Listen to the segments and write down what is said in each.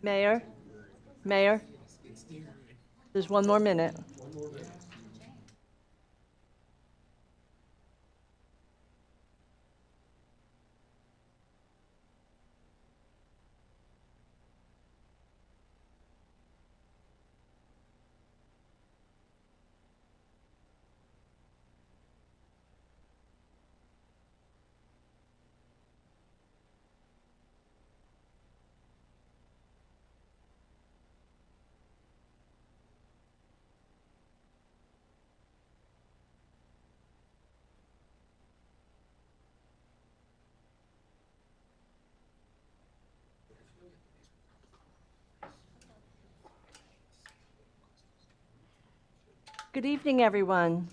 Mayor, Mayor, there's one more minute. Good evening, everyone.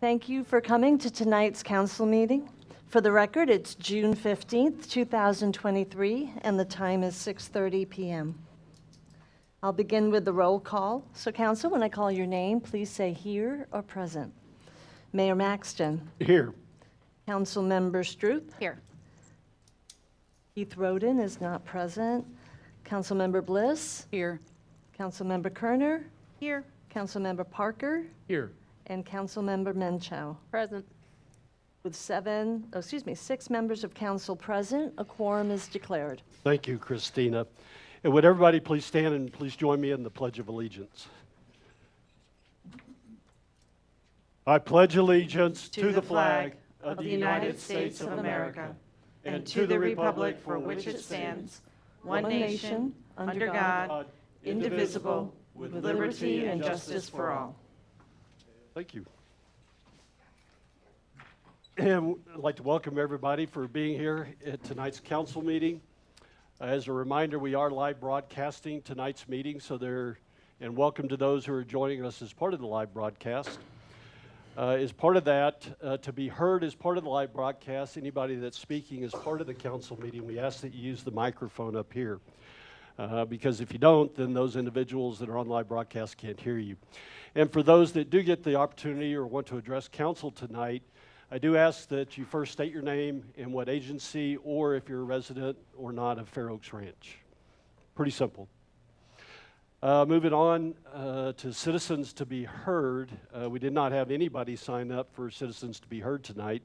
Thank you for coming to tonight's council meeting. For the record, it's June 15th, 2023, and the time is 6:30 p.m. I'll begin with the roll call. So, council, when I call your name, please say here or present. Mayor Maxton. Here. Councilmember Stroop. Here. Keith Roden is not present. Councilmember Bliss. Here. Councilmember Kerner. Here. Councilmember Parker. Here. And Councilmember Menchow. Present. With 6 members of council present, a quorum is declared. Thank you, Christina. And would everybody please stand and please join me in the Pledge of Allegiance. I pledge allegiance to the flag of the United States of America and to the republic for which it stands, one nation, under God, indivisible, with liberty and justice for all. Thank you. And I'd like to welcome everybody for being here at tonight's council meeting. As a reminder, we are live broadcasting tonight's meeting, and welcome to those who are joining us as part of the live broadcast. As part of that, to be heard as part of the live broadcast, anybody that's speaking as part of the council meeting, we ask that you use the microphone up here. Because if you don't, then those individuals that are on live broadcast can't hear you. And for those that do get the opportunity or want to address council tonight, I do ask that you first state your name and what agency, or if you're a resident or not of Fair Oaks Ranch. Pretty simple. Moving on to citizens to be heard. We did not have anybody sign up for citizens to be heard tonight.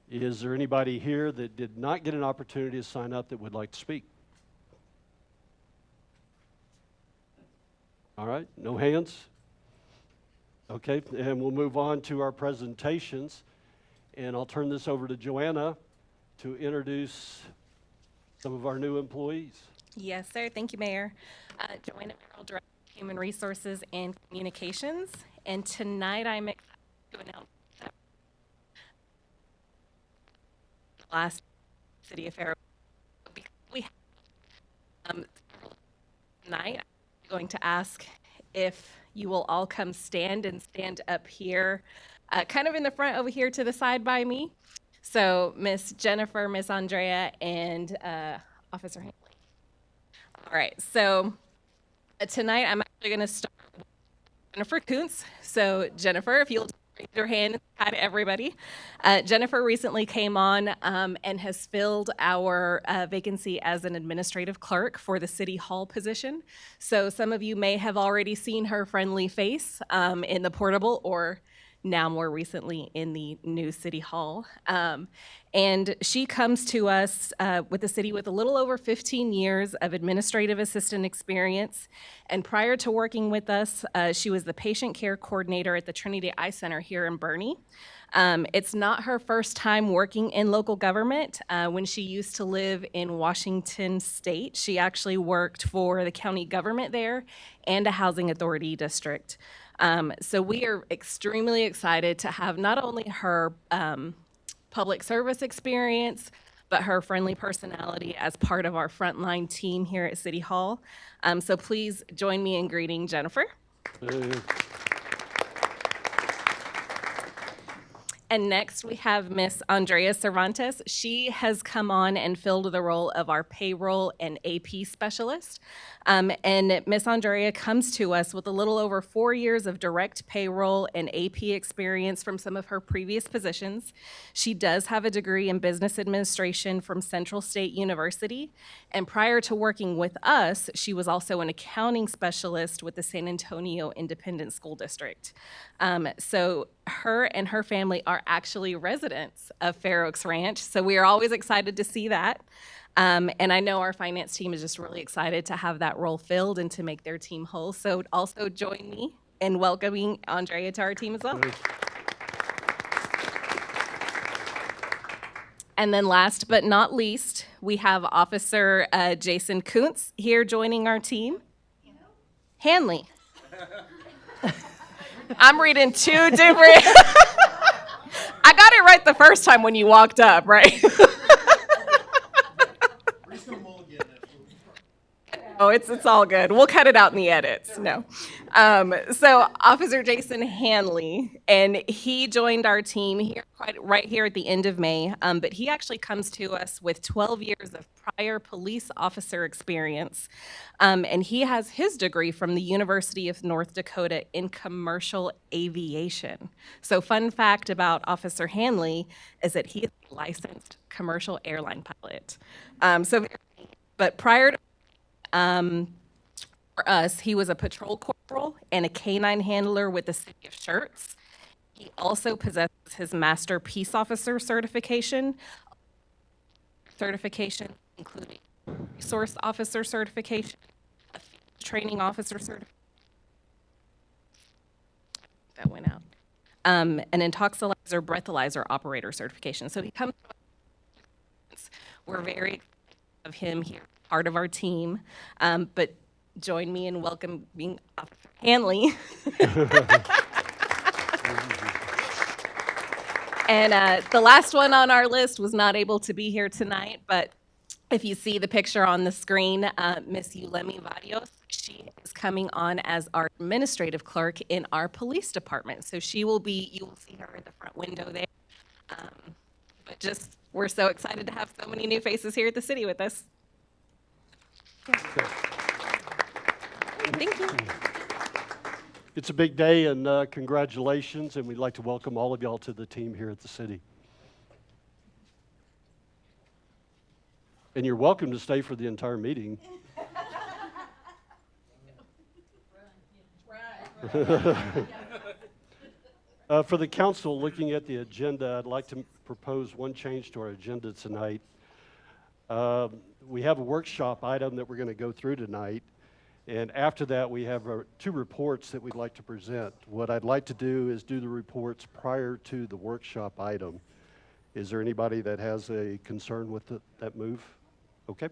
Is there anybody here that did not get an opportunity to sign up that would like to speak? All right, no hands? Okay, and we'll move on to our presentations. And I'll turn this over to Joanna to introduce some of our new employees. Yes, sir. Thank you, Mayor. Joanna Merrill, Director of Human Resources and Communications. And tonight I'm excited to announce that last City of Fair Oaks, we have tonight I'm going to ask if you will all come stand up here, kind of in the front over here to the side by me. So Miss Jennifer, Miss Andrea, and Officer Hanley. All right, so tonight I'm actually going to start with Jennifer Kuntz. So Jennifer, if you'll raise your hand, hi to everybody. Jennifer recently came on and has filled our vacancy as an administrative clerk for the City Hall position. So some of you may have already seen her friendly face in the portable, or now more recently in the new City Hall. And she comes to us with the city with a little over 15 years of administrative assistant experience. And prior to working with us, she was the patient care coordinator at the Trinity Eye Center here in Boerne. It's not her first time working in local government. When she used to live in Washington State, she actually worked for the county government there and a housing authority district. So we are extremely excited to have not only her public service experience, but her friendly personality as part of our frontline team here at City Hall. So please join me in greeting Jennifer. And next we have Miss Andrea Cervantes. She has come on and filled the role of our payroll and AP specialist. And Miss Andrea comes to us with a little over 4 years of direct payroll and AP experience from some of her previous positions. She does have a degree in business administration from Central State University. And prior to working with us, she was also an accounting specialist with the San Antonio Independent School District. So her and her family are actually residents of Fair Oaks Ranch, so we are always excited to see that. And I know our finance team is just really excited to have that role filled and to make their team whole. So also join me in welcoming Andrea to our team as well. And then last but not least, we have Officer Jason Kuntz here joining our team. Hanley. I'm reading two different. I got it right the first time when you walked up, right? Oh, it's all good. We'll cut it out in the edits. No. So Officer Jason Hanley, and he joined our team here right here at the end of May. But he actually comes to us with 12 years of prior police officer experience. And he has his degree from the University of North Dakota in commercial aviation. So fun fact about Officer Hanley is that he is a licensed commercial airline pilot. But prior to for us, he was a patrol corporal and a canine handler with the City of Schertz. He also possesses his Master Peace Officer certification, including Resource Officer certification, a Training Officer certification. That went out. An Intoxilizer Breathalyzer Operator certification. So he comes. We're very of him here, part of our team, but join me in welcoming Officer Hanley. And the last one on our list was not able to be here tonight, but if you see the picture on the screen, Miss Yulemi Varios, she is coming on as our administrative clerk in our police department. So you will see her at the front window there. But we're so excited to have so many new faces here at the city with us. Thank you. It's a big day, and congratulations, and we'd like to welcome all of y'all to the team here at the city. And you're welcome to stay for the entire meeting. For the council, looking at the agenda, I'd like to propose one change to our agenda tonight. We have a workshop item that we're going to go through tonight, and after that we have two reports that we'd like to present. What I'd like to do is do the reports prior to the workshop item. Is there anybody that has a concern with that move? Okay.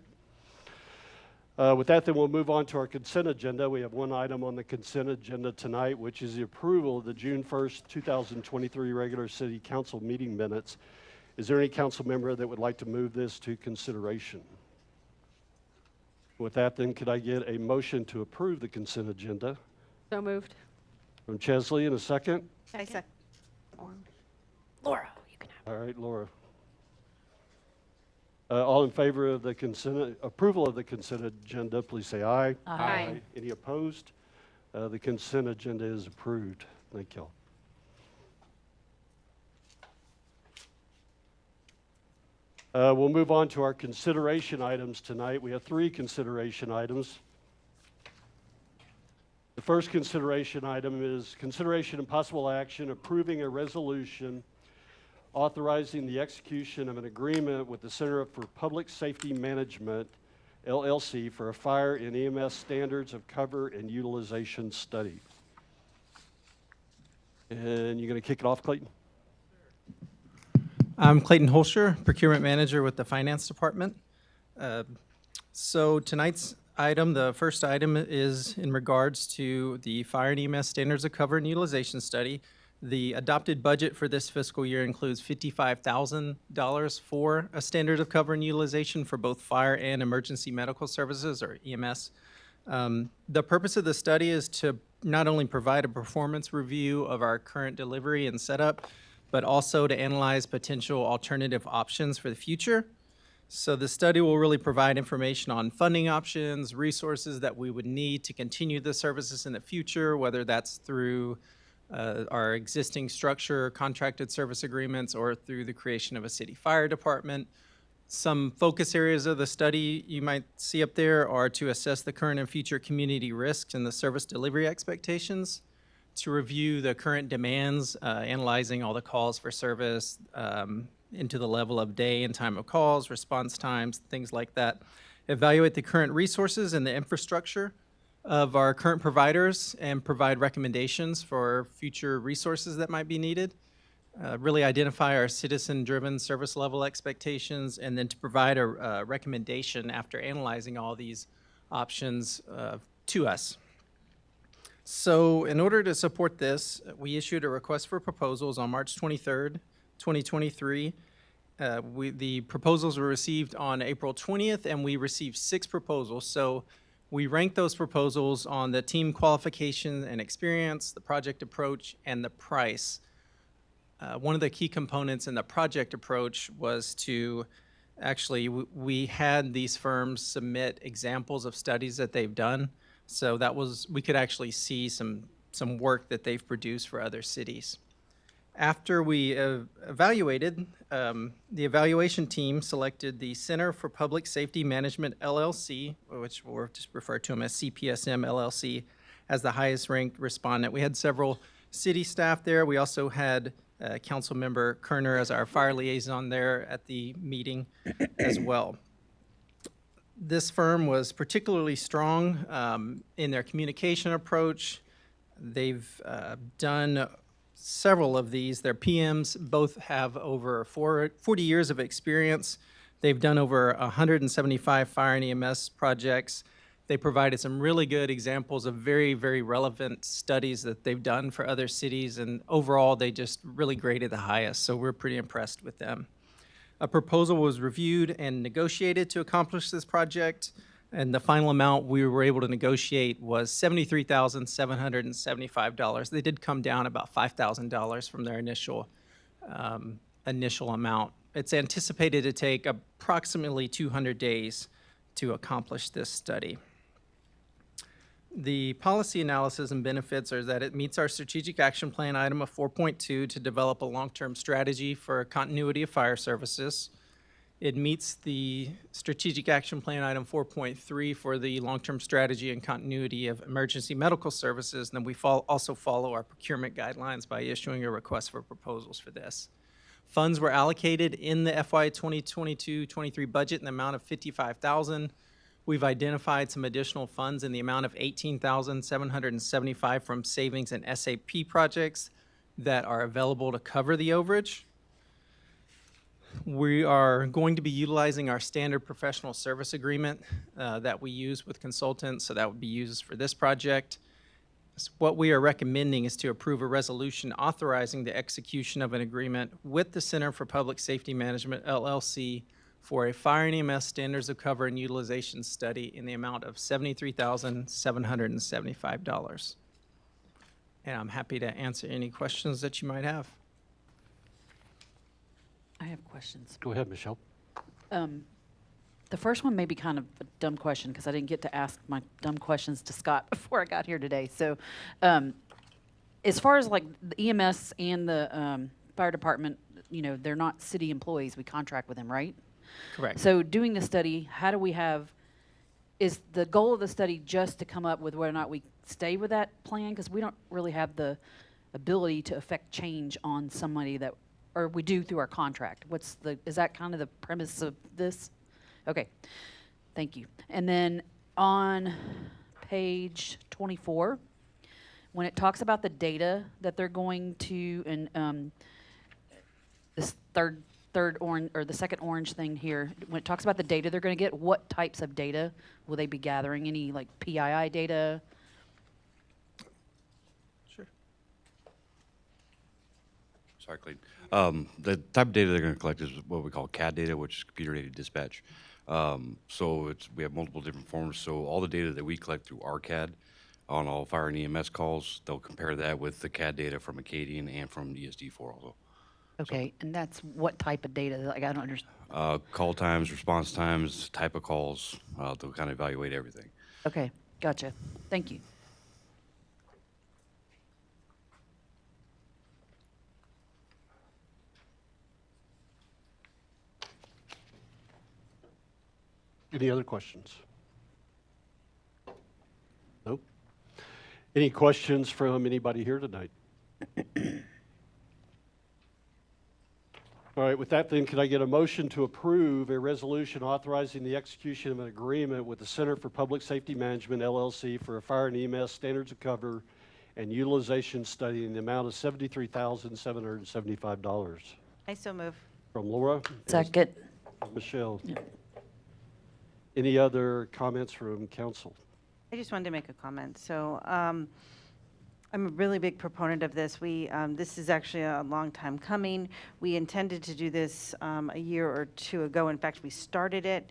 With that, then we'll move on to our consent agenda. We have one item on the consent agenda tonight, which is the approval of the June 1st, 2023 regular city council meeting minutes. Is there any council member that would like to move this to consideration? With that, then, could I get a motion to approve the consent agenda? So moved. From Chesley, in a second. Second. Laura, you can have. All right, Laura. All in favor of the approval of the consent agenda, please say aye. Aye. Any opposed? The consent agenda is approved. Thank you. We'll move on to our consideration items tonight. We have three consideration items. The first consideration item is consideration and possible action approving a resolution authorizing the execution of an agreement with the Center for Public Safety Management, LLC, for a fire and EMS standards of cover and utilization study. And you're going to kick it off, Clayton? I'm Clayton Holscher, Procurement Manager with the Finance Department. So tonight's item, the first item, is in regards to the Fire and EMS Standards of Cover and Utilization Study. The adopted budget for this fiscal year includes $55,000 for a standard of cover and utilization for both fire and emergency medical services, or EMS. The purpose of the study is to not only provide a performance review of our current delivery and setup, but also to analyze potential alternative options for the future. So the study will really provide information on funding options, resources that we would need to continue the services in the future, whether that's through our existing structure, contracted service agreements, or through the creation of a city fire department. Some focus areas of the study you might see up there are to assess the current and future community risks and the service delivery expectations, to review the current demands, analyzing all the calls for service into the level of day and time of calls, response times, things like that. Evaluate the current resources and the infrastructure of our current providers and provide recommendations for future resources that might be needed. Really identify our citizen-driven service level expectations, and then to provide a recommendation after analyzing all these options to us. So in order to support this, we issued a request for proposals on March 23rd, 2023. The proposals were received on April 20th, and we received 6 proposals. So we ranked those proposals on the team qualification and experience, the project approach, and the price. One of the key components in the project approach was to actually, we had these firms submit examples of studies that they've done. So that was, we could actually see some work that they've produced for other cities. After we evaluated, the evaluation team selected the Center for Public Safety Management LLC, which we'll just refer to them as CPSM LLC, as the highest ranked respondent. We had several city staff there. We also had Council Member Kerner as our fire liaison there at the meeting as well. This firm was particularly strong in their communication approach. They've done several of these. Their PMs both have over 40 years of experience. They've done over 175 fire and EMS projects. They provided some really good examples of very, very relevant studies that they've done for other cities, and overall, they just really graded the highest, so we're pretty impressed with them. A proposal was reviewed and negotiated to accomplish this project, and the final amount we were able to negotiate was $73,775. They did come down about $5,000 from their initial amount. It's anticipated to take approximately 200 days to accomplish this study. The policy analysis and benefits are that it meets our strategic action plan item of 4.2 to develop a long-term strategy for continuity of fire services. It meets the strategic action plan item 4.3 for the long-term strategy and continuity of emergency medical services. And then we also follow our procurement guidelines by issuing a request for proposals for this. Funds were allocated in the FY 2022-23 budget in the amount of $55,000. We've identified some additional funds in the amount of $18,775 from savings and SAP projects that are available to cover the overage. We are going to be utilizing our standard professional service agreement that we use with consultants, so that would be used for this project. So what we are recommending is to approve a resolution authorizing the execution of an agreement with the Center for Public Safety Management, LLC, for a fire and EMS standards of cover and utilization study in the amount of $73,775. And I'm happy to answer any questions that you might have. I have questions. Go ahead, Michelle. The first one may be kind of a dumb question because I didn't get to ask my dumb questions to Scott before I got here today. So as far as like the EMS and the fire department, you know, they're not city employees. We contract with them, right? Correct. So doing the study, how do we have, is the goal of the study just to come up with whether or not we stay with that plan? Because we don't really have the ability to affect change on somebody that, or we do through our contract. Is that kind of the premise of this? Okay, thank you. And then on page 24, when it talks about the data that they're going to, and this third orange, or the second orange thing here, when it talks about the data they're going to get, what types of data will they be gathering? Any like PII data? Sure. Sorry, Clayton. The type of data they're going to collect is what we call CAD data, which is computer-aided dispatch. So we have multiple different forms. So all the data that we collect through our CAD on all fire and EMS calls, they'll compare that with the CAD data from Acadian and from ESD4 also. Okay, and that's what type of data? Like, I don't understand. Call times, response times, type of calls, they'll kind of evaluate everything. Okay, gotcha. Thank you. Any other questions? Nope. Any questions from anybody here tonight? All right, with that then, can I get a motion to approve a resolution authorizing the execution of an agreement with the Center for Public Safety Management LLC for a fire and EMS standards of cover and utilization study in the amount of $73,775? I so move. From Laura? Second. Michelle? Any other comments from council? I just wanted to make a comment. So I'm a really big proponent of this. This is actually a long time coming. We intended to do this a year or two ago. In fact, we started it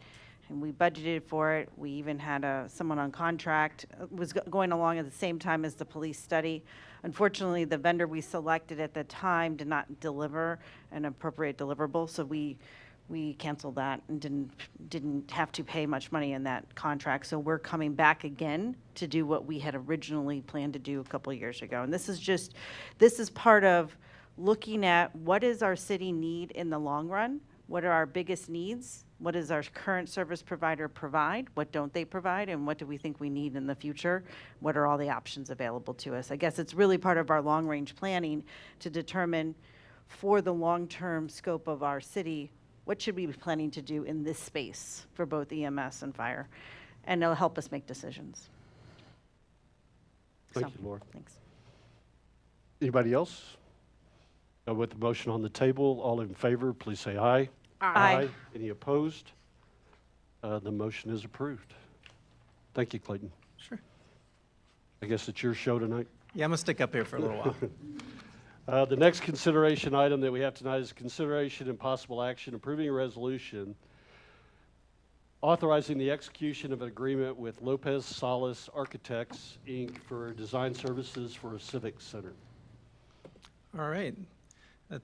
and we budgeted for it. We even had someone on contract. It was going along at the same time as the police study. Unfortunately, the vendor we selected at the time did not deliver an appropriate deliverable, so we canceled that and didn't have to pay much money in that contract. So we're coming back again to do what we had originally planned to do a couple of years ago. And this is part of looking at what does our city need in the long run? What are our biggest needs? What does our current service provider provide? What don't they provide? And what do we think we need in the future? What are all the options available to us? I guess it's really part of our long-range planning to determine for the long-term scope of our city, what should we be planning to do in this space for both EMS and fire? And it'll help us make decisions. Thank So, you, Laura. Thanks. Anybody else? With the motion on the table, all in favor, please say aye. Aye. Any opposed? The motion is approved. Thank you, Clayton. Sure. I guess it's your show tonight. Yeah, I'm gonna stick up here for a little while. The next consideration item that we have tonight is consideration and possible action approving a resolution authorizing the execution of an agreement with Lopez Salas Architects, Inc. for design services for a civic center. All right.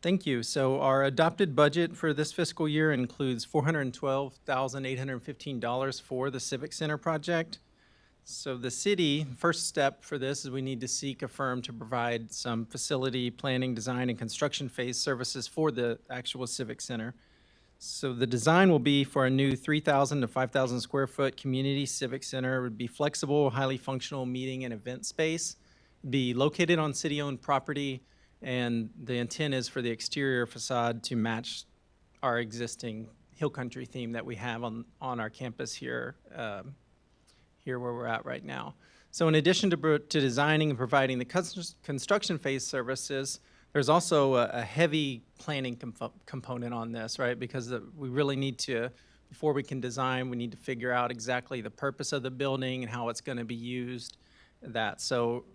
Thank you. So our adopted budget for this fiscal year includes $412,815 for the Civic Center project. So the city, first step for this is we need to seek a firm to provide some facility planning, design, and construction phase services for the actual Civic Center. So the design will be for a new 3,000 to 5,000 square foot community civic center. It would be flexible, highly functional meeting and event space, be located on city-owned property, and the intent is for the exterior facade to match our existing hill country theme that we have on our campus here, here where we're at right now. So in addition to designing and providing the construction phase services, there's also a heavy planning component on this, right? Because we really need to, before we can design, we need to figure out exactly the purpose of the building and how it's going to be used. So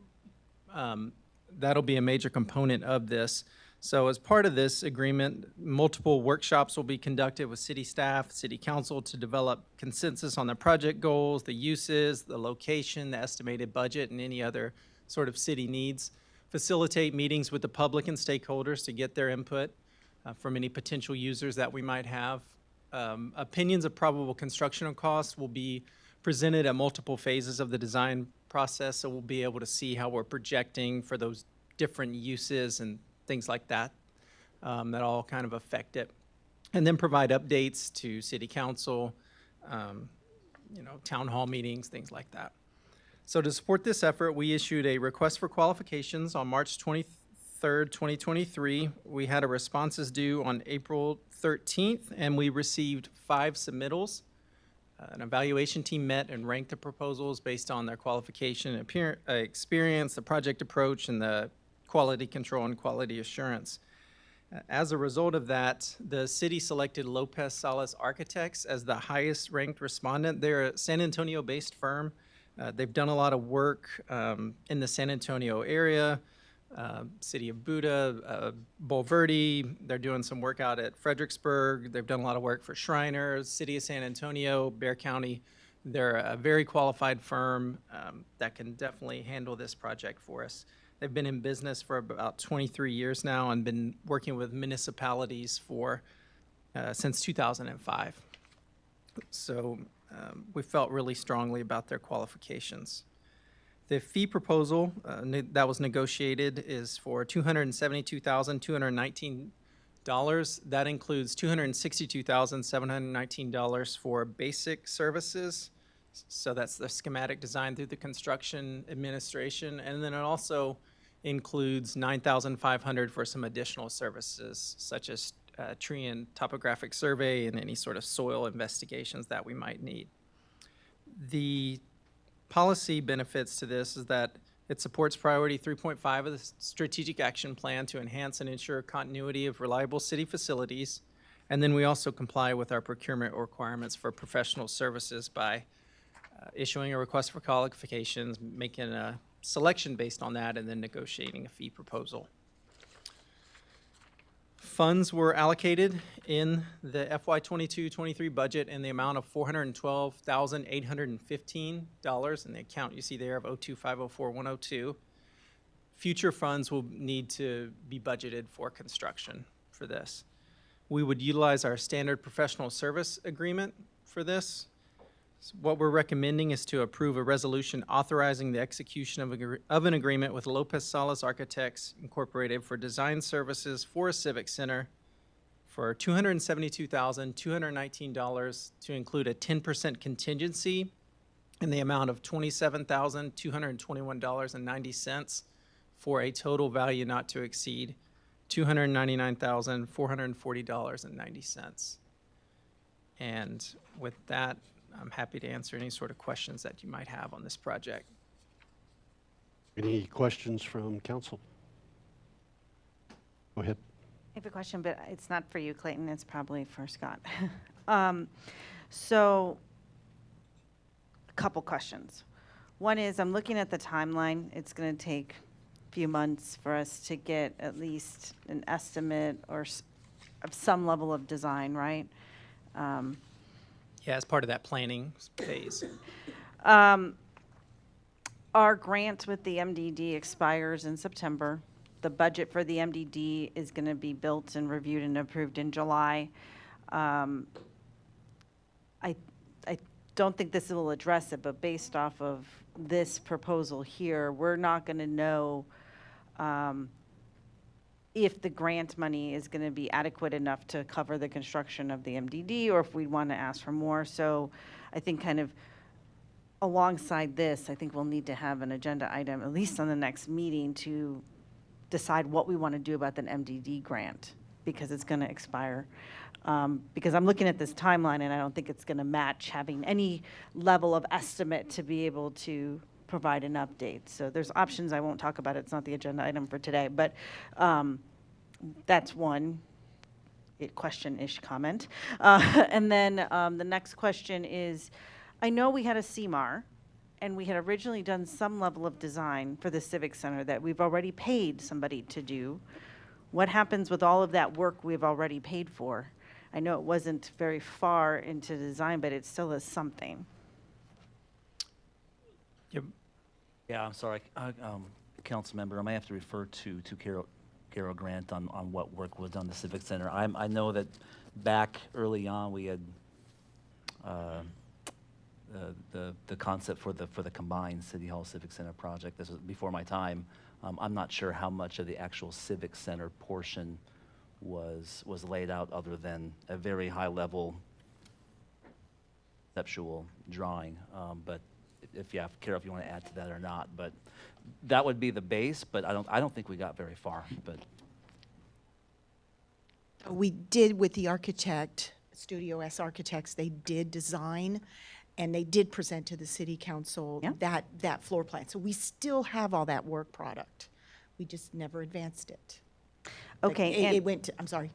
that'll be a major component of this. So as part of this agreement, multiple workshops will be conducted with city staff, city council to develop consensus on the project goals, the uses, the location, the estimated budget, and any other sort of city needs. Facilitate meetings with the public and stakeholders to get their input from any potential users that we might have. Opinions of probable construction costs will be presented at multiple phases of the design process, so we'll be able to see how we're projecting for those different uses and things like that, that all kind of affect it. And then provide updates to city council, town hall meetings, things like that. So to support this effort, we issued a request for qualifications on March 23rd, 2023. We had a responses due on April 13th, and we received 5 submittals. An evaluation team met and ranked the proposals based on their qualification, experience, the project approach, and the quality control and quality assurance. As a result of that, the city selected Lopez Salas Architects as the highest ranked respondent. They're a San Antonio-based firm. They've done a lot of work in the San Antonio area, city of Buda, Bulverde. They're doing some work out at Fredericksburg. They've done a lot of work for Shriners, city of San Antonio, Bexar County. They're a very qualified firm that can definitely handle this project for us. They've been in business for about 23 years now and been working with municipalities for since 2005. So we felt really strongly about their qualifications. The fee proposal that was negotiated is for $272,219. That includes $262,719 for basic services. So that's the schematic design through the construction administration. And then it also includes $9,500 for some additional services, such as tree and topographic survey and any sort of soil investigations that we might need. The policy benefits to this is that it supports priority 3.5 of the strategic action plan to enhance and ensure continuity of reliable city facilities. And then we also comply with our procurement requirements for professional services by issuing a request for qualifications, making a selection based on that, and then negotiating a fee proposal. Funds were allocated in the FY 22-23 budget in the amount of $412,815 in the account you see there of 02504-102. Future funds will need to be budgeted for construction for this. We would utilize our standard professional service agreement for this. So what we're recommending is to approve a resolution authorizing the execution of an agreement with Lopez Salas Architects Incorporated for design services for a civic center for $272,219 to include a 10% contingency in the amount of $27,221.90 for a total value not to exceed $299,440.90. And with that, I'm happy to answer any sort of questions that you might have on this project. Any questions from council? Go ahead. I have a question, but it's not for you, Clayton. It's probably for Scott. So, a couple questions. One is, I'm looking at the timeline. It's going to take a few months for us to get at least an estimate or of some level of design, right? Yeah, as part of that planning phase. Our grant with the MDD expires in September. The budget for the MDD is going to be built and reviewed and approved in July. I don't think this will address it, but based off of this proposal here, we're not going to know if the grant money is going to be adequate enough to cover the construction of the MDD, or if we want to ask for more. So I think kind of alongside this, I think we'll need to have an agenda item, at least on the next meeting, to decide what we want to do about the MDD grant, because it's going to expire. Because I'm looking at this timeline, and I don't think it's going to match having any level of estimate to be able to provide an update. So there's options. I won't talk about it. It's not the agenda item for today, but that's one question-ish comment. And then the next question is, I know we had a CMAR, and we had originally done some level of design for the Civic Center that we've already paid somebody to do. What happens with all of that work we've already paid for? I know it wasn't very far into design, but it still is something. Yep. Yeah, I'm sorry, council member, I may have to refer to Carol Grant on what work was done at the Civic Center. I know that back early on, we had the concept for the combined City Hall Civic Center project. This was before my time. I'm not sure how much of the actual Civic Center portion was laid out, other than a very high level conceptual drawing. But Carol, if you want to add to that or not, but that would be the base. But I don't think we got very far. But we did with the architect, Studio S Architects. They did design, and they did present to the city council that floor plan. So we still have all that work product. We just never advanced it. Okay, It went to, I'm sorry.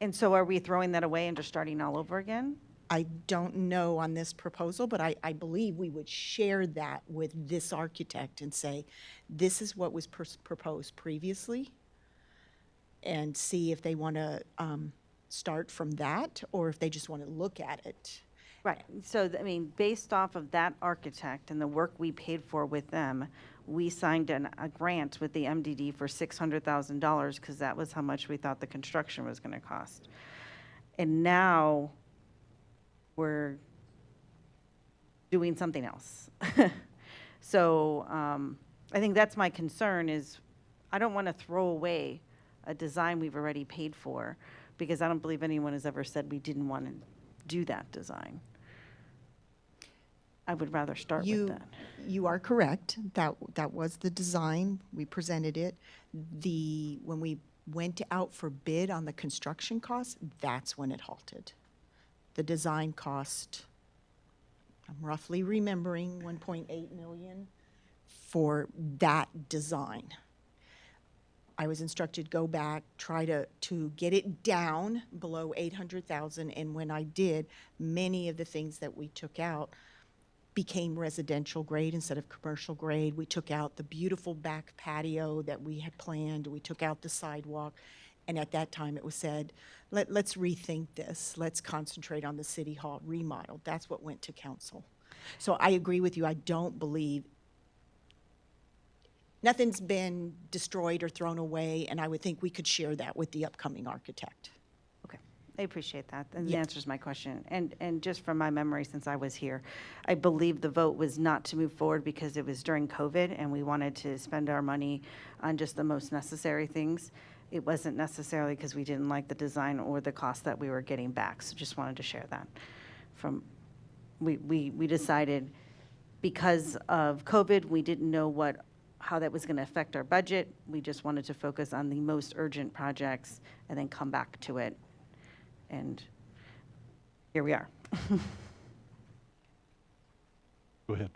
and so are we throwing that away and just starting all over again? I don't know on this proposal, but I believe we would share that with this architect and say, this is what was proposed previously, and see if they want to start from that, or if they just want to look at it Right, so, I mean, based off of that architect and the work we paid for with them, we signed a grant with the MDD for $600,000, because that was how much we thought the construction was gonna cost. And now, we're doing something else. So, I think that's my concern is, I don't wanna throw away a design we've already paid for, because I don't believe anyone has ever said we didn't wanna do that design. I would rather start with that. You are correct. That was the design. We presented it. When we went out for bid on the construction costs, that's when it halted. The design cost, I'm roughly remembering, 1.8 million for that design. I was instructed, go back, try to get it down below 800,000, and when I did, many of the things that we took out became residential grade instead of commercial grade. We took out the beautiful back patio that we had planned. We took out the sidewalk. And at that time, it was said, let's rethink this. Let's concentrate on the city hall remodel. That's what went to council. So I agree with you. I don't believe, nothing's been destroyed or thrown away, and I would think we could share that with the upcoming architect. Okay, I appreciate that. And the Yeah. answers my question. And just from my memory since I was here, I believe the vote was not to move forward because it was during COVID and we wanted to spend our money on just the most necessary things. It wasn't necessarily because we didn't like the design or the cost that we were getting back. So just wanted to share that. We decided because of COVID, we didn't know how that was going to affect our budget. We just wanted to focus on the most urgent projects and then come back to it. And here we are. Go ahead.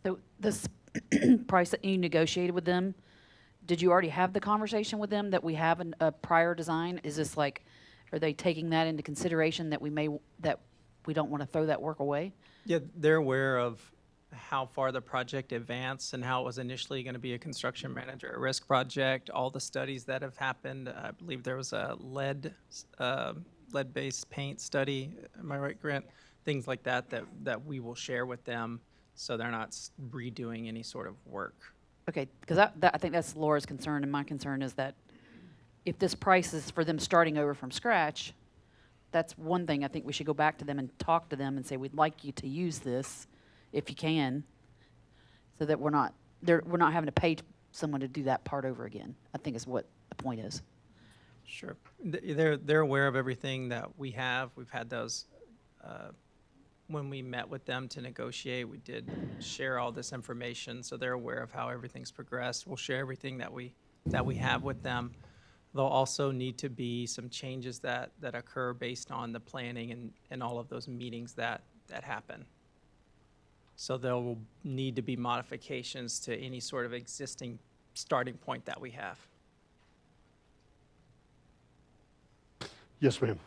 So this price that you negotiated with them, did you already have the conversation with them that we have a prior design? Is this like, are they taking that into consideration that that we don't want to throw that work away? Yeah, they're aware of how far the project advanced and how it was initially going to be a construction manager at risk project, all the studies that have happened. I believe there was a lead-based paint study, am I right, Grant? Things like that we will share with them so they're not redoing any sort of work. Okay, because I think that's Laura's concern, and my concern is that if this price is for them starting over from scratch, that's one thing. I think we should go back to them and talk to them and say, we'd like you to use this if you can, so that we're not having to pay someone to do that part over again, I think is what the point is. Sure. They're aware of everything that we have. We've had those, when we met with them to negotiate, we did share all this information, so they're aware of how everything's progressed. We'll share everything that we have with them. There'll also need to be some changes that occur based on the planning and all of those meetings that happen. So there will need to be modifications to any sort of existing starting point that we have. Yes, ma'am.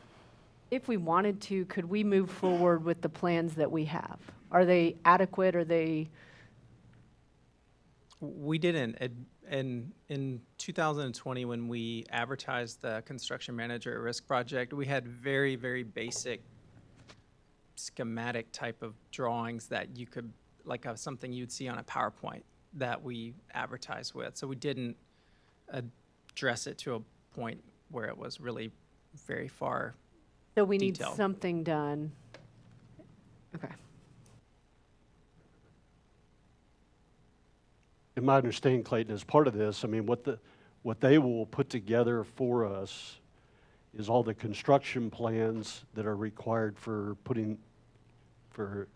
If we wanted to, could we move forward with the plans that we have? Are they adequate? Are they? We didn't. In 2020, when we advertised the construction manager at risk project, we had very, very basic schematic type of drawings that you could, like something you'd see on a PowerPoint that we advertised with. So we didn't address it to a point where it was really very far So we need detailed. something done. Okay. In my understanding, Clayton, as part of this, I mean, what they will put together for us is all the construction plans that are required for putting Correct.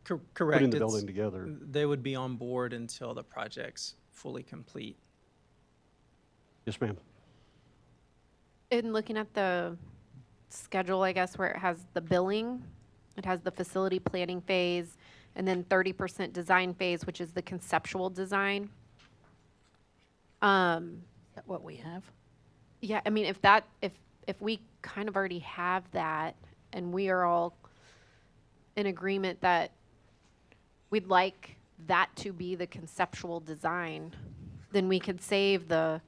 the It's- building together. They would be on board until the project's fully complete. Yes, ma'am. In looking at the schedule, I guess, where it has the billing, it has the facility planning phase, and then 30% design phase, which is the conceptual design. Is that what we have? Yeah, I mean, if we kind of already have that, and we are all in agreement that we'd like that to be the conceptual design, then we could save the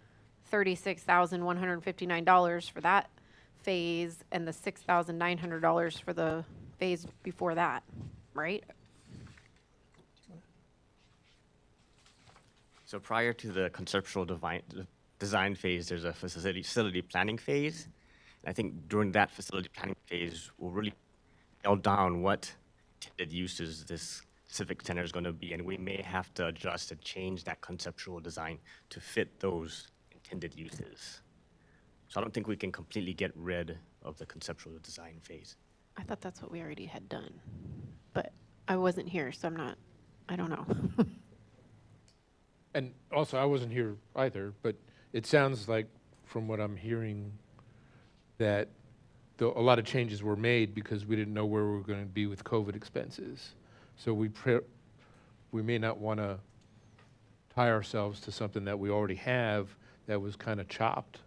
$36,159 for that phase and the $6,900 for the phase before that, right? So prior to the conceptual design phase, there's a facility planning phase. I think during that facility planning phase, we'll really nail down what intended uses this civic center is going to be, and we may have to adjust and change that conceptual design to fit those intended uses. So I don't think we can completely get rid of the conceptual design phase. I thought that's what we already had done, but I wasn't here, so I don't know. And also, I wasn't here either, but it sounds like, from what I'm hearing, that a lot of changes were made because we didn't know where we were going to be with COVID expenses. So we may not want to tie ourselves to something that we already have that was kind of chopped.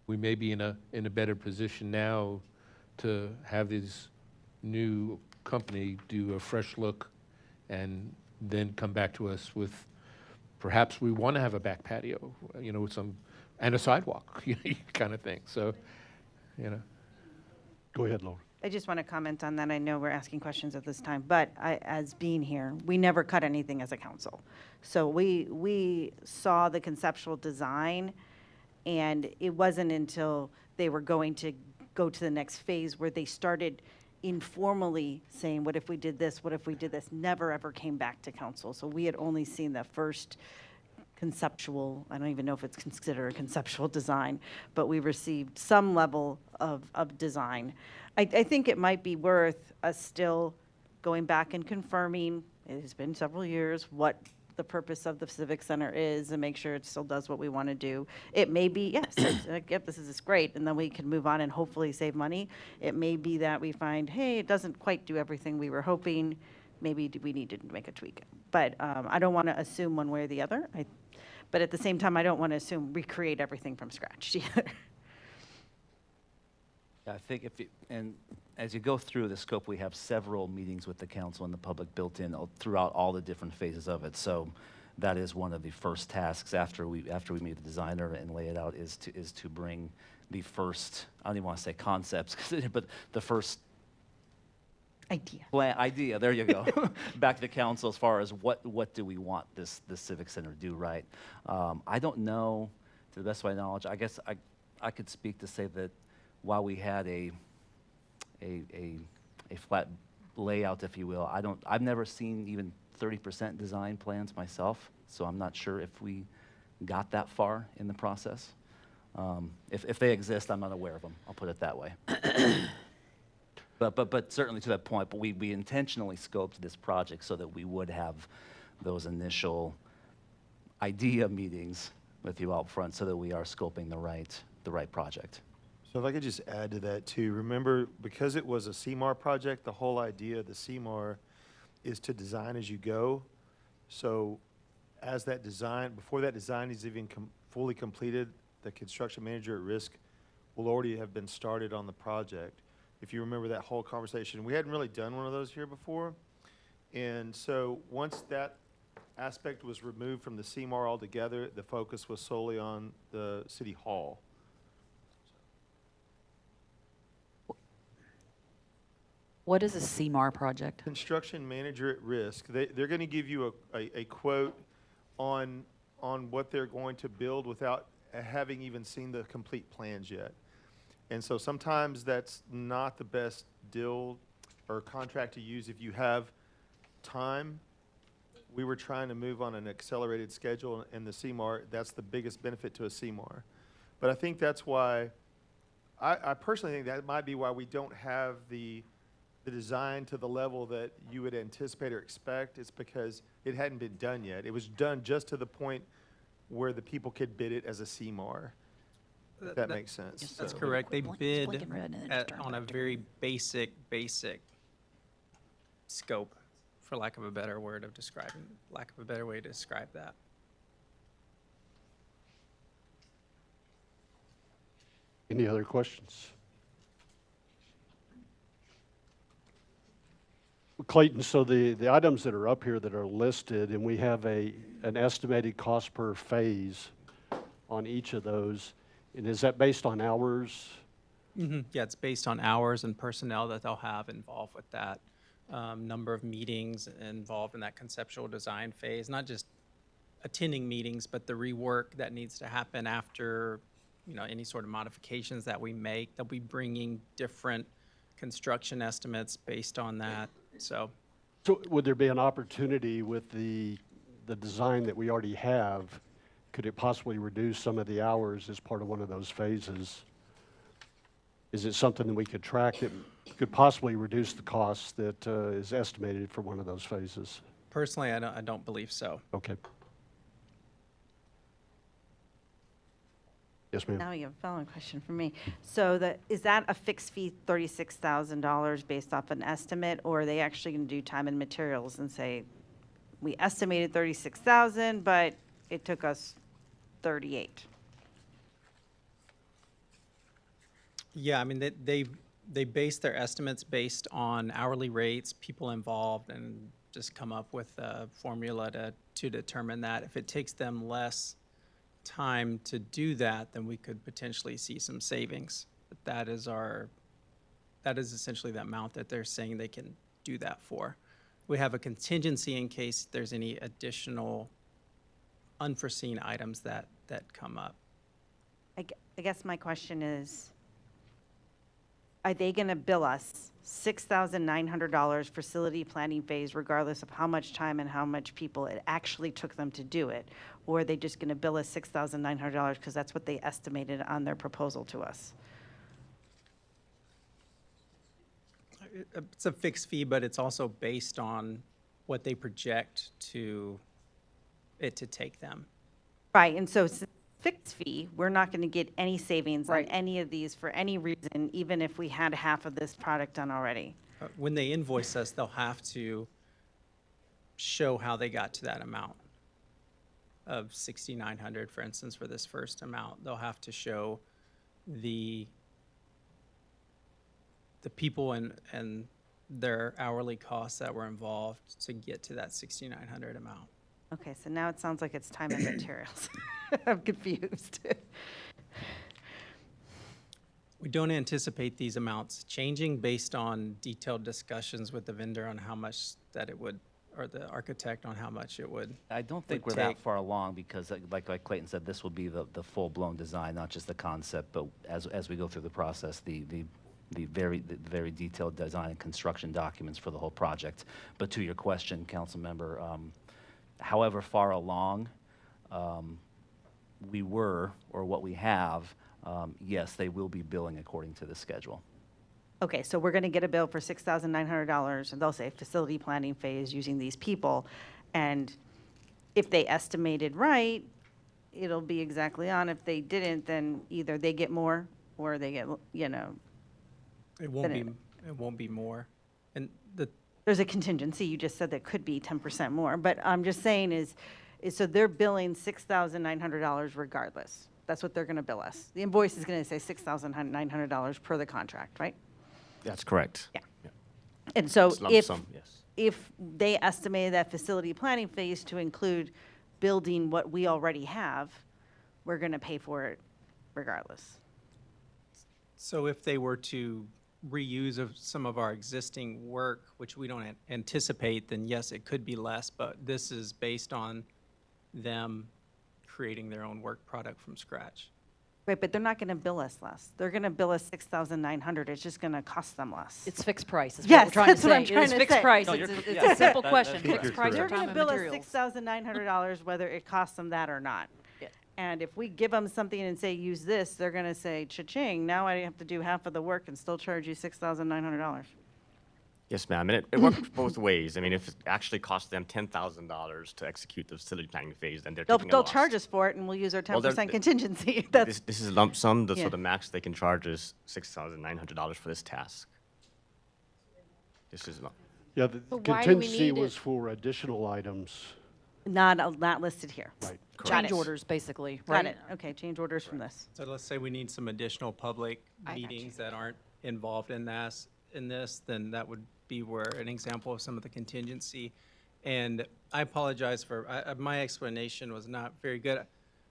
We may be in a better position now to have this new company do a fresh look and then come back to us with, perhaps we want to have a back patio, and a sidewalk, kind of thing. So, Go ahead, Laura. I just want to comment on that. I know we're asking questions at this time, but as being here, we never cut anything as a council. So we saw the conceptual design, and it wasn't until they were going to go to the next phase where they started informally saying, what if we did this, what if we did this, never ever came back to council. So we had only seen the first conceptual, I don't even know if it's considered a conceptual design, but we received some level of design. I think it might be worth us still going back and confirming, it has been several years, what the purpose of the Civic Center is and make sure it still does what we want to do. It may be, yes, yep, this is great, and then we can move on and hopefully save money. It may be that we find, hey, it doesn't quite do everything we were hoping. Maybe we need to make a tweak. But I don't want to assume one way or the other. But at the same time, I don't want to assume recreate everything from scratch either. I think and as you go through the scope, we have several meetings with the council and the public built in throughout all the different phases of it. So that is one of the first tasks after we meet the designer and lay it out is to bring the first, I don't even want to say concepts, but the first idea, there you go, back to the council as far as what do we want this Civic Center to do, right? I don't know, to the best of my knowledge, I guess I could speak to say that while we had a flat layout, if you will, I've never seen even 30% design plans myself, so I'm not sure if we got that far in the process. If they exist, I'm not aware of them, I'll put it that way. But certainly to that point, but we intentionally scoped this project so that we would have those initial idea meetings with you out front so that we are scoping the right project. So if I could just add to that too, remember, because it was a CMAR project, the whole idea of the CMAR is to design as you go. So as that design, before that design is even fully completed, the construction manager at risk will already have been started on the project. If you remember that whole conversation, we hadn't really done one of those here before. And so once that aspect was removed from the CMAR altogether, the focus was solely on the city hall. What is a CMAR project? Construction manager at risk, they're going to give you a quote on what they're going to build without having even seen the complete plans yet. And so sometimes that's not the best deal or contract to use if you have time. We were trying to move on an accelerated schedule, and the CMAR, that's the biggest benefit to a CMAR. But I think that's why, I personally think that might be why we don't have the design to the level that you would anticipate or expect. It's because it hadn't been done yet. It was done just to the point where the people could bid it as a CMAR. If that makes sense. That's So- correct. They bid on a very basic scope, for lack of a better way to describe that. Any other questions? Clayton, so the items that are up here that are listed, and we have an estimated cost per phase on each of those, and is that based on hours Yeah, it's based on hours and personnel that they'll have involved with that. Number of meetings involved in that conceptual design phase, not just attending meetings, but the rework that needs to happen after, any sort of modifications that we make. They'll be bringing different construction estimates based on that, so. So would there be an opportunity with the design that we already have? Could it possibly reduce some of the hours as part of one of those phases? Is it something that we could track that could possibly reduce the cost that is estimated for one of those phases? Personally, I don't believe so. Okay. Yes, ma'am. Now you have a following question for me. So is that a fixed fee, $36,000 based off an estimate, or are they actually going to do time and materials and say, we estimated 36,000, but it took us 38? Yeah, I mean, they base their estimates based on hourly rates, people involved, and just come up with a formula to determine that. If it takes them less time to do that, then we could potentially see some savings. But that is essentially the amount that they're saying they can do that for. We have a contingency in case there's any additional unforeseen items that come up. I guess my question is, are they going to bill us $6,900 facility planning phase regardless of how much time and how much people it actually took them to do it? Or are they just going to bill us $6,900 because that's what they estimated on their proposal to us? It's a fixed fee, but it's also based on what they project it to take them. Right, and so it's a fixed fee. We're not going to get any savings on Right. any of these for any reason, even if we had half of this product done already. When they invoice us, they'll have to show how they got to that amount of 6,900, for instance, for this first amount. They'll have to show the people and their hourly costs that were involved to get to that 6,900 amount. Okay, so now it sounds like it's time and materials. I'm confused. We don't anticipate these amounts changing based on detailed discussions with the vendor on how much that it would, or the architect on how much it would. I don't think we're would that take. far along because like Clayton said, this will be the full-blown design, not just the concept, but as we go through the process, the very detailed design and construction documents for the whole project. But to your question, council member, however far along we were, or what we have, yes, they will be billing according to the schedule. Okay, so we're going to get a bill for $6,900, and they'll say facility planning phase using these people. And if they estimated right, it'll be exactly on. If they didn't, then either they get more or they get, It won't Then be more. And there's a contingency. You just said that could be 10% more. But I'm just saying is so they're billing $6,900 regardless. That's what they're going to bill us. The invoice is going to say $6,900 per the contract, right? That's correct. Yeah. And so It's lump if, sum, yes. if they estimated that facility planning phase to include building what we already have, we're going to pay for it regardless. So if they were to reuse of some of our existing work, which we don't anticipate, then yes, it could be less, but this is based on them creating their own work product from scratch. Right, but they're not going to bill us less. They're going to bill us $6,900. It's just going to cost them less. It's fixed price, is what Yes, we're trying to that's what I'm say. trying It is to fixed say. price. No, It's you're- it's a simple that- question, I think fixed you're price or They're correct. going time to and bill us materials. $6,900 whether it costs them that or not. Yeah. And if we give them something and say, use this, they're going to say, cha-ching, now I have to do half of the work and still charge you $6,900. Yes, ma'am, and it works both ways. I mean, if it actually costs them $10,000 to execute the facility planning phase, then they're taking a They'll loss. charge us for it and we'll use our Well, 10% contingency. That's, This is a lump sum, Yeah. so the max they can charge is $6,900 for this task. This is not. Yeah, the But why do we contingency need was it? for additional items. not listed here. Right. Got Change it. orders, basically, Got right? it. Okay, change orders from this. So let's say we need some additional public I got you. meetings that aren't involved in this, then that would be where an example of some of the contingency. And I apologize for, my explanation was not very good.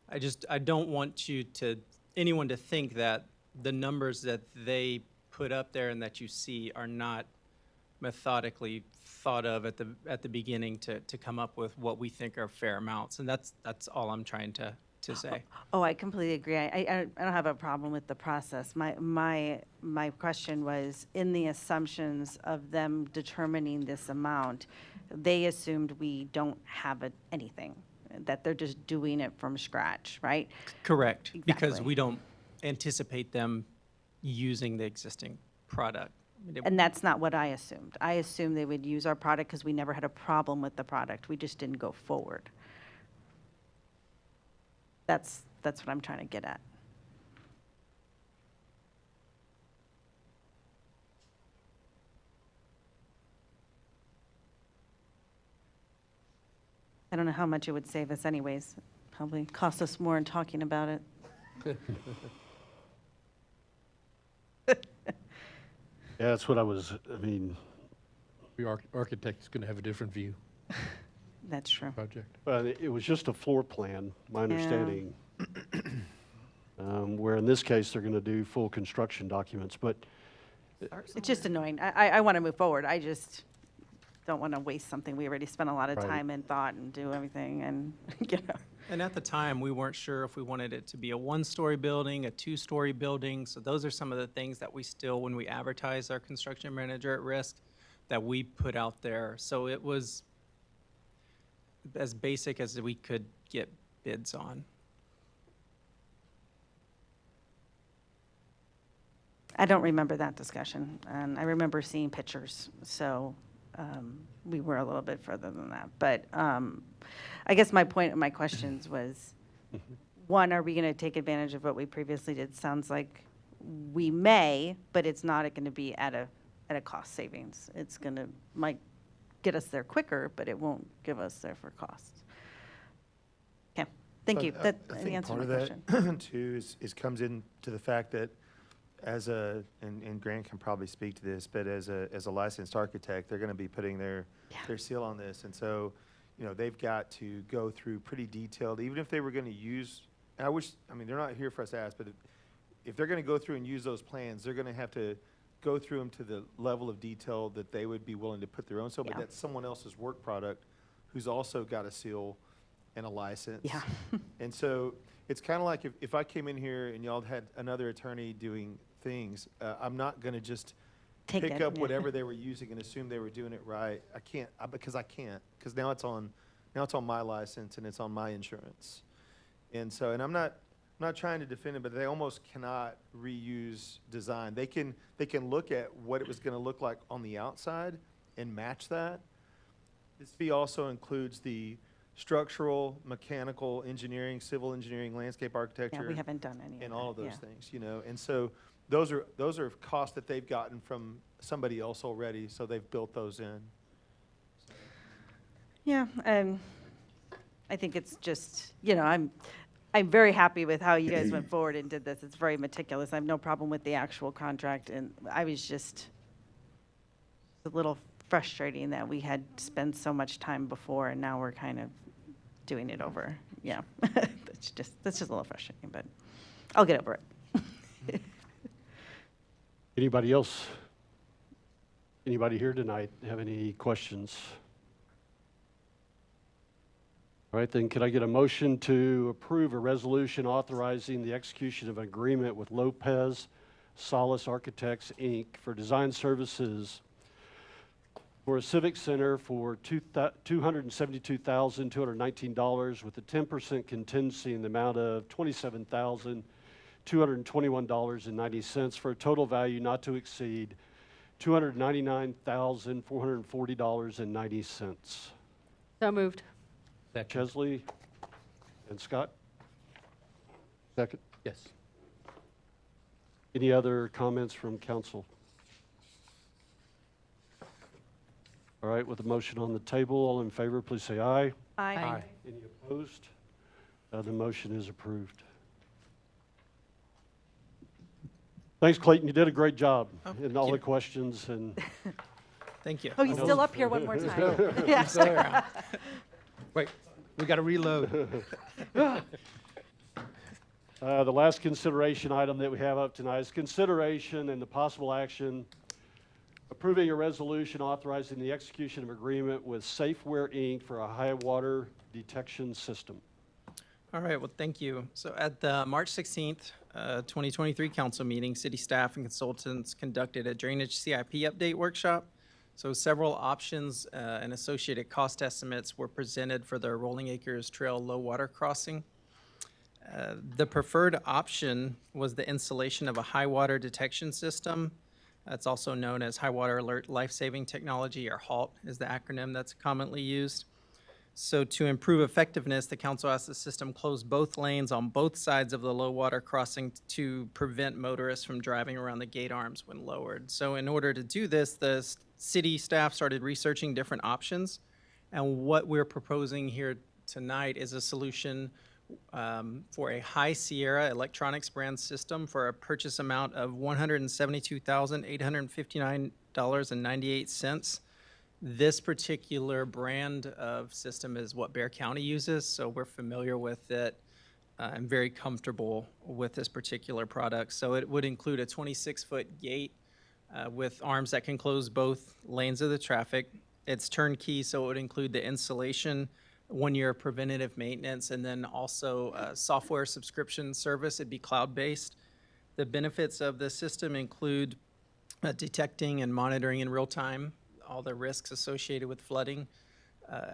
I don't want anyone to think that the numbers that they put up there and that you see are not methodically thought of at the beginning to come up with what we think are fair amounts. And that's all I'm trying to say. Oh, I completely agree. I don't have a problem with the process. My question was, in the assumptions of them determining this amount, they assumed we don't have anything, that they're just doing it from scratch, right? Correct, because Exactly. we don't anticipate them using the existing product. I mean, And that's not what I assumed. I assumed they would use our product because we never had a problem with the product. We just didn't go forward. That's what I'm trying to get at. I don't know how much it would save us anyways. Probably cost us more in talking about it. Yeah, that's what I mean, The architect is going to have a different view That's true. project. it was just a floor plan, my understanding. Where in this case, they're going to do full construction documents, but It's just annoying. I want to move forward. I just don't want to waste something we already spent a lot of Right. time and thought and do everything and, you know. And at the time, we weren't sure if we wanted it to be a one-story building, a two-story building. So those are some of the things that we still, when we advertise our construction manager at risk, that we put out there. So it was as basic as we could get bids on. I don't remember that discussion, and I remember seeing pictures, so we were a little bit further than that. But I guess my point of my questions was, one, are we going to take advantage of what we previously did? Sounds like we may, but it's not going to be at a cost savings. It's going to, might get us there quicker, but it won't give us there for cost. Okay, thank you. That I think answered part my of question. that too comes into the fact that and Grant can probably speak to this, but as a licensed architect, they're going to be putting their seal on this. And so, they've got to go through pretty detailed, even if they were going to use, and they're not here for us to ask, but if they're going to go through and use those plans, they're going to have to go through them to the level of detail that they would be willing to put their own seal, but Yeah. that's someone else's work product who's also got a seal and a license. Yeah. And so it's kind of like if I came in here and y'all had another attorney doing things, I'm not going to just Take pick it, up yeah. whatever they were using and assume they were doing it right. I can't, because now it's on my license and it's on my insurance. And so, and I'm not trying to defend it, but they almost cannot reuse design. They can look at what it was going to look like on the outside and match that. This fee also includes the structural, mechanical, engineering, civil engineering, landscape architecture. Yeah, we haven't done any of And all of that, those yeah. things, and so those are costs that they've gotten from somebody else already, so they've built those in. Yeah, I think it's just, I'm very happy with how you guys went forward and did this. It's very meticulous. I have no problem with the actual contract, and I was just a little frustrating that we had spent so much time before, and now we're kind of doing it over. Yeah, that's just a little frustrating, but I'll get over it. anybody else? Anybody here tonight have any questions? All right, then could I get a motion to approve a resolution authorizing the execution of an agreement with Lopez Solis Architects, Inc. for design services for a civic center for $272,219 with a 10% contingency in the amount of $27,221.90 for a total value not to exceed $299,440.90. So moved. Chesley and Scott? Second. Yes. Any other comments from council? All right, with the motion on the table, all in favor, please say aye. Aye. Any opposed? The motion is approved. Thanks, Clayton. You did a great job in all the questions and Thank you. Oh, he's still up here one more time. Yeah. Wait, we got to reload. The last consideration item that we have up tonight is consideration and the possible action approving a resolution authorizing the execution of agreement with Safeware Inc. for a high water detection system. All right, well, thank you. So at the March 16th, 2023 council meeting, city staff and consultants conducted a drainage CIP update workshop. So several options and associated cost estimates were presented for the Rolling Acres Trail low water crossing. The preferred option was the installation of a high water detection system. That's also known as High Water Alert Life-Saving Technology, or HALT is the acronym that's commonly used. So to improve effectiveness, the council asked the system close both lanes on both sides of the low water crossing to prevent motorists from driving around the gate arms when lowered. So in order to do this, the city staff started researching different options. And what we're proposing here tonight is a solution for a High Sierra Electronics brand system for a purchase amount of $172,859.98. This particular brand of system is what Bexar County uses, so we're familiar with it. I'm very comfortable with this particular product. So it would include a 26-foot gate with arms that can close both lanes of the traffic. It's turnkey, so it would include the installation, 1 year of preventative maintenance, and then also a software subscription service. It'd be cloud-based. The benefits of the system include detecting and monitoring in real time all the risks associated with flooding.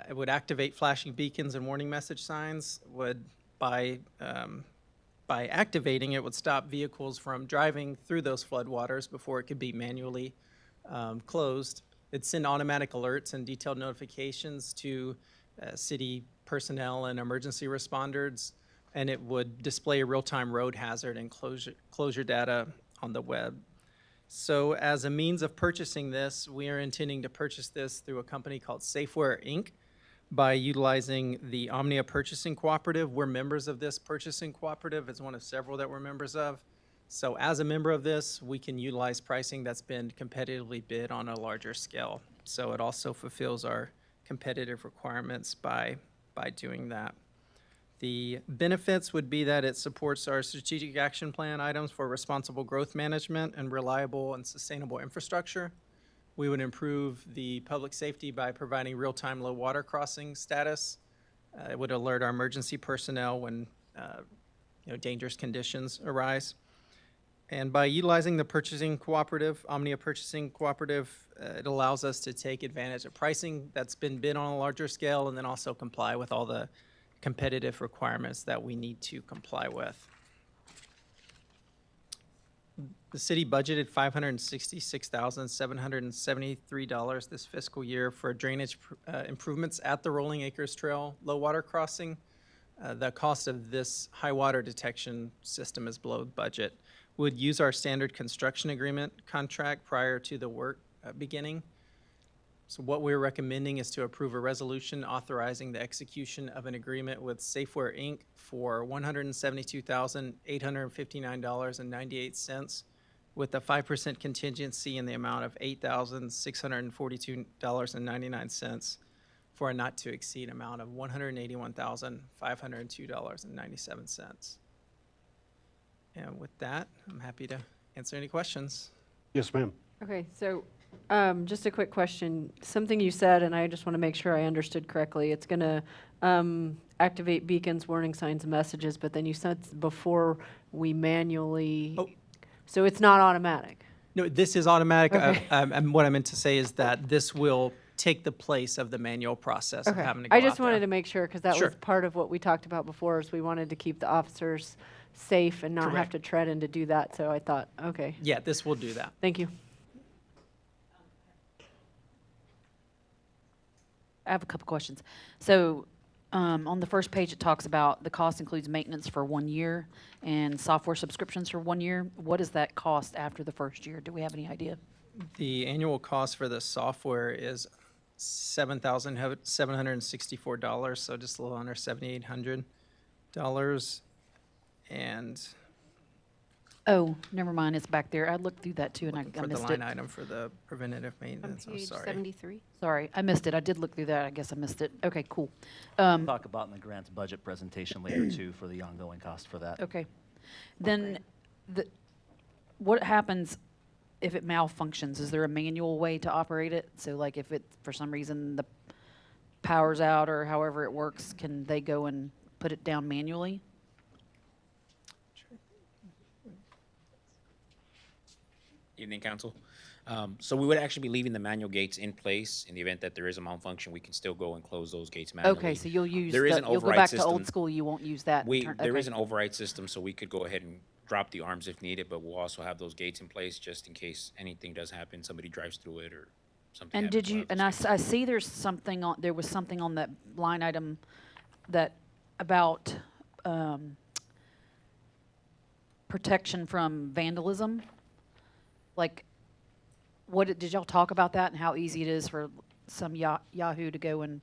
It would activate flashing beacons and warning message signs. By activating it, would stop vehicles from driving through those flood waters before it could be manually closed. It'd send automatic alerts and detailed notifications to city personnel and emergency responders, and it would display real-time road hazard and closure data on the web. So as a means of purchasing this, we are intending to purchase this through a company called Safeware Inc. by utilizing the Omnia Purchasing Cooperative. We're members of this purchasing cooperative. It's one of several that we're members of. So as a member of this, we can utilize pricing that's been competitively bid on a larger scale. So it also fulfills our competitive requirements by doing that. The benefits would be that it supports our strategic action plan items for responsible growth management and reliable and sustainable infrastructure. We would improve the public safety by providing real-time low water crossing status. It would alert our emergency personnel when dangerous conditions arise. And by utilizing the purchasing cooperative, Omnia Purchasing Cooperative, it allows us to take advantage of pricing that's been bid on a larger scale and then also comply with all the competitive requirements that we need to comply with. The city budgeted $566,773 this fiscal year for drainage improvements at the Rolling Acres Trail low water crossing. The cost of this high water detection system is below budget. Would use our standard construction agreement contract prior to the work beginning. So what we're recommending is to approve a resolution authorizing the execution of an agreement with Safeware Inc. for $172,859.98 with a 5% contingency in the amount of $8,642.99 for a not to exceed amount of $181,502.97. And with that, I'm happy to answer any questions. Yes, ma'am. Okay, so just a quick question. Something you said, and I just want to make sure I understood correctly. It's going to activate beacons, warning signs, and messages, but then you said before we manually, so it's not automatic. No, this is automatic. Okay. And what I meant to say is that this will take the place of the manual process of having to go I just out wanted there. to make sure, because that Sure. was part of what we talked about before, is we wanted to keep the officers safe and not have Correct. to tread in to do that. So I thought, okay, Yeah, this will do that. thank you. I have a couple questions. So on the first page, it talks about the cost includes maintenance for 1 year and software subscriptions for 1 year. What does that cost after the first year? Do we have any idea? The annual cost for the software is $7,764, so just a little under $7,800. And Oh, never mind, it's back there. I looked through that too and I for the missed line it. item for the preventative maintenance, I'm Page sorry. 73. Sorry, I missed it. I did look through that. I guess I missed it. Okay, cool. Talk about in the grants budget presentation later too for the ongoing cost for that. Okay. Then what happens if it malfunctions? Is there a manual way to operate it? So like if it, for some reason, the power's out or however it works, can they go and put it down manually? Evening, Council. So we would actually be leaving the manual gates in place. In the event that there is a malfunction, we can still go and close those gates manually. Okay, so you'll use, There is an you'll go override back to old system. school, you won't use that? There okay. is an override system, so we could go ahead and drop the arms if needed, but we'll also have those gates in place just in case anything does happen, somebody drives through it or something And happens. did we'll you, have and those I see there's something on, there was something on that line item that, about, protection from vandalism? Like, did y'all talk about that and how easy it is for some Yahoo to go and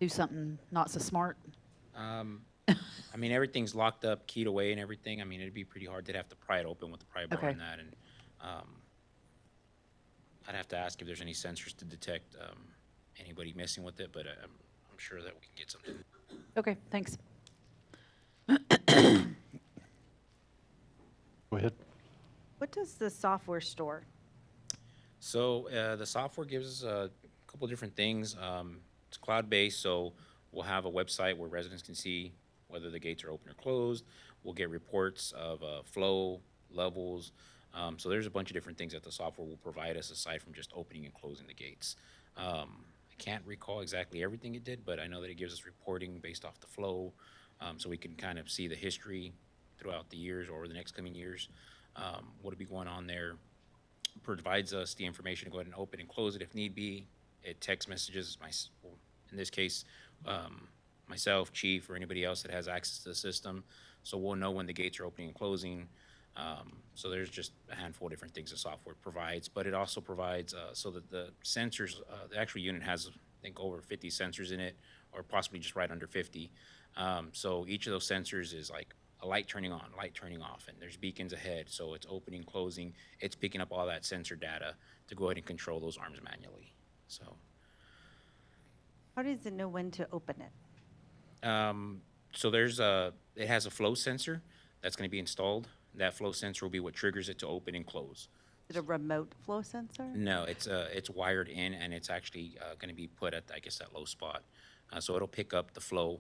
do something not so smart? I mean, everything's locked up, keyed away and everything. I mean, it'd be pretty hard. They'd have to pry it open with the pry bar Okay. and that. And I'd have to ask if there's any sensors to detect anybody messing with it, but I'm sure that we can get something. Okay, thanks. Go ahead. What does the software store? So the software gives us a couple different things. It's cloud-based, so we'll have a website where residents can see whether the gates are open or closed. We'll get reports of flow, levels. So there's a bunch of different things that the software will provide us aside from just opening and closing the gates. I can't recall exactly everything it did, but I know that it gives us reporting based off the flow, so we can kind of see the history throughout the years or the next coming years. What'll be going on there. Provides us the information to go ahead and open and close it if need be. It text messages, in this case, myself, chief, or anybody else that has access to the system. So we'll know when the gates are opening and closing. So there's just a handful of different things the software provides, but it also provides so that the sensors, the actual unit has, I think, over 50 sensors in it, or possibly just right under 50. So each of those sensors is like a light turning on, light turning off, and there's beacons ahead, so it's opening, closing. It's picking up all that sensor data to go ahead and control those arms manually. So How does it know when to open it? so it has a flow sensor that's going to be installed. That flow sensor will be what triggers it to open and close. Is it a remote flow sensor? No, it's wired in, and it's actually going to be put at, I guess, that low spot. So it'll pick up the flow.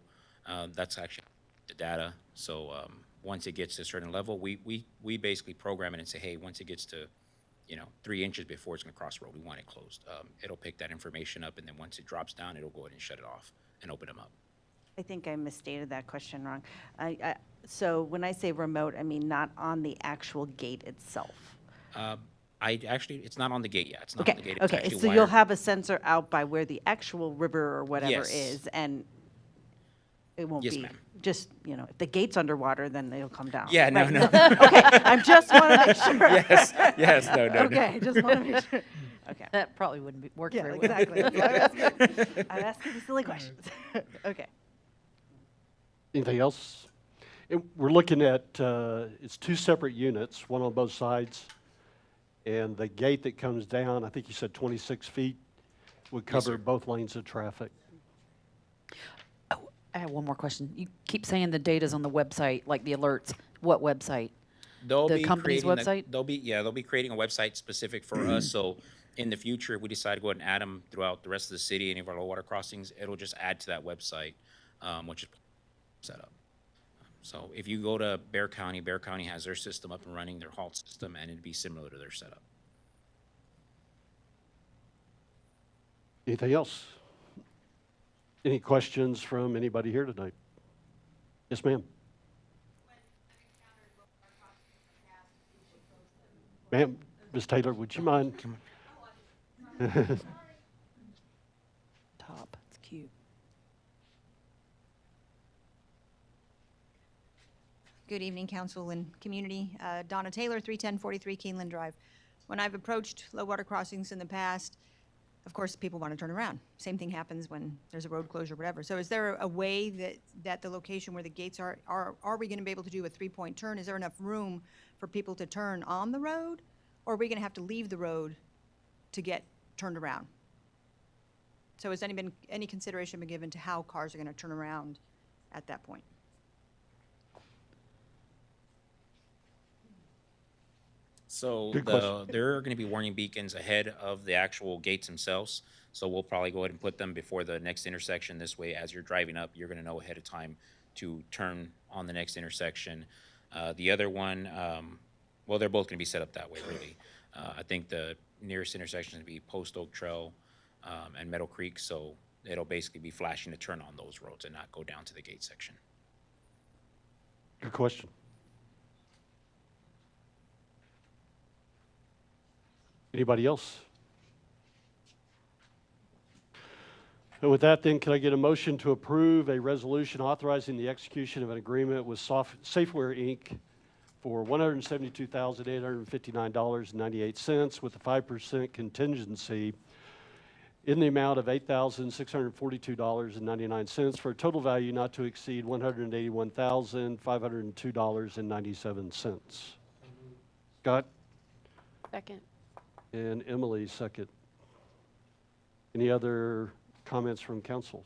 That's actually the data. So once it gets to a certain level, we basically program it and say, hey, once it gets to 3 inches before it's going to cross the road, we want it closed. It'll pick that information up, and then once it drops down, it'll go ahead and shut it off and open them up. I think I misstated that question wrong. So when I say remote, I mean not on the actual gate itself. It's not on the gate yet. It's not on the gate. It's Okay, actually so you'll wired. have a sensor out by where the actual river or whatever Yes. is, and it won't Yes, be ma'am. just, if the gate's underwater, then it'll come down. Yeah, no, Right. no. Okay, I just want to make sure. Yes, no, no. Okay, just want to make sure. Okay. That probably wouldn't work Yeah, very well. exactly. That's why I'm asking. I'm asking the silly questions. Okay. Anything else? And we're looking at, it's 2 separate units, one on both sides. And the gate that comes down, I think you said 26 feet, would Yes, cover sir. both lanes of traffic. I have one more question. You keep saying the data's on the website, like the alerts. What website? They'll The be company's creating website? They'll be creating a website specific for us. So in the future, if we decide to go ahead and add them throughout the rest of the city, any of our low water crossings, it'll just add to that website, which is set up. So if you go to Bear County has their system up and running, their halt system, and it'd be similar to their setup. Anything else? Any questions from anybody here tonight? Yes, ma'am. Ma'am, Ms. Taylor, would you mind? Top, it's cute. Good evening, council and community. Donna Taylor, 31043 Keeneland Drive. When I've approached low water crossings in the past, of course, people want to turn around. Same thing happens when there's a road closure, whatever. So is there a way that the location where the gates are we going to be able to do a 3-point turn? Is there enough room for people to turn on the road? Or are we going to have to leave the road to get turned around? So has any consideration been given to how cars are going to turn around at that point? So Good question. there are going to be warning beacons ahead of the actual gates themselves. So we'll probably go ahead and put them before the next intersection. This way, as you're driving up, you're going to know ahead of time to turn on the next intersection. The other one, well, they're both going to be set up that way, really. I think the nearest intersection is going to be Post Oak Trail and Meadow Creek. So it'll basically be flashing to turn on those roads and not go down to the gate section. Good question. Anybody else? And with that, then, can I get a motion to approve a resolution authorizing the execution of an agreement with Safeware, Inc. for $172,859.98 with a 5% contingency in the amount of $8,642.99 for a total value not to exceed $181,502.97. Scott Second. and Emily, second. Any other comments from council?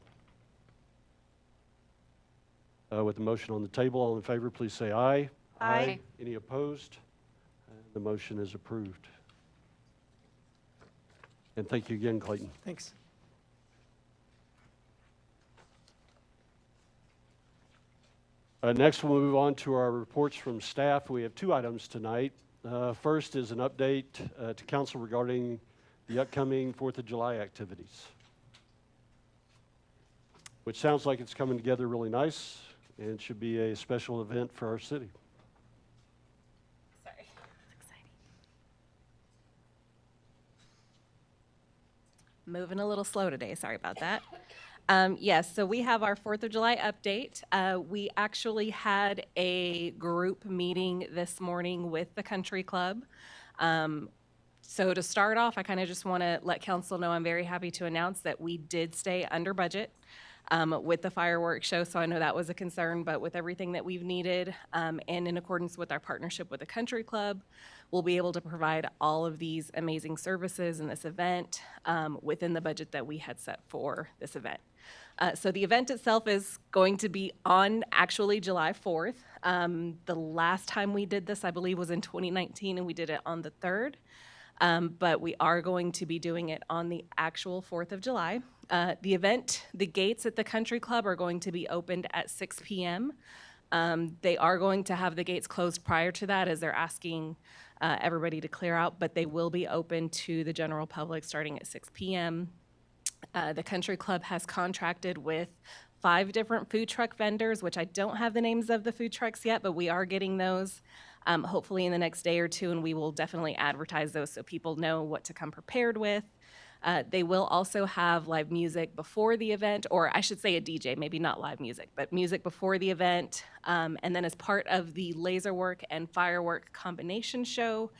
With the motion on the table, all in favor, please say aye. Aye. Any opposed? The motion is approved. And thank you again, Clayton. Thanks. Next, we'll move on to our reports from staff. We have two items tonight. First is an update to council regarding the upcoming 4th of July activities, which sounds like it's coming together really nice and should be a special event for our city. Sorry, that's exciting. Moving a little slow today, sorry about that. Yes, so we have our 4th of July update. We actually had a group meeting this morning with the country club. So to start off, I kind of just want to let council know I'm very happy to announce that we did stay under budget with the fireworks show. So I know that was a concern, but with everything that we've needed and in accordance with our partnership with the country club, we'll be able to provide all of these amazing services in this event within the budget that we had set for this event. So the event itself is going to be on actually July 4th. The last time we did this, I believe, was in 2019, and we did it on the 3rd. But we are going to be doing it on the actual 4th of July. The event, the gates at the country club are going to be opened at 6 p.m. They are going to have the gates closed prior to that as they're asking everybody to clear out, but they will be open to the general public starting at 6 p.m. The country club has contracted with 5 different food truck vendors, which I don't have the names of the food trucks yet, but we are getting those hopefully in the next day or two, and we will definitely advertise those so people know what to come prepared with. They will also have live music before the event, or I should say a DJ, maybe not live music, but music before the event. And then as part of the laser work and firework combination show,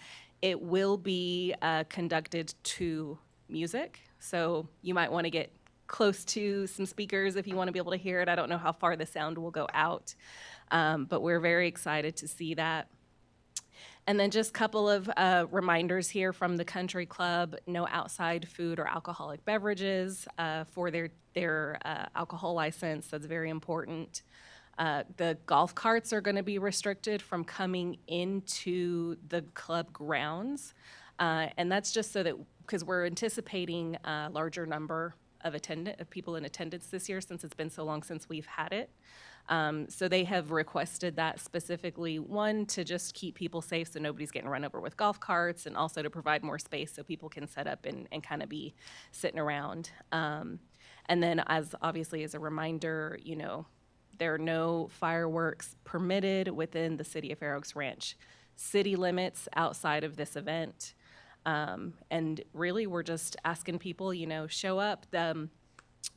it will be conducted to music. So you might want to get close to some speakers if you want to be able to hear it. I don't know how far the sound will go out, but we're very excited to see that. And then just a couple of reminders here from the country club: no outside food or alcoholic beverages for their alcohol license. That's very important. The golf carts are going to be restricted from coming into the club grounds. And that's just so that, because we're anticipating a larger number of people in attendance this year since it's been so long since we've had it. So they have requested that specifically, one, to just keep people safe so nobody's getting run over with golf carts, and also to provide more space so people can set up and kind of be sitting around. And then obviously as a reminder, there are no fireworks permitted within the City of Fair Oaks Ranch city limits outside of this event. And really, we're just asking people, show up.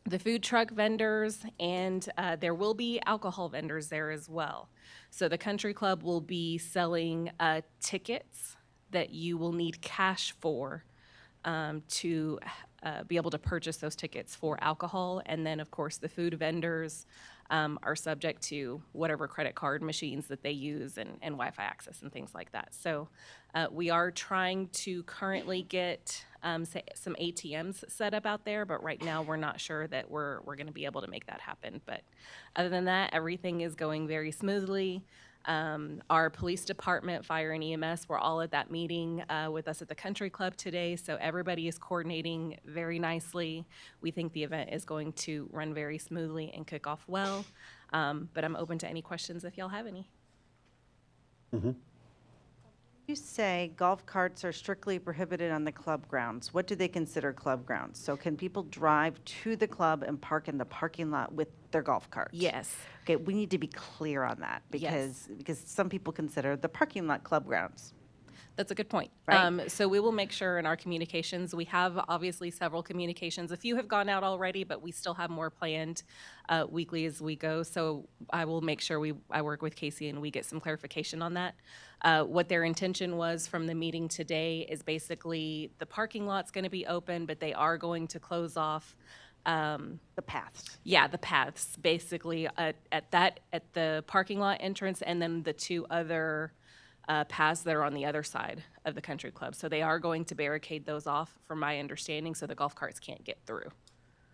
The food truck vendors, and there will be alcohol vendors there as well. So the country club will be selling tickets that you will need cash for to be able to purchase those tickets for alcohol. And then, of course, the food vendors are subject to whatever credit card machines that they use and Wi-Fi access and things like that. So we are trying to currently get some ATMs set up out there, but right now we're not sure that we're going to be able to make that happen. But other than that, everything is going very smoothly. Our police department, fire and EMS were all at that meeting with us at the country club today, so everybody is coordinating very nicely. We think the event is going to run very smoothly and kick off well, but I'm open to any questions if y'all have any. You say golf carts are strictly prohibited on the club grounds. What do they consider club grounds? So can people drive to the club and park in the parking lot with their golf carts? Yes. Okay, we need to be clear on that because some people consider the parking lot club grounds. That's a good point. Right. So we will make sure in our communications, we have obviously several communications. A few have gone out already, but we still have more planned weekly as we go. So I will make sure I work with Casey and we get some clarification on that. What their intention was from the meeting today is basically the parking lot's going to be open, but they are going to close off The paths. yeah, the paths basically at the parking lot entrance, and then the two other paths that are on the other side of the country club. So they are going to barricade those off, from my understanding, so the golf carts can't get through.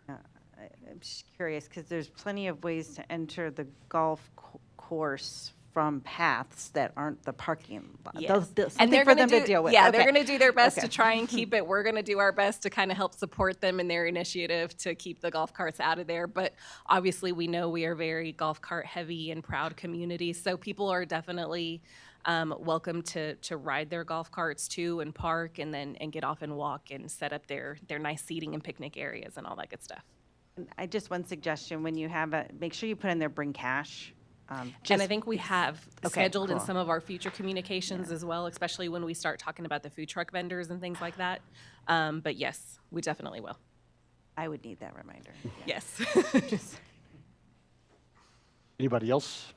I'm just curious because there's plenty of ways to enter the golf course from paths that aren't the parking lot. Yes. Something And they're for gonna them to deal with. Yeah, Okay. they're going to do their best Okay. to try and keep it. We're going to do our best to kind of help support them in their initiative to keep the golf carts out of there. But obviously, we know we are very golf cart heavy and proud community, so people are definitely welcome to ride their golf carts too and park and get off and walk and set up their nice seating and picnic areas and all that good stuff. One suggestion, when you have make sure you put in there bring cash. And I think we have Okay, scheduled in cool. some of our future communications as well, especially when we start talking about the food truck vendors and things like that. But yes, we definitely will. I would need that reminder. Yes. Anybody else?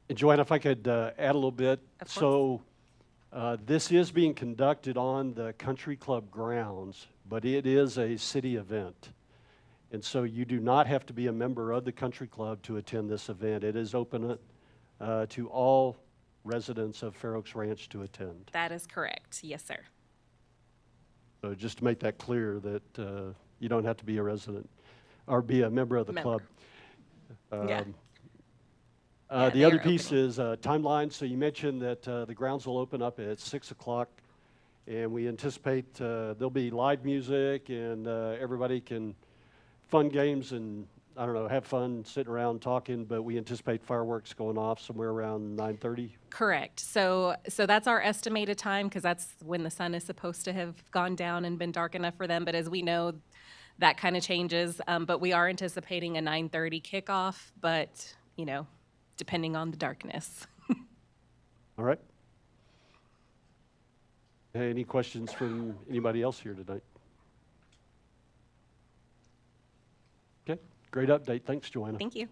And Joanna, if I could add a little bit. Of course. So this is being conducted on the country club grounds, but it is a city event. And so you do not have to be a member of the country club to attend this event. It is open to all residents of Fair Oaks Ranch to attend. That is correct. Yes, sir. So just to make that clear that you don't have to be a resident or be a member of the club. Yeah. The they other are piece is timeline. So you mentioned that the grounds will open up at 6 o'clock, and we anticipate there'll be live music and everybody can fun games and, I don't know, have fun sitting around talking, but we anticipate fireworks going off somewhere around 9:30. Correct. So that's our estimated time because that's when the sun is supposed to have gone down and been dark enough for them. But as we know, that kind of changes. But we are anticipating a 9:30 kickoff, but, depending on the darkness. All right? Any questions from anybody else here tonight? Okay, great update. Thanks, Joanna. Thank you.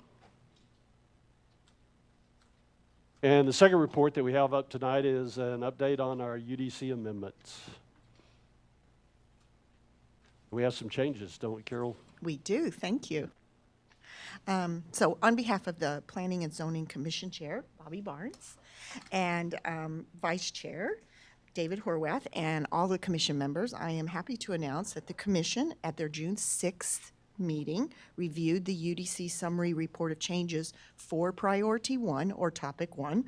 And the second report that we have up tonight is an update on our UDC amendments. We have some changes, don't we, Carol? We do, thank you. So on behalf of the Planning and Zoning Commission Chair, Bobby Barnes, and Vice Chair, David Horwath, and all the commission members, I am happy to announce that the commission, at their June 6th meeting, reviewed the UDC summary report of changes for Priority 1, or Topic 1,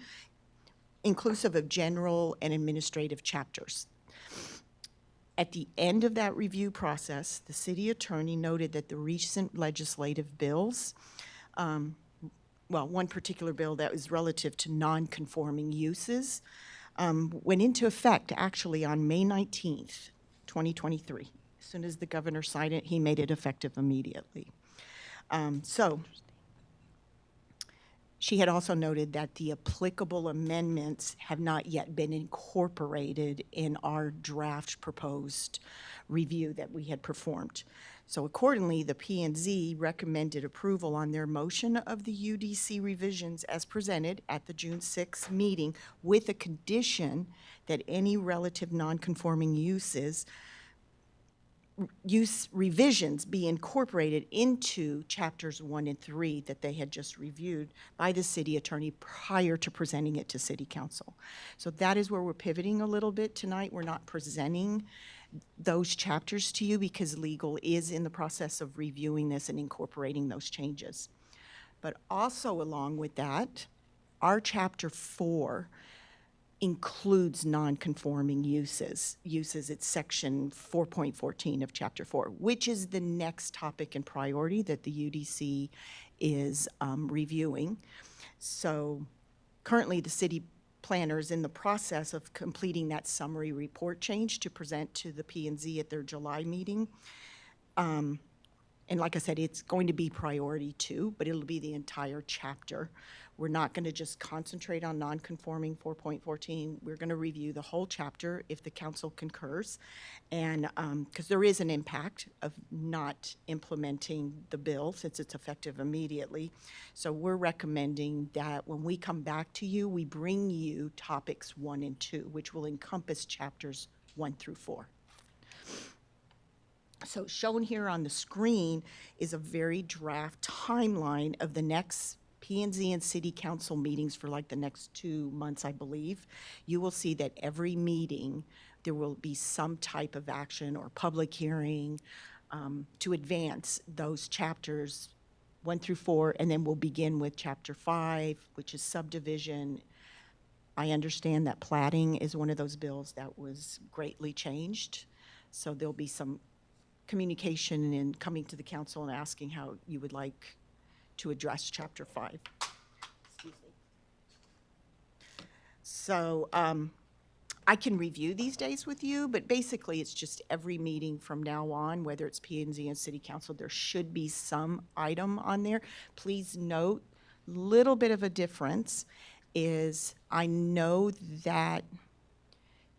inclusive of general and administrative chapters. At the end of that review process, the city attorney noted that the recent legislative bills, one particular bill that was relative to non-conforming uses, went into effect actually on May 19th, 2023. As soon as the governor signed it, he made it effective immediately. She had also noted that the applicable amendments have not yet been incorporated in our draft proposed review that we had performed. So accordingly, the P&Z recommended approval on their motion of the UDC revisions as presented at the June 6th meeting, with a condition that any relative nonconforming use revisions be incorporated into chapters 1 and 3 that they had just reviewed by the city attorney prior to presenting it to city council. So that is where we're pivoting a little bit tonight. We're not presenting those chapters to you because legal is in the process of reviewing this and incorporating those changes. But also along with that, our Chapter 4 includes non-conforming uses. It's Section 4.14 of Chapter 4, which is the next topic and priority that the UDC is reviewing. So currently, the city planner is in the process of completing that summary report change to present to the P&Z at their July meeting. And like I said, it's going to be priority 2, but it'll be the entire chapter. We're not going to just concentrate on non-conforming 4.14. We're going to review the whole chapter if the council concurs. And because there is an impact of not implementing the bill since it's effective immediately. So we're recommending that when we come back to you, we bring you topics 1 and 2, which will encompass chapters 1 through 4. So shown here on the screen is a very draft timeline of the next P&Z and City Council meetings for like the next 2 months, I believe. You will see that every meeting, there will be some type of action or public hearing to advance those chapters 1 through 4, and then we'll begin with Chapter 5, which is subdivision. I understand that plating is one of those bills that was greatly changed, so there'll be some communication and coming to the council and asking how you would like to address Chapter 5. Excuse me. So I can review these days with you, but basically it's just every meeting from now on, whether it's P&Z and City Council, there should be some item on there. Please note, little bit of a difference is I know that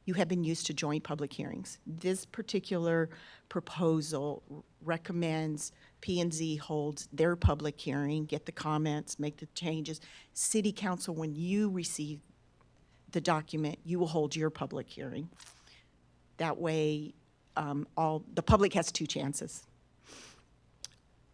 you have been used to joint public hearings. This particular proposal recommends P&Z holds their public hearing, get the comments, make the changes. City Council, when you receive the document, you will hold your public hearing. That way, the public has 2 chances.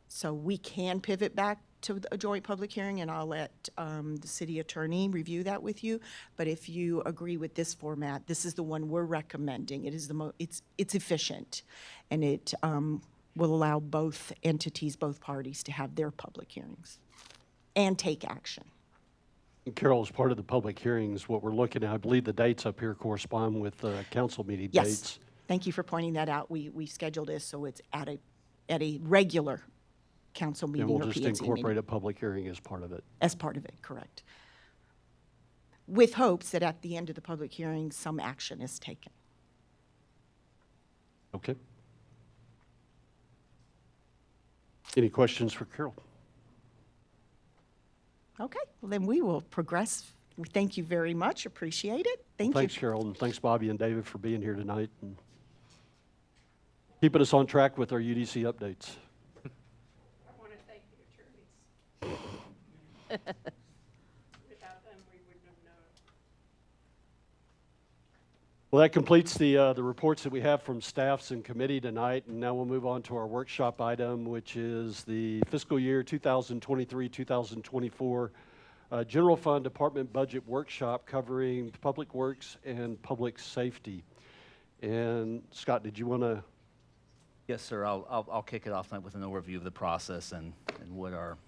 So we can pivot back to a joint public hearing, and I'll let the city attorney review that with you. But if you agree with this format, this is the one we're recommending. It is it's efficient, and it will allow both entities, both parties, to have their public hearings and take action. Carol, as part of the public hearings, what we're looking at, I believe the dates up here correspond with council meeting Yes. dates. Thank you for pointing that out. We scheduled this so it's at a regular council meeting And or we'll just P&Z incorporate meeting. a public hearing as part of it. As part of it, correct. With hopes that at the end of the public hearing, some action is taken. Okay. Any questions for Carol? Okay, well then we will progress. We thank you very much, appreciate it. Thank you. Thanks, Carol, and thanks, Bobby and David, for being here tonight and keeping us on track with our UDC updates. I want to thank the attorneys. Without them, we wouldn't have known. Well, that completes the reports that we have from staffs and committee tonight, and now we'll move on to our workshop item, which is the fiscal year 2023-2024 General Fund Department Budget Workshop covering Public Works and Public Safety. And Scott, did you want to? Yes, sir. I'll kick it off tonight with an overview of the process and what our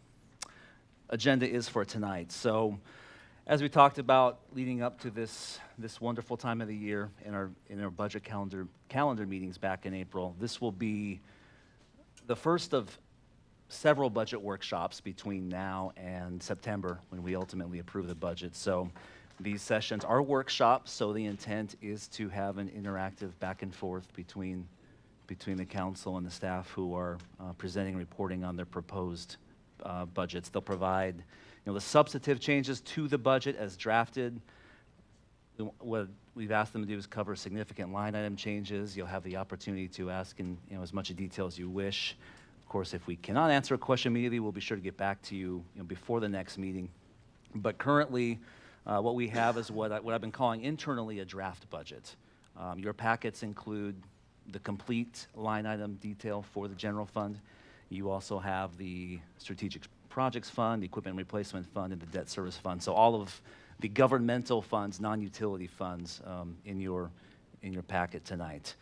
agenda is for tonight. So, as we talked about leading up to this wonderful time of the year in our budget calendar meetings back in April, this will be the first of several budget workshops between now and September when we ultimately approve the budget. So these sessions are workshops, so the intent is to have an interactive back and forth between the council and the staff who are presenting and reporting on their proposed budgets. They'll provide the substantive changes to the budget as drafted. What we've asked them to do is cover significant line item changes. You'll have the opportunity to ask in as much detail as you wish. Of course, if we cannot answer a question immediately, we'll be sure to get back to you, before the next meeting. But currently, what we have is what I've been calling internally a draft budget. Your packets include the complete line item detail for the general fund. You also have the strategic projects fund, the equipment replacement fund, and the debt service fund. So all of the governmental funds, non-utility funds, in your packet tonight.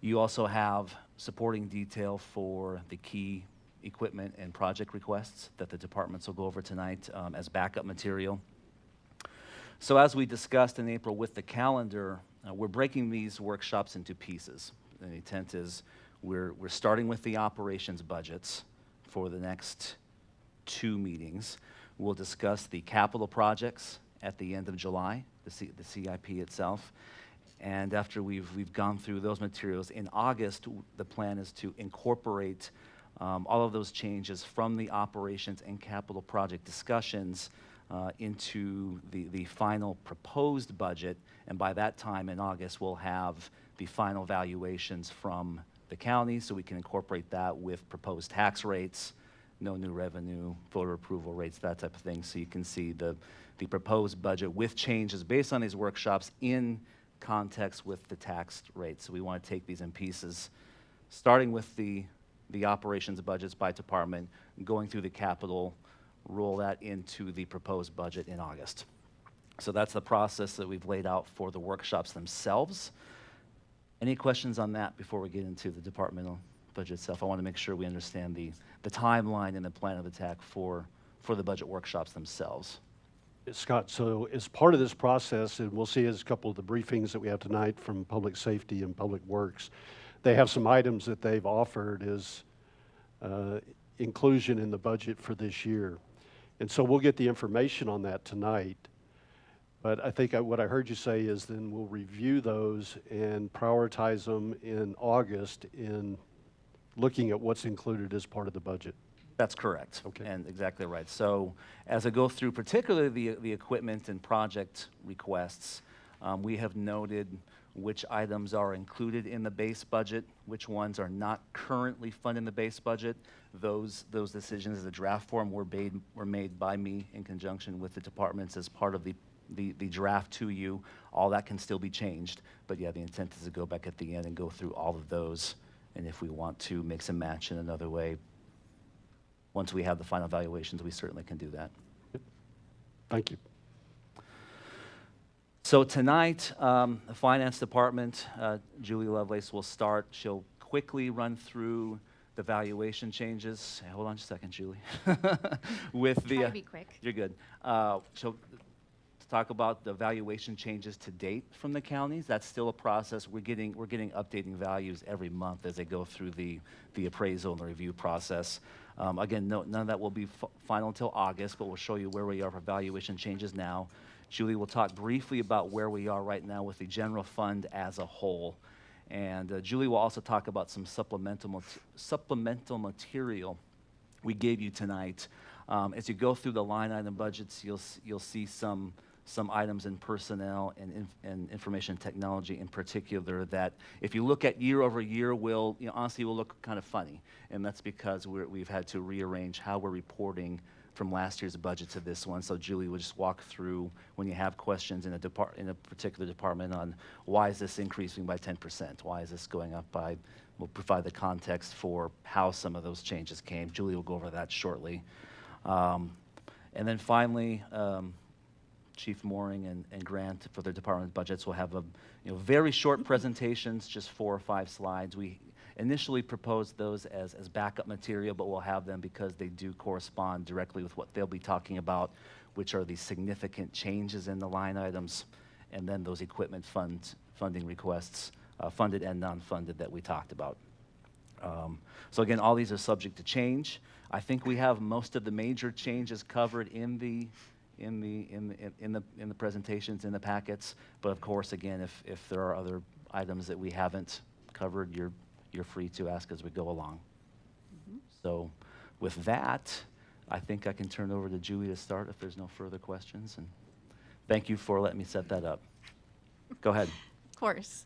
You also have supporting detail for the key equipment and project requests that the departments will go over tonight as backup material. So as we discussed in April with the calendar, we're breaking these workshops into pieces. The intent is we're starting with the operations budgets for the next 2 meetings. We'll discuss the capital projects at the end of July, the CIP itself. And after we've gone through those materials, in August, the plan is to incorporate all of those changes from the operations and capital project discussions into the final proposed budget. And by that time in August, we'll have the final valuations from the county, so we can incorporate that with proposed tax rates, no new revenue, voter approval rates, that type of thing. So you can see the proposed budget with changes based on these workshops in context with the tax rates. So we want to take these in pieces, starting with the operations budgets by department, going through the capital, roll that into the proposed budget in August. So that's the process that we've laid out for the workshops themselves. Any questions on that before we get into the departmental budget itself? I want to make sure we understand the timeline and the plan of attack for the budget workshops themselves. Scott, so as part of this process, and we'll see as a couple of the briefings that we have tonight from Public Safety and Public Works, they have some items that they've offered as inclusion in the budget for this year. And so we'll get the information on that tonight. But I think what I heard you say is then we'll review those and prioritize them in August in looking at what's included as part of the budget. That's correct. Okay. And exactly right. So as I go through particularly the equipment and project requests, we have noted which items are included in the base budget, which ones are not currently funded in the base budget. Those decisions as a draft form were made by me in conjunction with the departments as part of the draft to you. All that can still be changed, but yeah, the intent is to go back at the end and go through all of those, and if we want to mix and match in another way, once we have the final valuations, we certainly can do that. Thank you. So tonight, the Finance Department, Julie Lovelace will start. She'll quickly run through the valuation changes. Hold on just a second, Julie. With the, Try to be quick. You're good. She'll talk about the valuation changes to date from the counties. That's still a process. We're getting updating values every month as they go through the appraisal and the review process. Again, none of that will be final until August, but we'll show you where we are for valuation changes now. Julie will talk briefly about where we are right now with the general fund as a whole. And Julie will also talk about some supplemental material we gave you tonight. As you go through the line item budgets, you'll see some items in personnel and information technology in particular that if you look at year over year honestly will look kind of funny. And that's because we've had to rearrange how we're reporting from last year's budget to this one. So Julie will just walk through when you have questions in a particular department on why is this increasing by 10%? Why is this going up by, we'll provide the context for how some of those changes came. Julie will go over that shortly. And then finally, Chief Mooring and Grant for their department budgets will have very short presentations, just 4 or 5 slides. We initially proposed those as backup material, but we'll have them because they do correspond directly with what they'll be talking about, which are the significant changes in the line items, and then those equipment funding requests, funded and non-funded that we talked about. So again, all these are subject to change. I think we have most of the major changes covered in the presentations, in the packets. But of course, again, if there are other items that we haven't covered, you're free to ask as we go along. So with that, I think I can turn over to Julie to start if there's no further questions. And thank you for letting me set that up. Go ahead. Of course.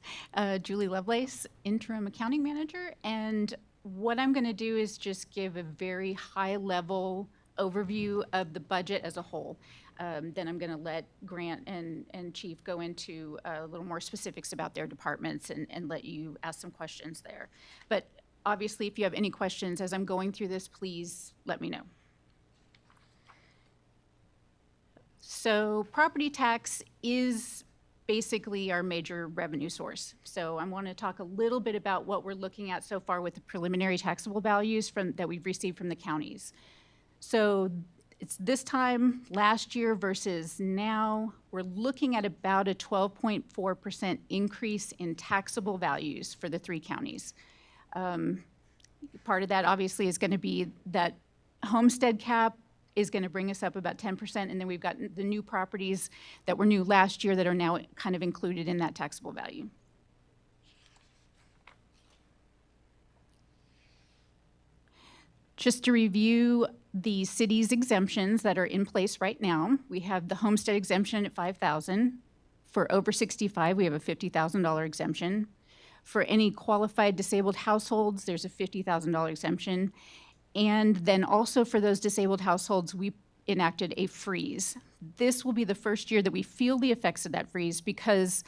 Julie Lovelace, Interim Accounting Manager. And what I'm going to do is just give a very high-level overview of the budget as a whole. Then I'm going to let Grant and Chief go into a little more specifics about their departments and let you ask some questions there. But obviously, if you have any questions as I'm going through this, please let me know. So property tax is basically our major revenue source. So I want to talk a little bit about what we're looking at so far with the preliminary taxable values that we've received from the counties. So it's this time last year versus now, we're looking at about a 12.4% increase in taxable values for the 3 counties. Part of that obviously is going to be that homestead cap is going to bring us up about 10%, and then we've got the new properties that were new last year that are now kind of included in that taxable value. Just to review the city's exemptions that are in place right now, we have the homestead exemption at $5,000. For over 65, we have a $50,000 exemption. For any qualified disabled households, there's a $50,000 exemption. And then also for those disabled households, we enacted a freeze. This will be the first year that we feel the effects of that freeze, because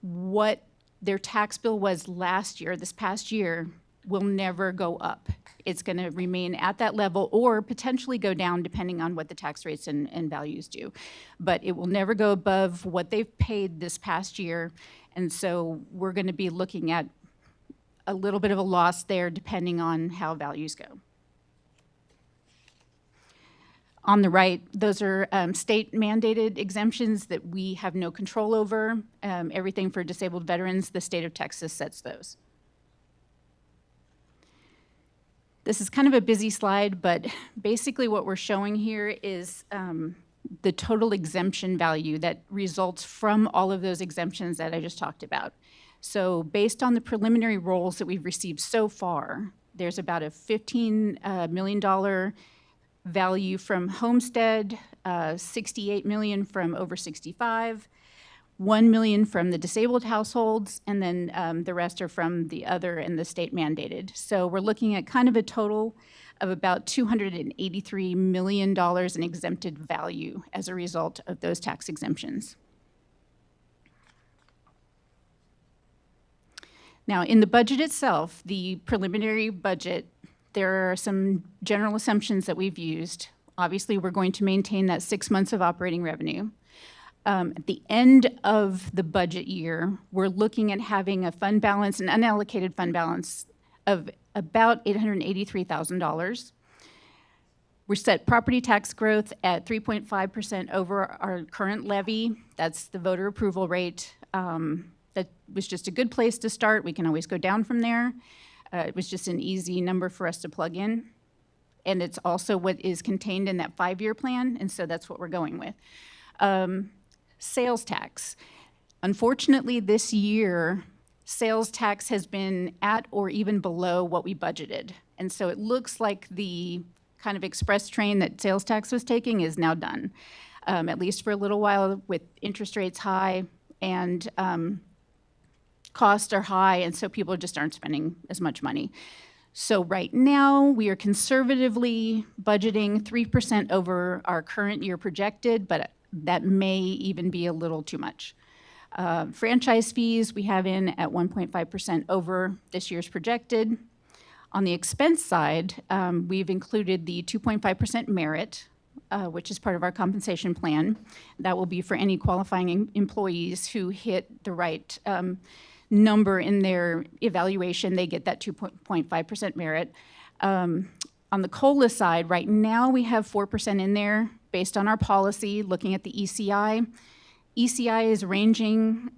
what their tax bill was last year, this past year, will never go up. It's going to remain at that level or potentially go down depending on what the tax rates and values do. But it will never go above what they've paid this past year. And so we're going to be looking at a little bit of a loss there depending on how values go. On the right, those are state mandated exemptions that we have no control over. Everything for disabled veterans, the state of Texas sets those. This is kind of a busy slide, but basically what we're showing here is the total exemption value that results from all of those exemptions that I just talked about. So based on the preliminary rolls that we've received so far, there's about a $15 million value from homestead, $68 million from over 65, $1 million from the disabled households, and then the rest are from the other and the state mandated. So we're looking at kind of a total of about $283 million in exempted value as a result of those tax exemptions. Now, in the budget itself, the preliminary budget, there are some general assumptions that we've used. Obviously, we're going to maintain that 6 months of operating revenue. At the end of the budget year, we're looking at having a fund balance, an unallocated fund balance of about $883,000. We're set property tax growth at 3.5% over our current levy. That's the voter approval rate. That was just a good place to start. We can always go down from there. It was just an easy number for us to plug in. And it's also what is contained in that 5-year plan, and so that's what we're going with. Sales tax. Unfortunately, this year, sales tax has been at or even below what we budgeted. And so it looks like the kind of express train that sales tax was taking is now done, at least for a little while, with interest rates high and costs are high, and so people just aren't spending as much money. So right now, we are conservatively budgeting 3% over our current year projected, but that may even be a little too much. Franchise fees, we have in at 1.5% over this year's projected. On the expense side, we've included the 2.5% merit, which is part of our compensation plan. That will be for any qualifying employees who hit the right number in their evaluation. They get that 2.5% merit. On the COLA side, right now we have 4% in there based on our policy, looking at the ECI. ECI is ranging,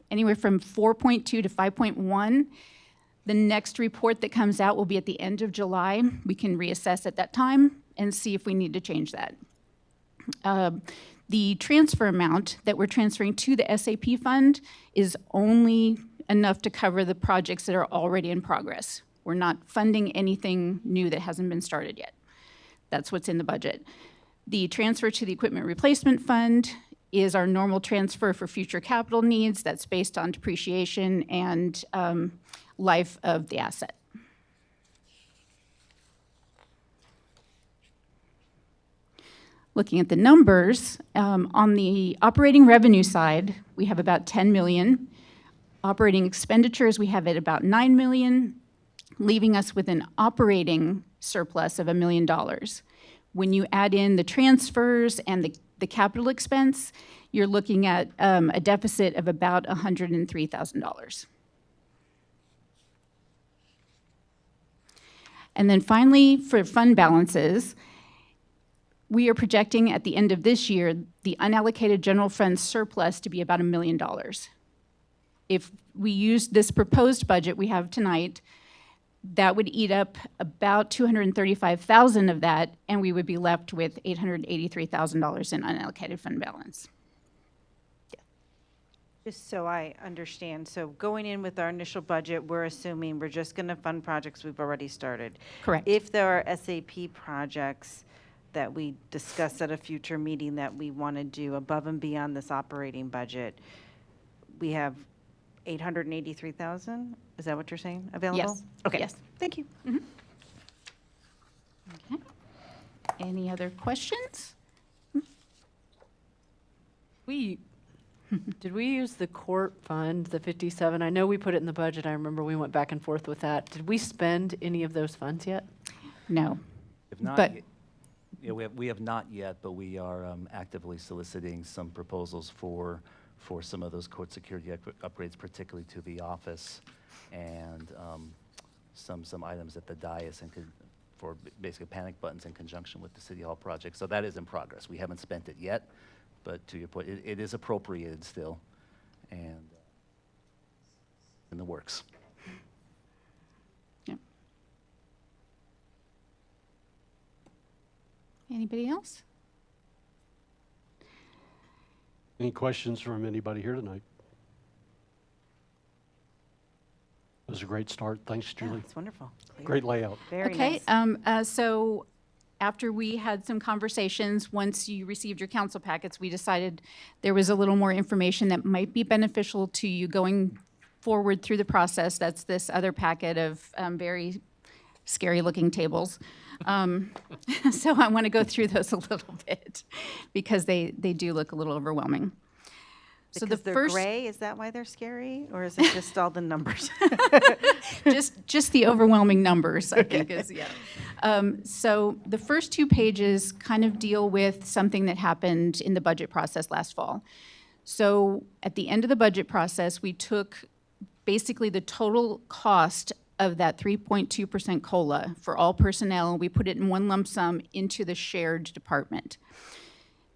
anywhere from 4.2 to 5.1. The next report that comes out will be at the end of July. We can reassess at that time and see if we need to change that. The transfer amount that we're transferring to the SAP fund is only enough to cover the projects that are already in progress. We're not funding anything new that hasn't been started yet. That's what's in the budget. The transfer to the equipment replacement fund is our normal transfer for future capital needs. That's based on depreciation and life of the asset. Looking at the numbers, on the operating revenue side, we have about 10 million. Operating expenditures, we have at about 9 million, leaving us with an operating surplus of $1 million. When you add in the transfers and the capital expense, you're looking at a deficit of about $103,000. And then finally, for fund balances, we are projecting at the end of this year, the unallocated general fund surplus to be about $1 million. If we use this proposed budget we have tonight, that would eat up about $235,000 of that, and we would be left with $883,000 in unallocated fund balance. Just so I understand, so going in with our initial budget, we're assuming we're just going to fund projects we've already started. Correct. If there are SAP projects that we discuss at a future meeting that we want to do above and beyond this operating budget, we have 883,000? Is that what you're saying, available? Yes. Okay. Yes. Thank you. Okay. Any other questions? Did we use the court fund, the 57? I know we put it in the budget. I remember we went back and forth with that. Did we spend any of those funds yet? No. If not, But- yeah, we have not yet, but we are actively soliciting some proposals for some of those court security upgrades, particularly to the office, and some items at the dais and for basically panic buttons in conjunction with the City Hall project. So that is in progress. We haven't spent it yet, but to your point, it is appropriated still, and in the works. Yep. Anybody else? Any questions from anybody here tonight? It was a great start. Thanks, Yeah, Julie. it's wonderful. Clear. Great layout. Very Okay, nice. so after we had some conversations, once you received your council packets, we decided there was a little more information that might be beneficial to you going forward through the process. That's this other packet of very scary-looking tables. So I want to go through those a little bit because they do look a little overwhelming. So Because the they're first, gray, is that why they're scary? Or is it just all the numbers? just the overwhelming numbers, I think is, yeah. So the first two pages kind of deal with something that happened in the budget process last fall. So at the end of the budget process, we took basically the total cost of that 3.2% COLA for all personnel. We put it in one lump sum into the shared department.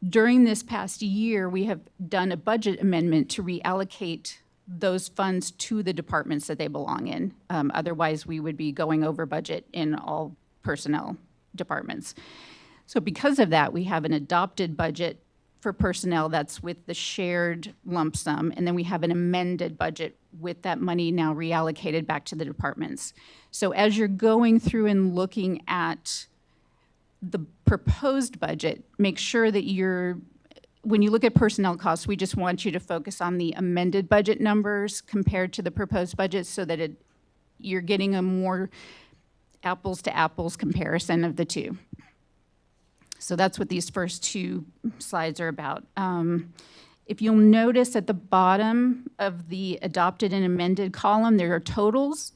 During this past year, we have done a budget amendment to reallocate those funds to the departments that they belong in. Otherwise, we would be going over budget in all personnel departments. So because of that, we have an adopted budget for personnel that's with the shared lump sum, and then we have an amended budget with that money now reallocated back to the departments. So as you're going through and looking at the proposed budget, make sure that when you look at personnel costs, we just want you to focus on the amended budget numbers compared to the proposed budget so that you're getting a more apples to apples comparison of the two. So that's what these first two slides are about. If you'll notice at the bottom of the adopted and amended column, there are totals.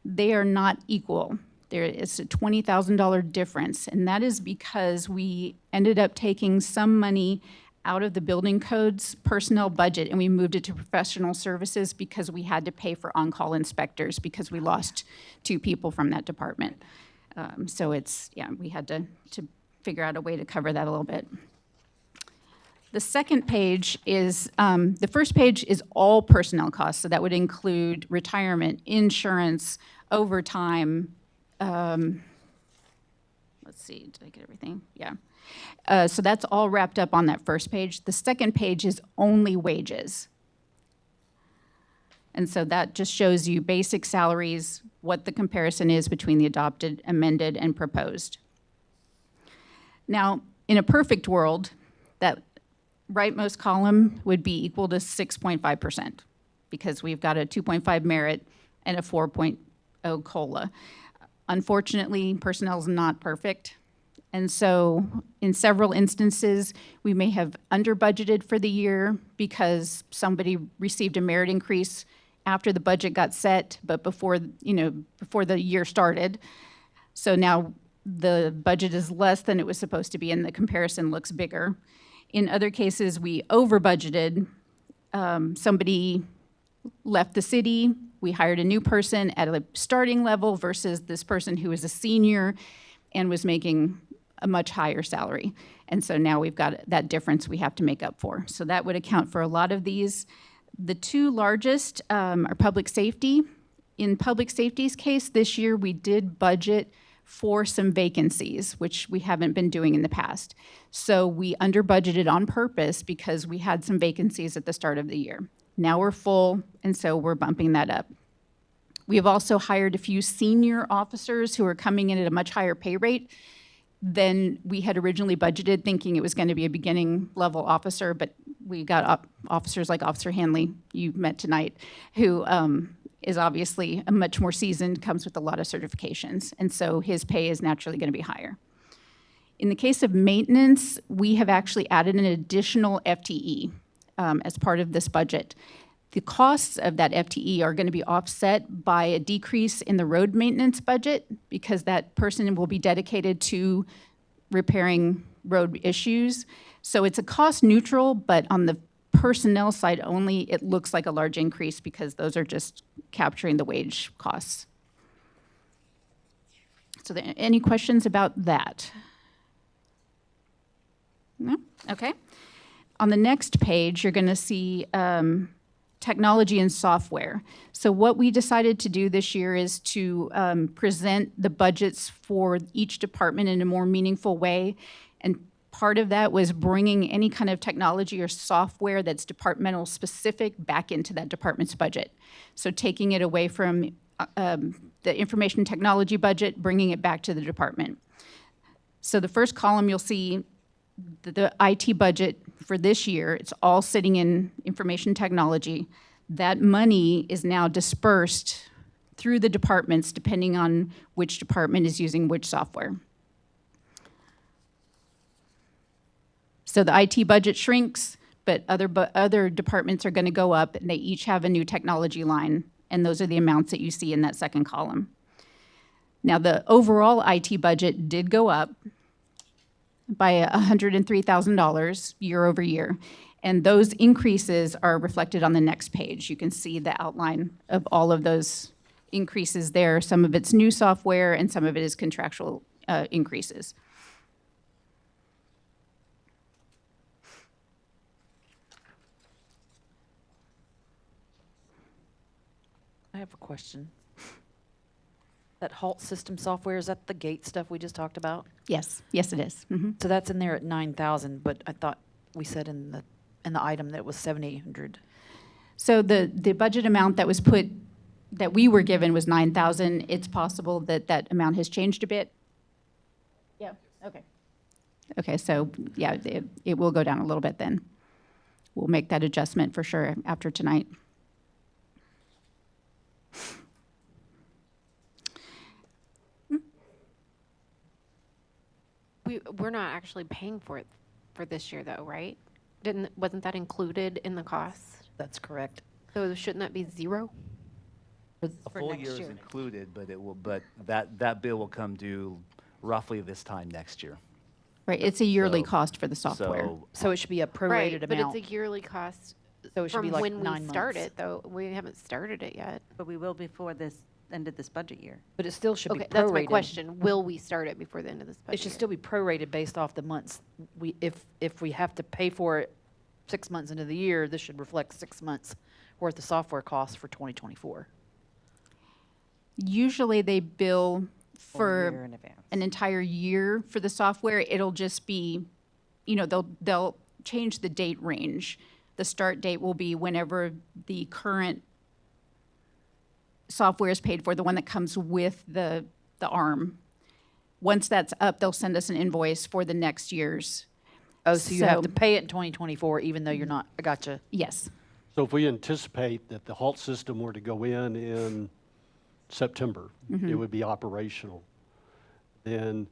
They are not equal. There is a $20,000 difference, and that is because we ended up taking some money out of the building codes personnel budget and we moved it to professional services because we had to pay for on-call inspectors because we lost 2 people from that department. So we had to figure out a way to cover that a little bit. The second page is, the first page is all personnel costs, so that would include retirement, insurance, overtime. Let's see, did I get everything? Yeah. So that's all wrapped up on that first page. The second page is only wages. And so that just shows you basic salaries, what the comparison is between the adopted, amended, and proposed. Now, in a perfect world, that rightmost column would be equal to 6.5% because we've got a 2.5 merit and a 4.0 COLA. Unfortunately, personnel is not perfect. And so in several instances, we may have under budgeted for the year because somebody received a merit increase after the budget got set, but before the year started. So now the budget is less than it was supposed to be and the comparison looks bigger. In other cases, we over budgeted. Somebody left the city, we hired a new person at a starting level versus this person who was a senior and was making a much higher salary. And so now we've got that difference we have to make up for. So that would account for a lot of these. The two largest are public safety. In public safety's case, this year we did budget for some vacancies, which we haven't been doing in the past. So we under budgeted on purpose because we had some vacancies at the start of the year. Now we're full, and so we're bumping that up. We have also hired a few senior officers who are coming in at a much higher pay rate than we had originally budgeted, thinking it was going to be a beginning level officer, but we got officers like Officer Hanley, you met tonight, who is obviously a much more seasoned, comes with a lot of certifications, and so his pay is naturally going to be higher. In the case of maintenance, we have actually added an additional FTE as part of this budget. The costs of that FTE are going to be offset by a decrease in the road maintenance budget because that person will be dedicated to repairing road issues. So it's a cost neutral, but on the personnel side only, it looks like a large increase because those are just capturing the wage costs. So any questions about that? No? Okay. On the next page, you're going to see technology and software. So what we decided to do this year is to present the budgets for each department in a more meaningful way. And part of that was bringing any kind of technology or software that's departmental specific back into that department's budget. So taking it away from the information technology budget, bringing it back to the department. So the first column, you'll see the IT budget for this year. It's all sitting in information technology. That money is now dispersed through the departments depending on which department is using which software. So the IT budget shrinks, but other departments are going to go up, and they each have a new technology line, and those are the amounts that you see in that second column. Now, the overall IT budget did go up by $103,000 year over year, and those increases are reflected on the next page. You can see the outline of all of those increases there. Some of it's new software, and some of it is contractual increases. I have a question. That HALT system software, is that the gate stuff we just talked about? Yes, yes it is. So that's in there at 9,000, but I thought we said in the item that it was 7,800. So the budget amount that was put, that we were given was 9,000. It's possible that that amount has changed a bit. Yeah, okay. Okay, so yeah, it will go down a little bit then. We'll make that adjustment for sure after tonight. We're not actually paying for it for this year though, right? Wasn't that included in the cost? That's correct. So shouldn't that be zero? A full year is included, but that bill will come due roughly this time next year. Right, it's a yearly cost for the software. So it should be a prorated Right, but amount. it's a yearly cost So it should be from like when 9 we start months. it, though. We haven't started it yet. But we will before this, end of this budget year. But it still should be Okay, prorated. that's my question. Will we start it before the end of this budget It should year? still be prorated based off the months. If we have to pay for it 6 months into the year, this should reflect 6 months worth of software costs for 2024. Usually they bill year for in advance. an entire year for the software. It'll just be, they'll change the date range. The start date will be whenever the current software is paid for, the one that comes with the ARM. Once that's up, they'll send us an invoice for the next year's. Oh, so you have So- to pay it in 2024 even though you're not, I gotcha. Yes. So if we anticipate that the HALT system were to go in September, it would be operational, then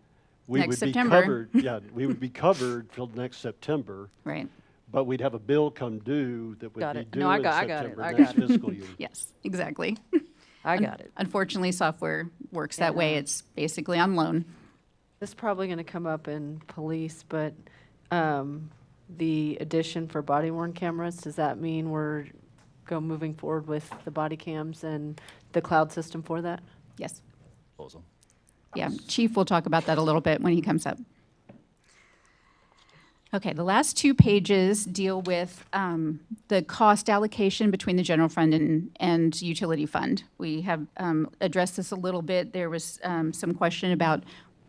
we Next would be September. covered. Yeah, we would be covered till next September, Right. but we'd have a bill come due that would Got be it. due No, I in got it. September I next got it. fiscal year. Yes, exactly. I got it. Unfortunately, software works that way. It's basically on loan. This is probably going to come up in police, but the addition for body worn cameras, does that mean we're moving forward with the body cams and the cloud system for that? Yes. Proposal. Yeah, Chief will talk about that a little bit when he comes up. Okay, the last 2 pages deal with the cost allocation between the general fund and utility fund. We have addressed this a little bit. There was some question about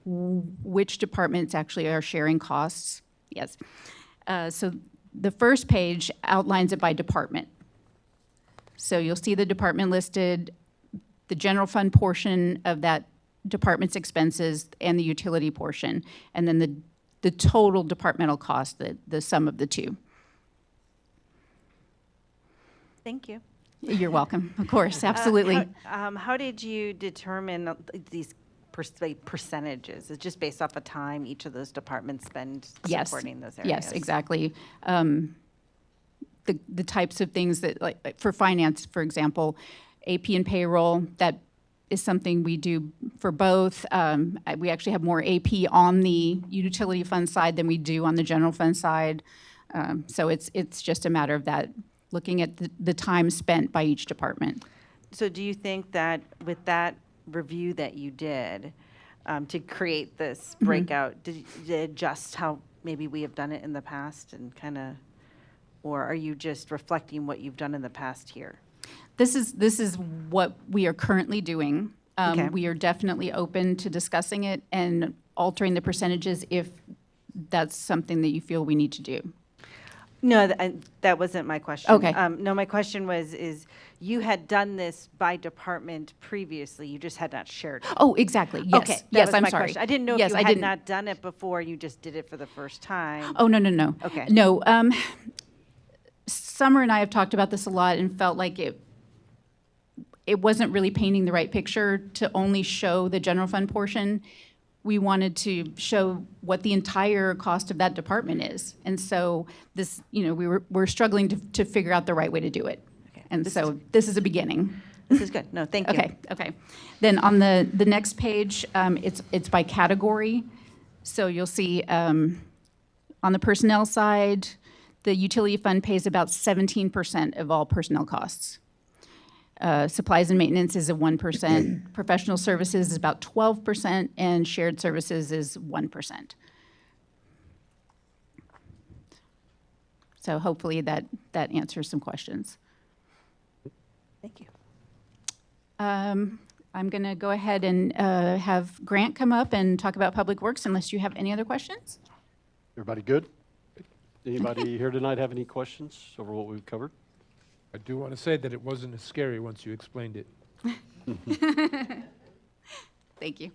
which departments actually are sharing costs. Yes. So the first page outlines it by department. So you'll see the department listed, the general fund portion of that department's expenses, and the utility portion, and then the total departmental cost, the sum of the two. Thank you. You're welcome, of course, absolutely. How did you determine these percentages? Is it just based off of time each of those departments spend Yes. supporting those areas? Yes, exactly. The types of things that, like for finance, for example, AP and payroll, that is something we do for both. We actually have more AP on the utility fund side than we do on the general fund side. So it's just a matter of that, looking at the time spent by each department. So do you think that with that review that you did to create this breakout, did you adjust how maybe we have done it in the past and kind of, or are you just reflecting what you've done in the past here? This is what we are currently doing. Okay. We are definitely open to discussing it and altering the percentages if that's something that you feel we need to do. No, that wasn't my question. Okay. No, my question was, you had done this by department previously, you just had not shared it. Oh, exactly, yes. Okay, that Yes, was I'm my sorry. question. I didn't know if Yes, you I had didn't- not done it before, you just did it for the first time. Oh, no. Okay. No, Summer and I have talked about this a lot and felt like it wasn't really painting the right picture to only show the general fund portion. We wanted to show what the entire cost of that department is. And so this, we're struggling to figure out the right way to do it. Okay. And so this is a beginning. This is good. No, thank you. Okay. Then on the next page, it's by category. So you'll see on the personnel side, the utility fund pays about 17% of all personnel costs. Supplies and maintenance is 1%. Professional services is about 12%, and shared services is 1%. So hopefully that answers some questions. Thank you. I'm going to go ahead and have Grant come up and talk about Public Works unless you have any other questions. Everybody good? Anybody here tonight have any questions over what we've covered? I do want to say that it wasn't as scary once you explained it. Thank you.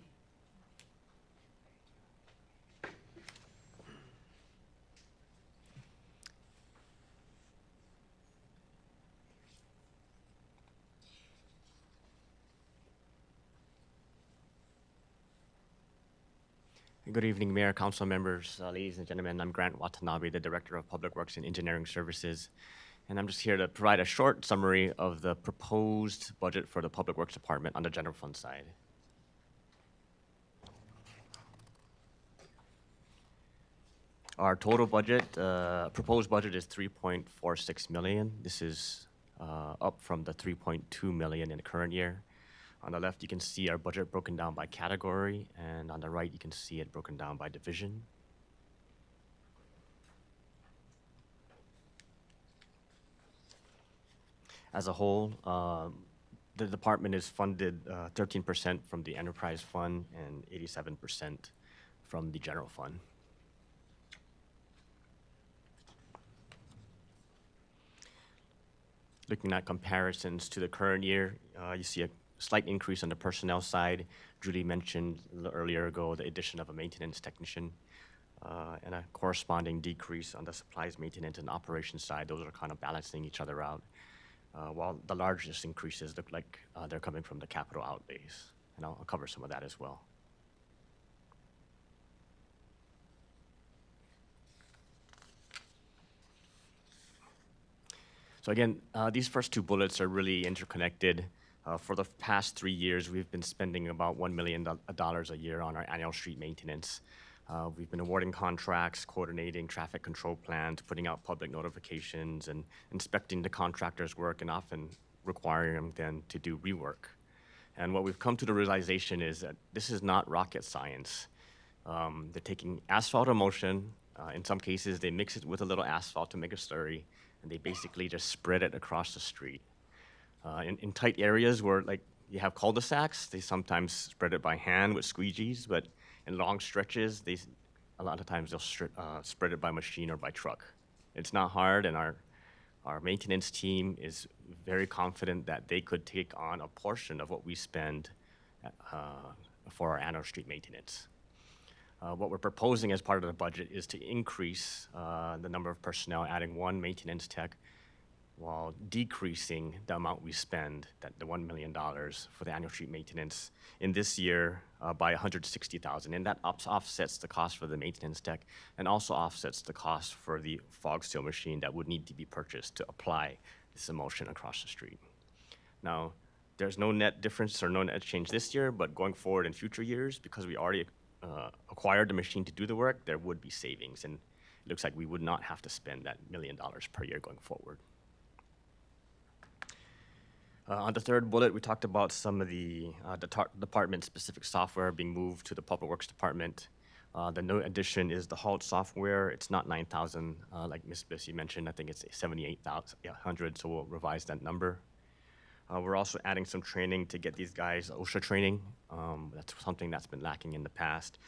Good evening, Mayor, council members, ladies and gentlemen. I'm Grant Watanabe, the Director of Public Works and Engineering Services. And I'm just here to provide a short summary of the proposed budget for the Public Works Department on the general fund side. Our total budget, proposed budget is $3.46 million. This is up from the $3.2 million in the current year. On the left, you can see our budget broken down by category, and on the right, you can see it broken down by division. As a whole, the department is funded 13% from the enterprise fund and 87% from the general fund. Looking at comparisons to the current year, you see a slight increase on the personnel side. Julie mentioned a little earlier ago the addition of a maintenance technician and a corresponding decrease on the supplies, maintenance, and operations side. Those are kind of balancing each other out. While the largest increases look like they're coming from the capital outlays. And I'll cover some of that as well. So again, these first two bullets are really interconnected. For the past 3 years, we've been spending about $1 million a year on our annual street maintenance. We've been awarding contracts, coordinating traffic control plans, putting out public notifications, and inspecting the contractor's work, and often requiring them then to do rework. And what we've come to the realization is that this is not rocket science. They're taking asphalt emulsion, In some cases, they mix it with a little asphalt to make a slurry, and they basically just spread it across the street. In tight areas where like you have cul-de-sacs, they sometimes spread it by hand with squeegees, but in long stretches, a lot of times they'll spread it by machine or by truck. It's not hard, and our maintenance team is very confident that they could take on a portion of what we spend for our annual street maintenance. What we're proposing as part of the budget is to increase the number of personnel, adding 1 maintenance tech, while decreasing the amount we spend, the $1 million for the annual street maintenance in this year by $160,000. And that offsets the cost for the maintenance tech and also offsets the cost for the fog seal machine that would need to be purchased to apply this emulsion across the street. Now, there's no net difference or no net change this year, but going forward in future years, because we already acquired the machine to do the work, there would be savings. And it looks like we would not have to spend that $1 million per year going forward. On the third bullet, we talked about some of the department-specific software being moved to the Public Works Department. The new addition is the HALT software. It's not 9,000, like Ms. Bissy mentioned. I think it's 78,100, so we'll revise that number. We're also adding some training to get these guys OSHA training. That's something that's been lacking in the past.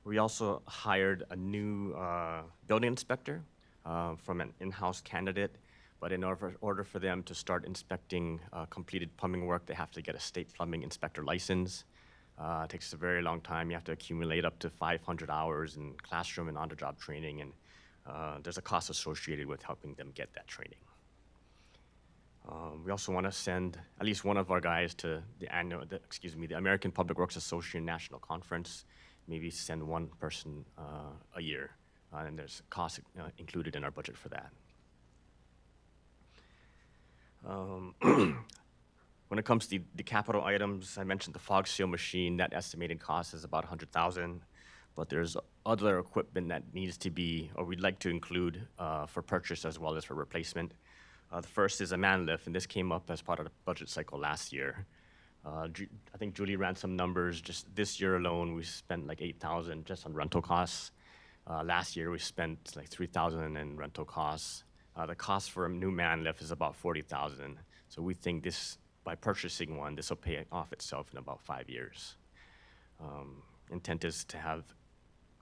We also hired a new building inspector from an in-house candidate. But in order for them to start inspecting completed plumbing work, they have to get a state plumbing inspector license. It takes a very long time. You have to accumulate up to 500 hours in classroom and on-the-job training, and there's a cost associated with helping them get that training. We also want to send at least one of our guys to the American Public Works Association National Conference. Maybe send one person a year, and there's costs included in our budget for that. When it comes to the capital items, I mentioned the fog seal machine. That estimated cost is about $100,000, but there's other equipment that needs to be, or we'd like to include for purchase as well as for replacement. The first is a man lift, and this came up as part of the budget cycle last year. I think Julie ran some numbers. Just this year alone, we spent like $8,000 just on rental costs. Last year, we spent like $3,000 in rental costs. The cost for a new man lift is about $40,000. So we think by purchasing one, this will pay off itself in about 5 years. Intent is to have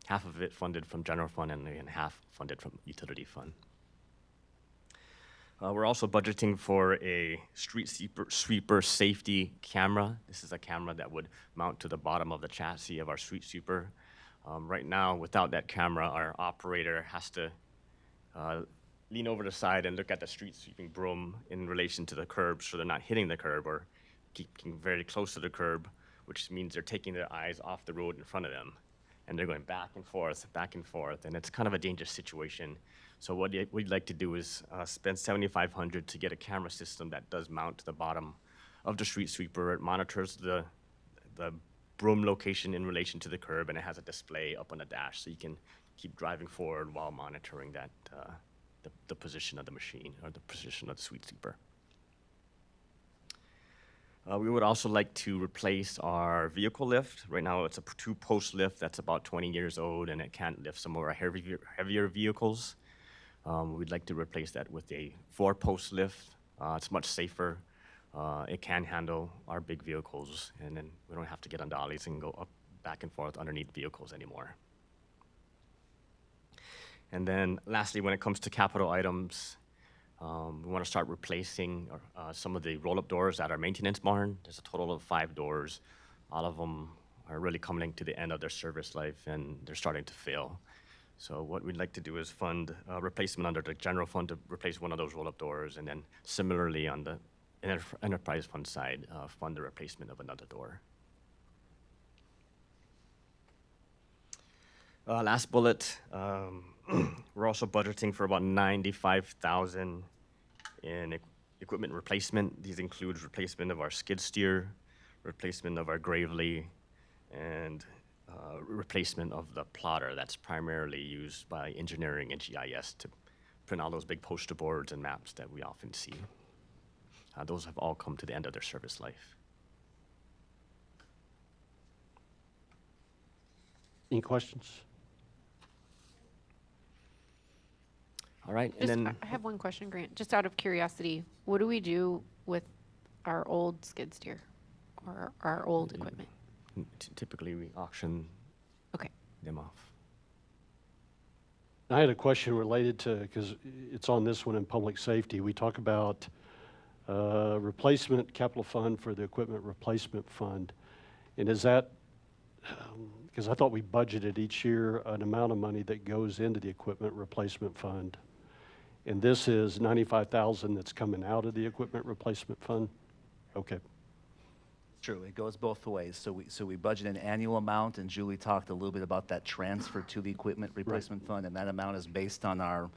half of it funded from general fund and half funded from utility fund. We're also budgeting for a street sweeper safety camera. This is a camera that would mount to the bottom of the chassis of our street sweeper. Right now, without that camera, our operator has to lean over the side and look at the street sweeping broom in relation to the curb so they're not hitting the curb or keeping very close to the curb, which means they're taking their eyes off the road in front of them. And they're going back and forth, and it's kind of a dangerous situation. So what we'd like to do is spend $7,500 to get a camera system that does mount to the bottom of the street sweeper. It monitors the broom location in relation to the curb, and it has a display up on the dash, so you can keep driving forward while monitoring that the position of the machine or the position of the street sweeper. We would also like to replace our vehicle lift. Right now, it's a 2-post lift that's about 20 years old, and it can't lift some of our heavier vehicles. We'd like to replace that with a 4-post lift. It's much safer. It can handle our big vehicles, and then we don't have to get on dollies and go up, back and forth underneath vehicles anymore. And then lastly, when it comes to capital items, we want to start replacing some of the roll-up doors at our maintenance barn. There's a total of 5 doors. All of them are really coming to the end of their service life, and they're starting to fail. So what we'd like to do is fund replacement under the general fund to replace one of those roll-up doors, and then similarly on the enterprise fund side, fund the replacement of another door. Last bullet, we're also budgeting for about $95,000 in equipment replacement. These include replacement of our skid steer, replacement of our Gravely, and replacement of the plotter that's primarily used by engineering and GIS to print all those big poster boards and maps that we often see. Those have all come to the end of their service life. Any questions? All right, and Just, then I have one question, Grant, just out of curiosity. What do we do with our old skid steer or our old equipment? typically we auction Okay. them off. I had a question related to, because it's on this one in public safety. We talk about replacement capital fund for the equipment replacement fund. And is that, because I thought we budgeted each year an amount of money that goes into the equipment replacement fund. And this is 95,000 that's coming out of the equipment replacement fund? Okay. True, it goes both ways. So we budget an annual amount, and Julie talked a little bit about that transfer to the equipment replacement fund, and that amount is based on our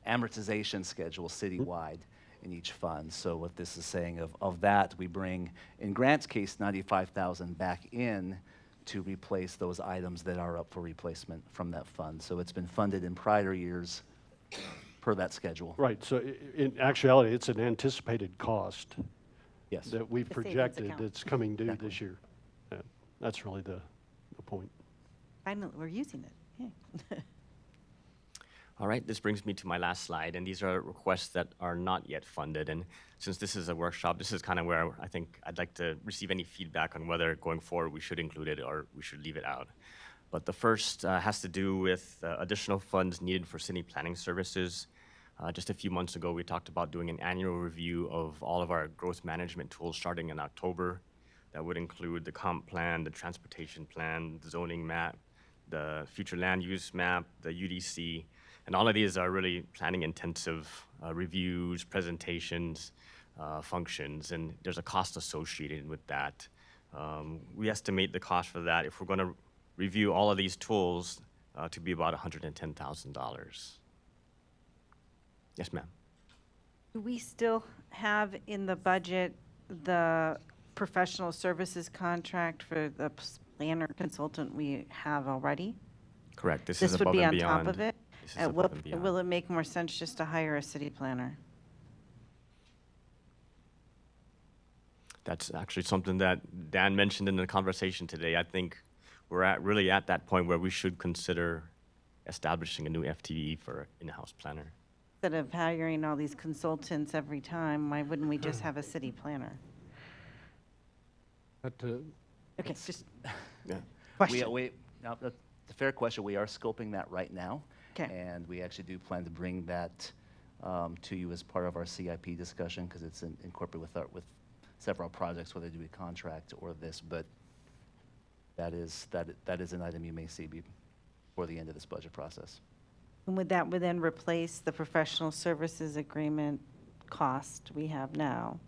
amortization schedule citywide in each fund. So what this is saying, of that, we bring, in Grant's case, 95,000 back in to replace those items that are up for replacement from that fund. So it's been funded in prior years per that schedule. Right, so in actuality, it's an anticipated cost. Yes. That we've The savings projected account. that's coming due Exactly. this year. That's really the point. Finally, we're using it. Yeah. All right, this brings me to my last slide, and these are requests that are not yet funded. And since this is a workshop, this is kind of where I think I'd like to receive any feedback on whether going forward we should include it or we should leave it out. But the first has to do with additional funds needed for city planning services. Just a few months ago, we talked about doing an annual review of all of our growth management tools starting in October. That would include the comp plan, the transportation plan, the zoning map, the future land use map, the UDC. And all of these are really planning intensive reviews, presentations, functions, and there's a cost associated with that. We estimate the cost for that, if we're going to review all of these tools, to be about $110,000. Yes, ma'am. Do we still have in the budget the professional services contract for the planner consultant we have already? Correct. This is This would above be and on beyond. top of it? This is above and beyond. Will it make more sense just to hire a city planner? That's actually something that Dan mentioned in the conversation today. I think we're really at that point where we should consider establishing a new FTE for in-house planner. Instead of hiring all these consultants every time, why wouldn't we just have a city planner? Not to, Okay, just Yeah. question. Now, that's a fair question. We are scoping that right now. Okay. And we actually do plan to bring that to you as part of our CIP discussion, because it's incorporated with several projects, whether it be a contract or this, but that is an item you may see before the end of this budget process. And would that then replace the professional services agreement cost we have now?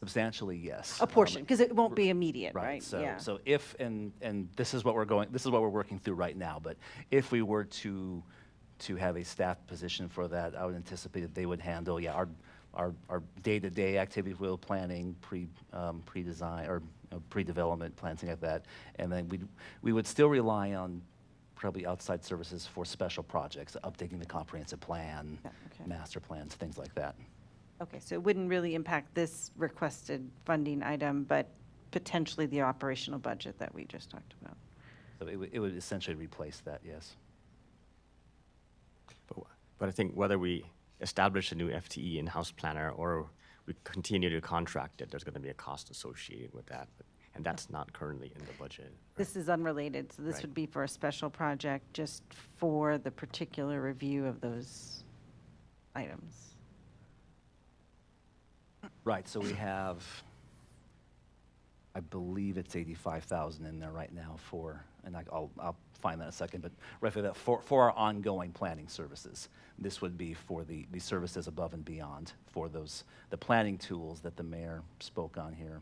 Substantially, yes. A portion, because it won't be immediate, right? So, Yeah. so if, and this is what we're working through right now, but if we were to have a staff position for that, I would anticipate that they would handle, our day-to-day activities, will planning, pre-design, or pre-development, plans, things like that. And then we would still rely on probably outside services for special projects, updating the comprehensive plan, Yeah, okay. master plans, things like that. Okay, so it wouldn't really impact this requested funding item, but potentially the operational budget that we just talked about. So it would essentially replace that, yes. But I think whether we establish a new FTE in-house planner or we continue to contract it, there's going to be a cost associated with that. And that's not currently in the budget. This is unrelated, so this Right. would be for a special project, just for the particular review of those items. Right, so we have, I believe it's 85,000 in there right now for, and I'll find that in a second, but roughly that for our ongoing planning services. This would be for the services above and beyond for the planning tools that the mayor spoke on here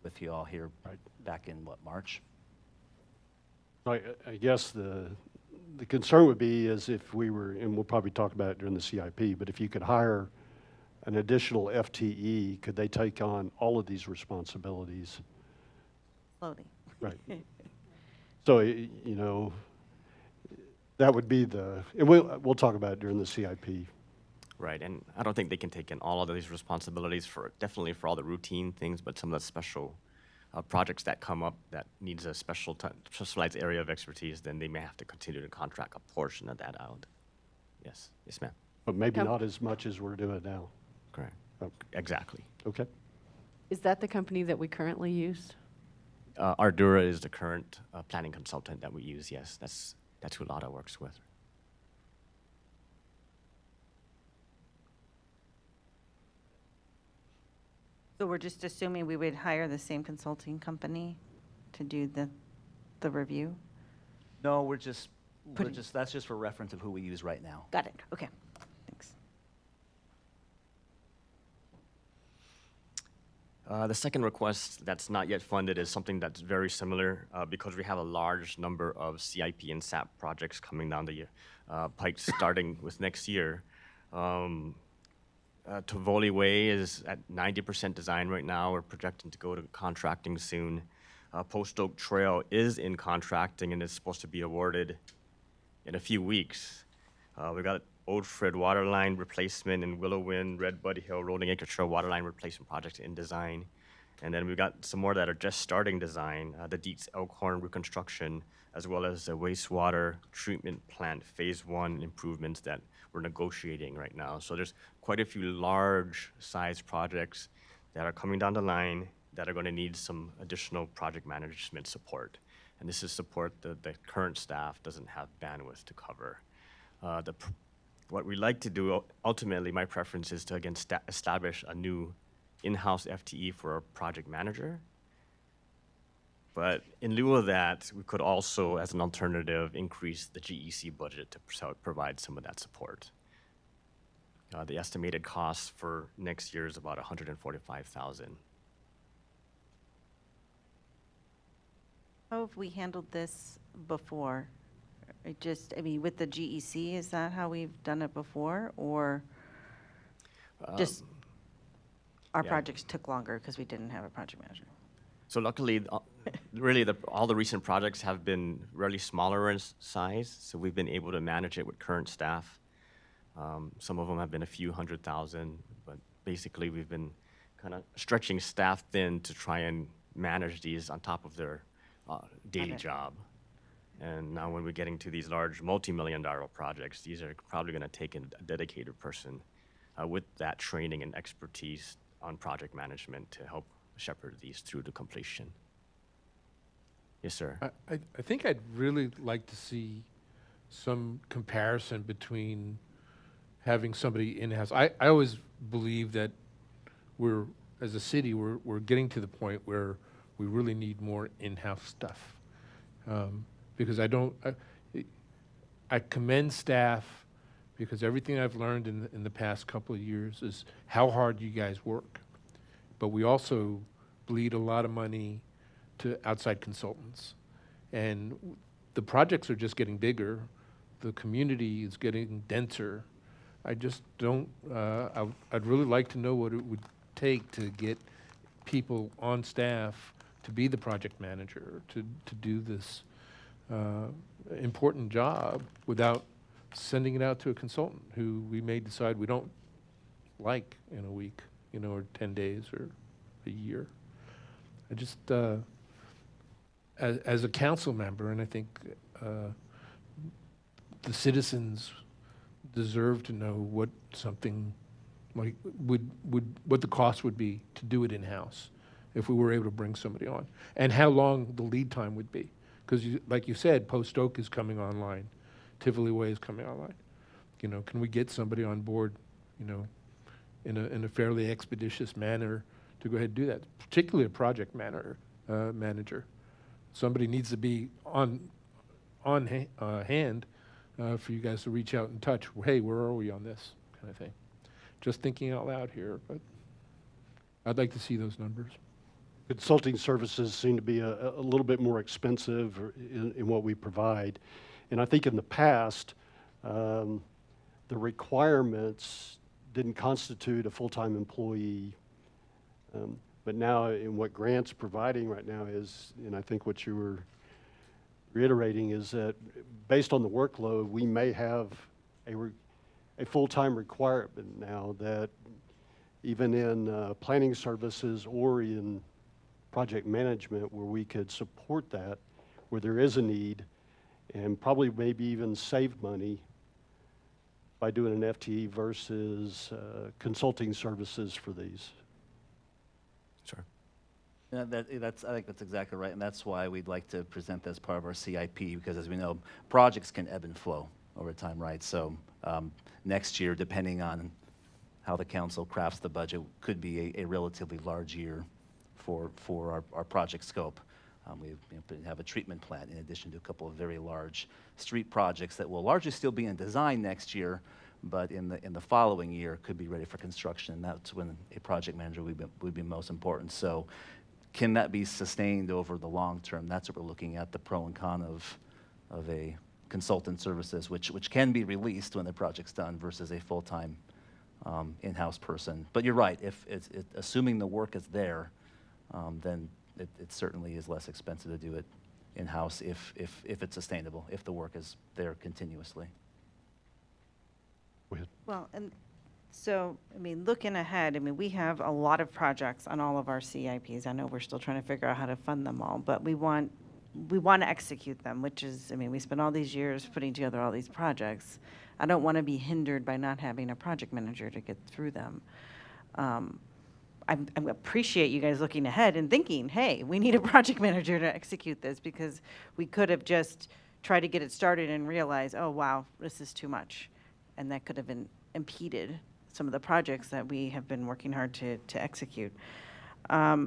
with you all here back in, March? I guess the concern would be is if we were, and we'll probably talk about it during the CIP, but if you could hire an additional FTE, could they take on all of these responsibilities? Slowly. Right. So, that would be and we'll talk about it during the CIP. Right, and I don't think they can take in all of these responsibilities definitely for all the routine things, but some of the special projects that come up that needs a specialized area of expertise, then they may have to continue to contract a portion of that out. Yes, yes, ma'am. But maybe not as much as we're doing now. Correct. Exactly. Okay. Is that the company that we currently use? Ardura is the current planning consultant that we use. Yes, that's who Lada works with. So we're just assuming we would hire the same consulting company to do the review? No, that's just for reference of who we use right now. Got it, okay, thanks. The second request that's not yet funded is something that's very similar because we have a large number of CIP and SAP projects coming down the pike starting with next year. Tivoli Way is at 90% design right now. We're projecting to go to contracting soon. Post Oak Trail is in contracting and is supposed to be awarded in a few weeks. We got Old Fred Waterline replacement and Willow Wind, Red Bud Hill, Rolling Acre Trail Waterline replacement projects in design. And then we've got some more that are just starting design, the Dietz Elkhorn reconstruction, as well as the wastewater treatment plant phase 1 improvements that we're negotiating right now. So there's quite a few large size projects that are coming down the line that are going to need some additional project management support. And this is support that the current staff doesn't have bandwidth to cover. What we like to do, ultimately, my preference is to, again, establish a new in-house FTE for a project manager. But in lieu of that, we could also, as an alternative, increase the GEC budget to provide some of that support. The estimated cost for next year is about $145,000. How have we handled this before? I mean, with the GEC, is that how we've done it before? Or just our yeah. projects took longer because we didn't have a project manager? So luckily, really, all the recent projects have been really smaller in size, so we've been able to manage it with current staff. Some of them have been a few $100,000, but basically we've been kind of stretching staff thin to try and manage these on top of their daily job. And now when we're getting to these large multi-million-dollar projects, these are probably going to take a dedicated person with that training and expertise on project management to help shepherd these through to completion. Yes, sir. I think I'd really like to see some comparison between having somebody in-house. I always believe that as a city, we're getting to the point where we really need more in-house stuff. Because I commend staff because everything I've learned in the past couple of years is how hard you guys work. But we also bleed a lot of money to outside consultants. And the projects are just getting bigger. The community is getting denser. I just don't, I'd really like to know what it would take to get people on staff to be the project manager, to do this important job without sending it out to a consultant who we may decide we don't like in a week, or 10 days or a year. I just, as a council member, and I think the citizens deserve to know what something like what the cost would be to do it in-house if we were able to bring somebody on, and how long the lead time would be. Because like you said, Post Oak is coming online, Tivoli Way is coming online. Can we get somebody on board, in a fairly expeditious manner to go ahead and do that, particularly a project manager. Somebody needs to be on hand for you guys to reach out and touch. Hey, where are we on this kind of thing? Just thinking out loud here, but I'd like to see those numbers. Consulting services seem to be a little bit more expensive in what we provide. And I think in the past, the requirements didn't constitute a full-time employee. But now in what Grant's providing right now is, and I think what you were reiterating is that based on the workload, we may have a full-time requirement now that even in planning services or in project management where we could support that, where there is a need, and probably maybe even save money by doing an FTE versus consulting services for these. Sure. Yeah, I think that's exactly right, and that's why we'd like to present that as part of our CIP, because as we know, projects can ebb and flow over time, right? So next year, depending on how the council crafts the budget, could be a relatively large year for our project scope. We have a treatment plant in addition to a couple of very large street projects that will largely still be in design next year, but in the following year could be ready for construction, and that's when a project manager would be most important. So can that be sustained over the long term? That's what we're looking at, the pro and con of a consultant services, which can be released when the project's done versus a full-time in-house person. But you're right, if assuming the work is there, then it certainly is less expensive to do it in-house if it's sustainable, if the work is there continuously. Go ahead. Well, and so, I mean, looking ahead, I mean, we have a lot of projects on all of our CIPs. I know we're still trying to figure out how to fund them all, but we want to execute them, which is, I mean, we spent all these years putting together all these projects. I don't want to be hindered by not having a project manager to get through them. I appreciate you guys looking ahead and thinking, hey, we need a project manager to execute this, because we could have just tried to get it started and realized, oh, wow, this is too much. And that could have impeded some of the projects that we have been working hard to execute. I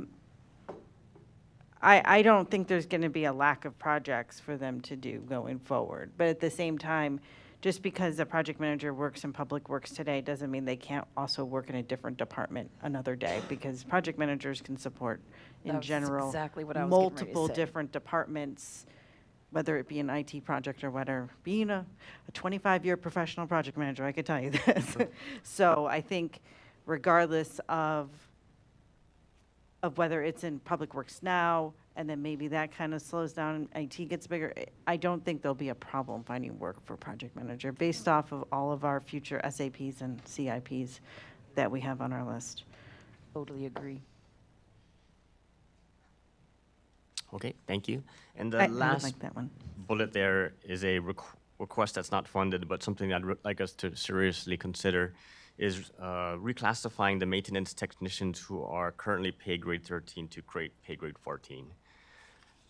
don't think there's going to be a lack of projects for them to do going forward. But at the same time, just because a project manager works in Public Works today doesn't mean they can't also work in a different department another day, because project managers can support, in That was general, exactly what I was getting ready to multiple say. different departments, whether it be an IT project or whatever. Being a 25-year professional project manager, I could tell you this. So I think regardless of whether it's in Public Works now, and then maybe that kind of slows down and IT gets bigger, I don't think there'll be a problem finding work for project manager based off of all of our future SAPs and CIPs that we have on our list. Totally agree. Okay, thank you. And I the would last like that one. bullet there is a request that's not funded, but something I'd like us to seriously consider is reclassifying the maintenance technicians who are currently pay grade 13 to pay grade 14.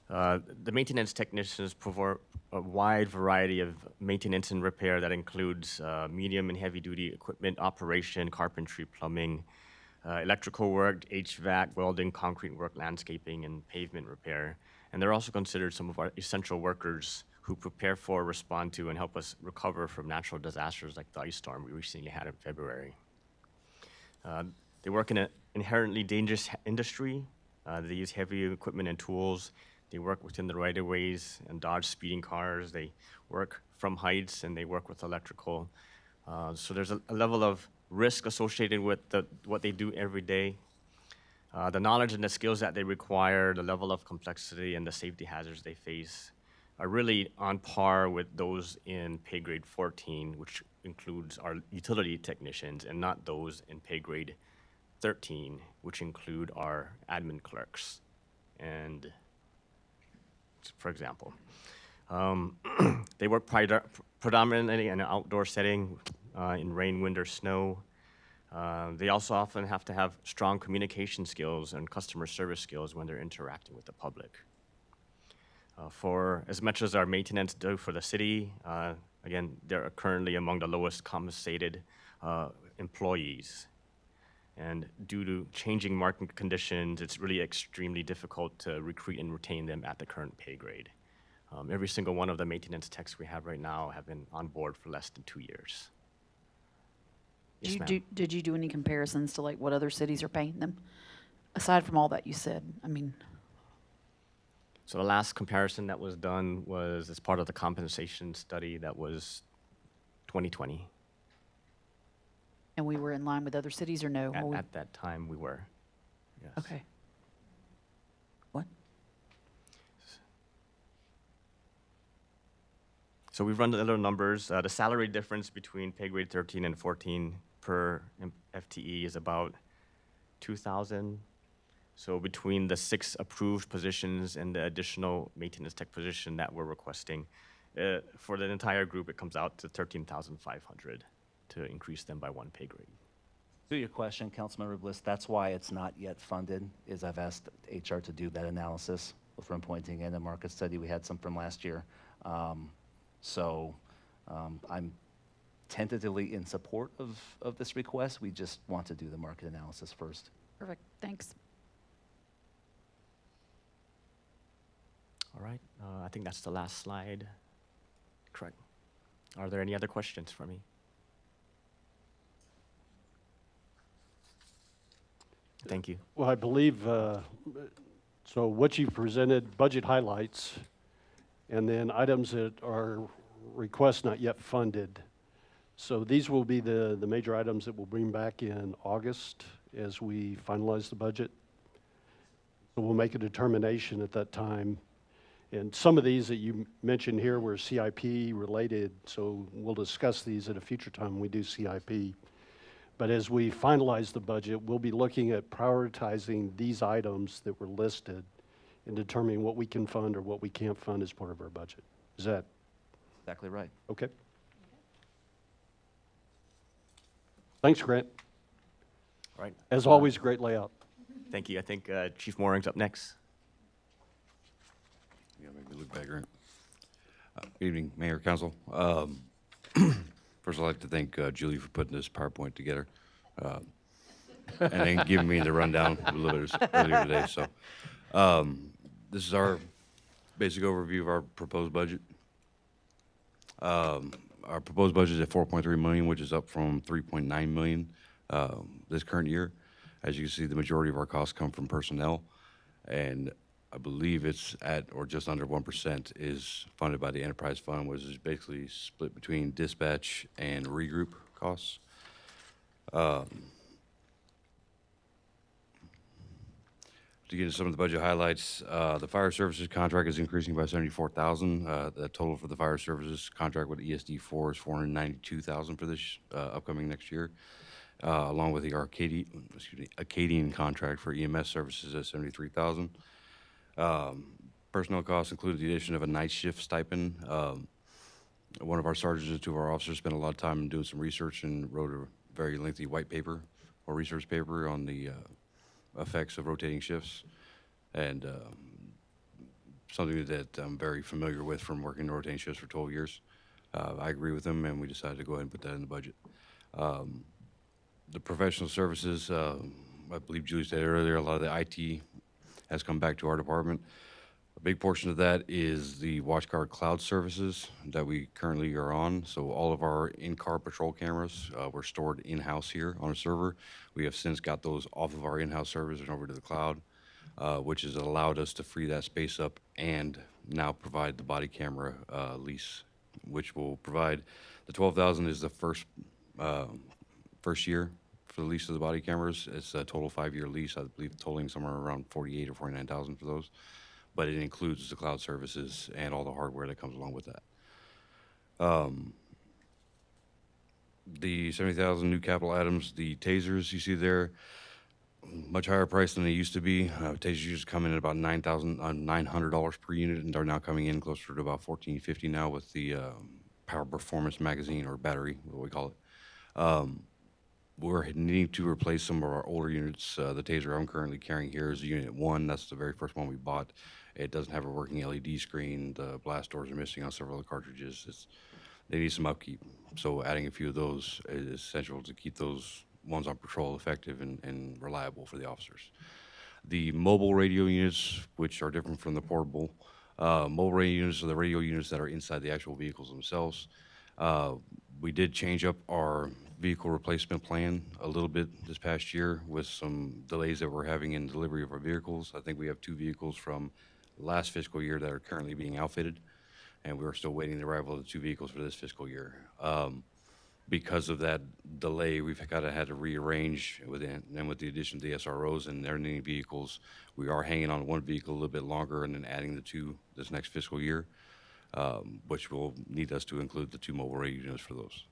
The maintenance technicians perform a wide variety of maintenance and repair that includes medium and heavy duty equipment operation, carpentry, plumbing, electrical work, HVAC, welding, concrete work, landscaping, and pavement repair. And they're also considered some of our essential workers who prepare for, respond to, and help us recover from natural disasters like the ice storm we recently had in February. They work in an inherently dangerous industry. They use heavy equipment and tools. They work within the right-of-ways and dodge speeding cars. They work from heights, and they work with electrical. So there's a level of risk associated with what they do every day. The knowledge and the skills that they require, the level of complexity and the safety hazards they face are really on par with those in pay grade 14, which includes our utility technicians, and not those in pay grade 13, which include our admin clerks. And for example, they work predominantly in an outdoor setting in rain, wind, or snow. They also often have to have strong communication skills and customer service skills when they're interacting with the public. For as much as our maintenance do for the city, again, they're currently among the lowest compensated employees. And due to changing market conditions, it's really extremely difficult to recruit and retain them at the current pay grade. Every single one of the maintenance techs we have right now have been on board for less than 2 years. Yes, ma'am. Did you do any comparisons to like what other cities are paying them? Aside from all that you said, I mean. So the last comparison that was done was as part of the compensation study that was 2020. And we were in line with other cities or no? At that time, we were, yes. Okay. What? So we've run the little numbers. The salary difference between pay grade 13 and 14 per FTE is about $2,000 So between the 6 approved positions and the additional maintenance tech position that we're requesting, for the entire group, it comes out to 13,500 to increase them by 1 pay grade. To your question, Councilmember Bliss, that's why it's not yet funded, is I've asked HR to do that analysis from pointing in a market study. We had some from last year. I'm tentatively in support of this request. We just want to do the market analysis first. Perfect, thanks. All right, I think that's the last slide. Correct. Are there any other questions for me? Thank you. Well, I believe, so what you've presented, budget highlights, and then items that are requests not yet funded. So these will be the major items that we'll bring back in August as we finalize the budget. So we'll make a determination at that time. And some of these that you mentioned here were CIP related, so we'll discuss these at a future time when we do CIP. But as we finalize the budget, we'll be looking at prioritizing these items that were listed and determining what we can fund or what we can't fund as part of our budget. Is that Exactly right. okay? Thanks, Grant. All right. As always, great layout. Thank you. I think Chief Mooring's up next. Yeah, make me look back, Grant. Good evening, Mayor, Council. First, I'd like to thank Julie for putting this PowerPoint together and then giving me the rundown a little bit earlier today. So this is our basic overview of our proposed budget. Our proposed budget is at 4.3 million, which is up from 3.9 million this current year. As you can see, the majority of our costs come from personnel, and I believe it's at or just under 1% is funded by the enterprise fund, which is basically split between dispatch and regroup costs. To get into some of the budget highlights, the fire services contract is increasing by 74,000. The total for the fire services contract with ESD4 is 492,000 for this upcoming next year, along with the Acadian contract for EMS services at 73,000. Personnel costs include the addition of a night shift stipend. One of our sergeants and 2 of our officers spent a lot of time doing some research and wrote a very lengthy white paper or research paper on the effects of rotating shifts, and something that I'm very familiar with from working rotating shifts for 12 years. I agree with them, and we decided to go ahead and put that in the budget. The professional services, I believe Julie said earlier, a lot of the IT has come back to our department. A big portion of that is the WatchGuard cloud services that we currently are on. So all of our in-car patrol cameras were stored in-house here on a server. We have since got those off of our in-house servers and over to the cloud, which has allowed us to free that space up and now provide the body camera lease, which will provide the 12,000 is the first year for the lease of the body cameras. It's a total 5-year lease, I believe, totaling somewhere around 48 or 49,000 for those. But it includes the cloud services and all the hardware that comes along with that. The 70,000 new capital items, the tasers you see there, much higher price than they used to be. Tasers used to come in at about $900 per unit, and are now coming in closer to about $1,450 now with the Power Performance magazine, or battery, what we call it. We're needing to replace some of our older units. The taser I'm currently carrying here is Unit 1. That's the very first one we bought. It doesn't have a working LED screen. The blast doors are missing on several of the cartridges. They need some upkeep. So adding a few of those is essential to keep those ones on patrol effective and reliable for the officers. The mobile radio units, which are different from the portable, mobile radio units are the radio units that are inside the actual vehicles themselves. We did change up our vehicle replacement plan a little bit this past year with some delays that we're having in delivery of our vehicles. I think we have 2 vehicles from last fiscal year that are currently being outfitted, and we're still waiting the arrival of the 2 vehicles for this fiscal year. Because of that delay, we've kind of had to rearrange with the addition of the SROs and their new vehicles, we are hanging on 1 vehicle a little bit longer and then adding the 2 this next fiscal year, which will need us to include the 2 mobile radio units for those.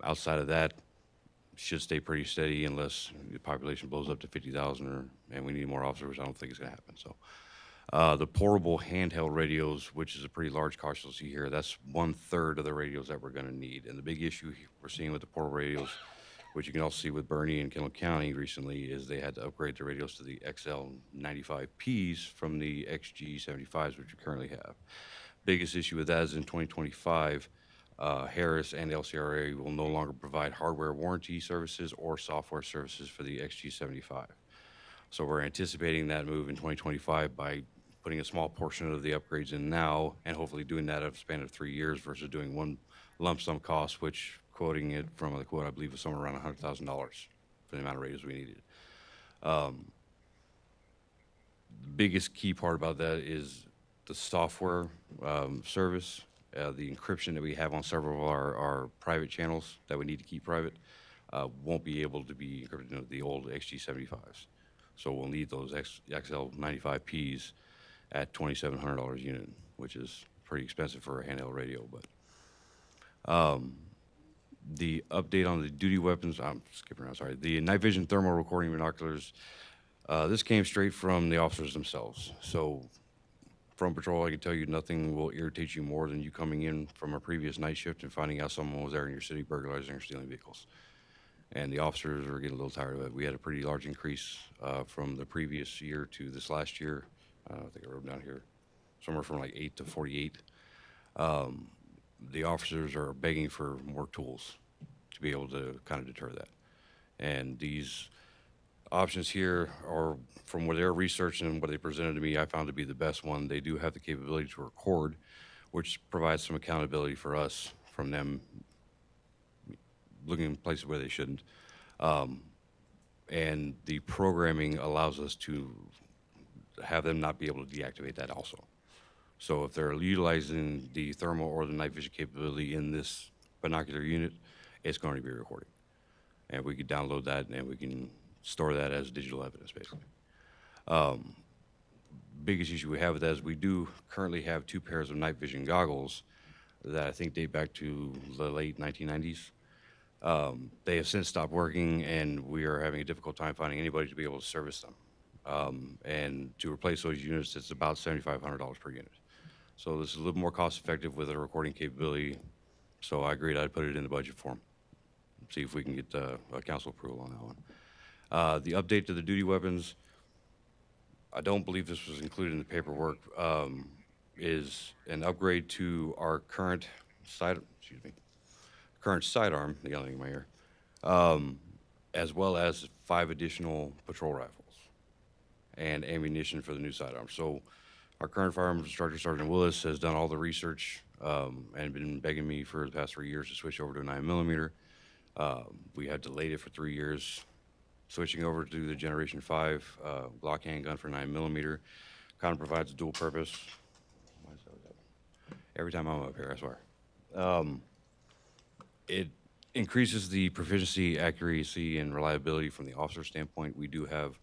Outside of that, should stay pretty steady unless the population blows up to 50,000 and we need more officers. I don't think it's going to happen. So the portable handheld radios, which is a pretty large cost you'll see here, that's 1/3 of the radios that we're going to need. And the big issue we're seeing with the portable radios, which you can also see with Bernie and Kendall County recently, is they had to upgrade their radios to the XL95Ps from the XG75s, which we currently have. Biggest issue with that is in 2025, Harris and LCRA will no longer provide hardware warranty services or software services for the XG75. So we're anticipating that move in 2025 by putting a small portion of the upgrades in now and hopefully doing that over a span of 3 years versus doing one lump sum cost, which quoting it from the quote, I believe was somewhere around $100,000 for the amount of radios we needed. The biggest key part about that is the software service, the encryption that we have on several of our private channels that we need to keep private won't be able to be encrypted into the old XG75s. So we'll need those XL95Ps at $2,700 a unit, which is pretty expensive for a handheld radio. But the update on the duty weapons, I'm skipping around, sorry. The night vision thermal recording binoculars, this came straight from the officers themselves. So from patrol, I can tell you nothing will irritate you more than you coming in from a previous night shift and finding out someone was there in your city burglarizing or stealing vehicles. And the officers are getting a little tired of it. We had a pretty large increase from the previous year to this last year. I think I wrote down here, somewhere from like 8 to 48. The officers are begging for more tools to be able to kind of deter that. And these options here are from what they're researching and what they presented to me, I found to be the best one. They do have the capability to record, which provides some accountability for us from them looking in places where they shouldn't. And the programming allows us to have them not be able to deactivate that also. So if they're utilizing the thermal or the night vision capability in this binocular unit, it's going to be recording. And we can download that and we can store that as digital evidence, basically. Biggest issue we have with that is we do currently have 2 pairs of night vision goggles that I think date back to the late 1990s. They have since stopped working, and we are having a difficult time finding anybody to be able to service them. And to replace those units, it's about $7,500 per unit. So this is a little more cost-effective with a recording capability. So I agreed I'd put it in the budget form. See if we can get a council approval on that one. The update to the duty weapons, I don't believe this was included in the paperwork, is an upgrade to our current sidearm, the yelling in my ear, as well as 5 additional patrol rifles and ammunition for the new sidearm. So our current firearms instructor, Sergeant Willis, has done all the research and been begging me for the past 3 years to switch over to a 9mm. We had delayed it for 3 years. Switching over to the Generation 5 Glock handgun for 9mm kind of provides a dual purpose. Why is that? Every time I'm up here, I swear. It increases the proficiency, accuracy, and reliability from the officer standpoint. We do have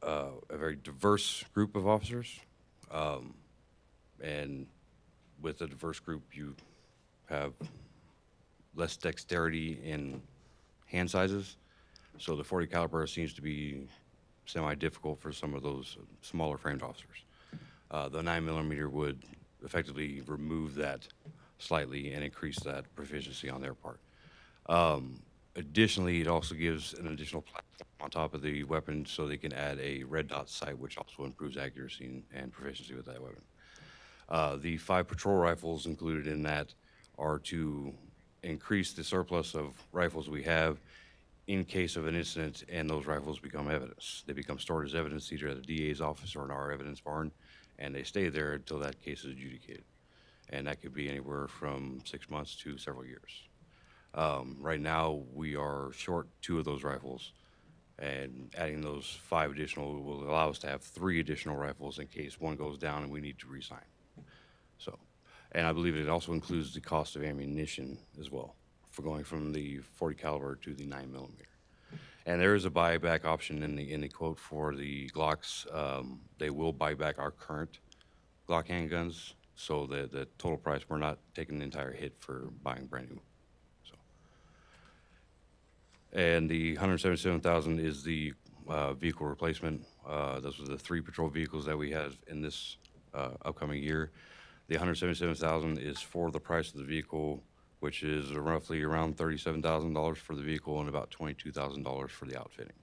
a very diverse group of officers. And with a diverse group, you have less dexterity in hand sizes. So the 40 caliber seems to be semi-difficult for some of those smaller framed officers. The 9mm would effectively remove that slightly and increase that proficiency on their part. Additionally, it also gives an additional platform on top of the weapon so they can add a red dot sight, which also improves accuracy and proficiency with that weapon. The 5 patrol rifles included in that are to increase the surplus of rifles we have in case of an incident and those rifles become evidence. They become stored as evidence either at the DA's office or in our evidence barn, and they stay there until that case is adjudicated. And that could be anywhere from 6 months to several years. Right now, we are short 2 of those rifles, and adding those 5 additional will allow us to have 3 additional rifles in case one goes down and we need to resign. So, and I believe it also includes the cost of ammunition as well for going from the 40 caliber to the 9mm. And there is a buyback option in the quote for the Glocks. They will buy back our current Glock handguns, so the total price, we're not taking the entire hit for buying brand new. So And the 177,000 is the vehicle replacement. Those were the 3 patrol vehicles that we have in this upcoming year. The 177,000 is for the price of the vehicle, which is roughly around $37,000 for the vehicle and about $22,000 for the outfitting.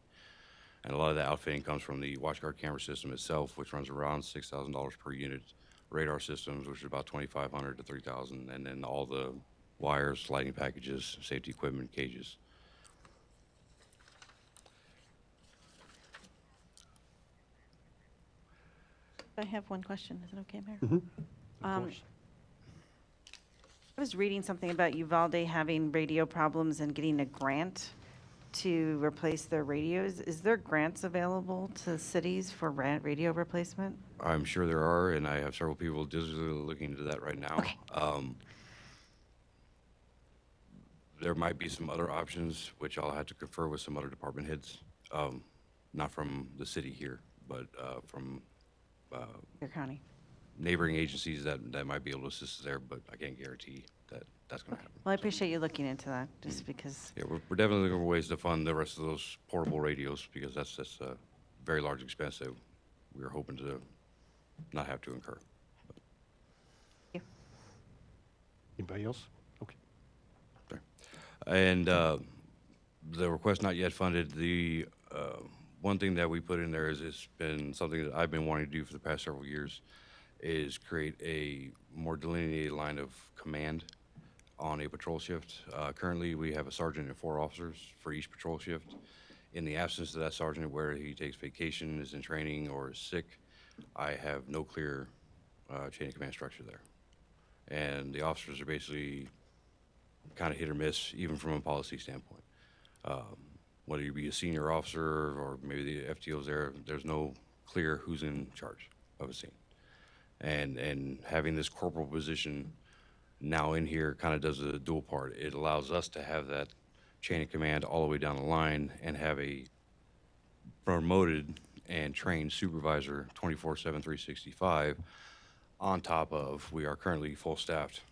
And a lot of the outfitting comes from the WatchGuard camera system itself, which runs around $6,000 per unit. Radar systems, which is about $2,500 to $3,000, and then all the wires, lighting packages, safety equipment, cages. I have one question. Is it okay, Mayor? Of Um, course. I was reading something about Uvalde having radio problems and getting a grant to replace their radios. Is there grants available to cities for radio replacement? I'm sure there are, and I have several people digitally looking into that right now. Okay. There might be some other options, which I'll have to confer with some other department heads, not from the city here, but from Your county. neighboring agencies that might be able to assist us there, but I can't guarantee that that's going to happen. Well, I appreciate you looking into that, just because, Yeah, we're definitely looking for ways to fund the rest of those portable radios, because that's a very large expense that we're hoping to not have to incur. Anybody else? Okay. And the request not yet funded, the one thing that we put in there is it's been something that I've been wanting to do for the past several years, is create a more delineated line of command on a patrol shift. Currently, we have a sergeant and 4 officers for each patrol shift. In the absence of that sergeant, where he takes vacation, is in training, or is sick, I have no clear chain of command structure there. And the officers are basically kind of hit or miss, even from a policy standpoint. Whether you be a senior officer or maybe the FTO's there, there's no clear who's in charge of a scene. And having this corporal position now in here kind of does a dual part. It allows us to have that chain of command all the way down the line and have a promoted and trained supervisor 24/7, 365 on top of, we are currently full staffed